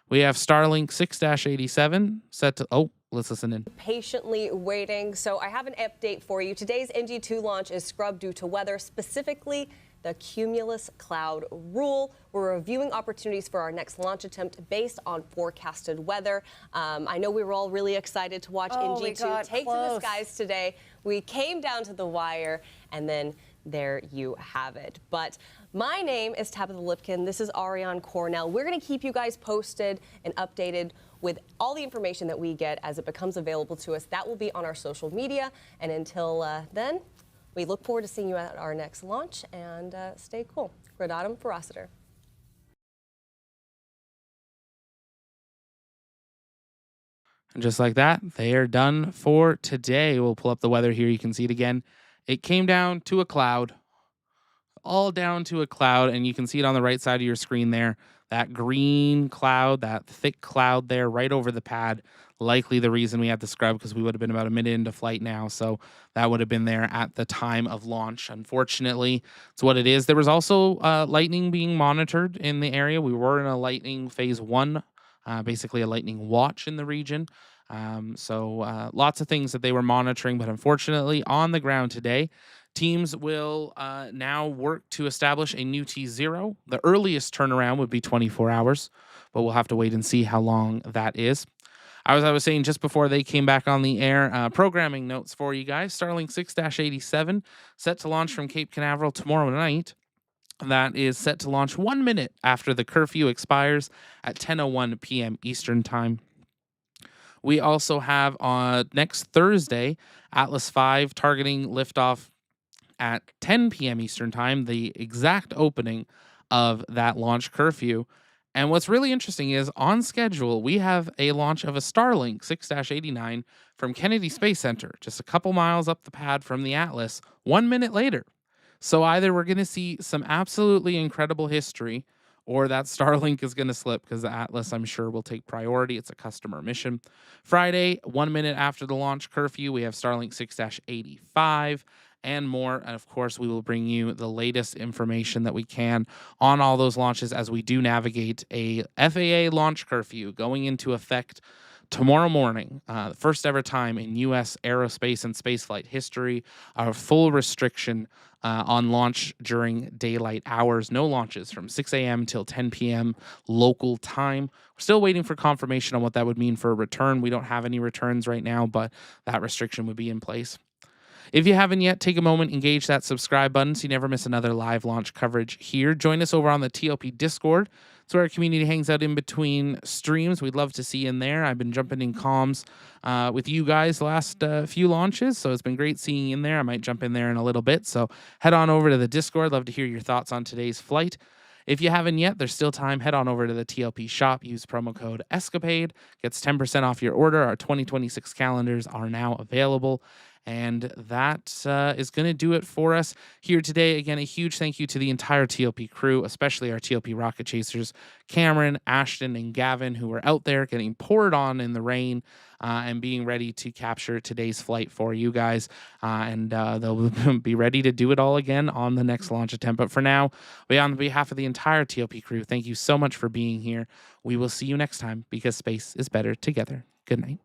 We have Starlink 6-87 set to... Oh, let's listen in. Patiently waiting. So I have an update for you. Today's NG2 launch is scrubbed due to weather, specifically the cumulus cloud rule. We're reviewing opportunities for our next launch attempt based on forecasted weather. I know we were all really excited to watch NG2 take to the skies today. We came down to the wire, and then there you have it. But my name is Tabitha Lipkin. This is Ariane Cornell. We're going to keep you guys posted and updated with all the information that we get as it becomes available to us. That will be on our social media. And until then, we look forward to seeing you at our next launch, and stay cool. Gradatum Ferociter. And just like that, they are done for today. We'll pull up the weather here. You can see it again. It came down to a cloud, all down to a cloud, and you can see it on the right side of your screen there. That green cloud, that thick cloud there right over the pad. Likely the reason we had to scrub, because we would have been about a minute into flight now. So that would have been there at the time of launch. Unfortunately, it's what it is. There was also lightning being monitored in the area. We were in a lightning phase 1, basically a lightning watch in the region. So lots of things that they were monitoring, but unfortunately on the ground today, teams will now work to establish a new T0. The earliest turnaround would be 24 hours, but we'll have to wait and see how long that is. As I was saying just before they came back on the air, programming notes for you guys. Starlink 6-87 set to launch from Cape Canaveral tomorrow night. That is set to launch 1 minute after the curfew expires at 10:01 p.m. Eastern Time. We also have on next Thursday, Atlas V targeting liftoff at 10 p.m. Eastern Time, the exact opening of that launch curfew. And what's really interesting is on schedule, we have a launch of a Starlink 6-89 from Kennedy Space Center, just a couple miles up the pad from the Atlas, 1 minute later. So either we're going to see some absolutely incredible history, or that Starlink is going to slip, because the Atlas, I'm sure, will take priority. It's a customer mission. Friday, 1 minute after the launch curfew, we have Starlink 6-85 and more. And of course, we will bring you the latest information that we can on all those launches as we do navigate a FAA launch curfew going into effect tomorrow morning, the first ever time in U.S. aerospace and spaceflight history, a full restriction on launch during daylight hours. No launches from 6 a.m. till 10 p.m. local time. We're still waiting for confirmation on what that would mean for a return. We don't have any returns right now, but that restriction would be in place. If you haven't yet, take a moment, engage that subscribe button so you never miss another live launch coverage here. Join us over on the TLP Discord. It's where our community hangs out in between streams. We'd love to see you in there. I've been jumping in comms with you guys the last few launches, so it's been great seeing you in there. I might jump in there in a little bit, so head on over to the Discord. Love to hear your thoughts on today's flight. If you haven't yet, there's still time. Head on over to the TLP shop. Use promo code Escapade. Gets 10% off your order. Our 2026 calendars are now available. And that is going to do it for us here today. Again, a huge thank you to the entire TLP crew, especially our TLP rocket chasers, Cameron, Ashton, and Gavin, who are out there getting poured on in the rain and being ready to capture today's flight for you guys. And they'll be ready to do it all again on the next launch attempt. But for now, on behalf of the entire TLP crew, thank you so much for being here. We will see you next time, because space is better together. Good night.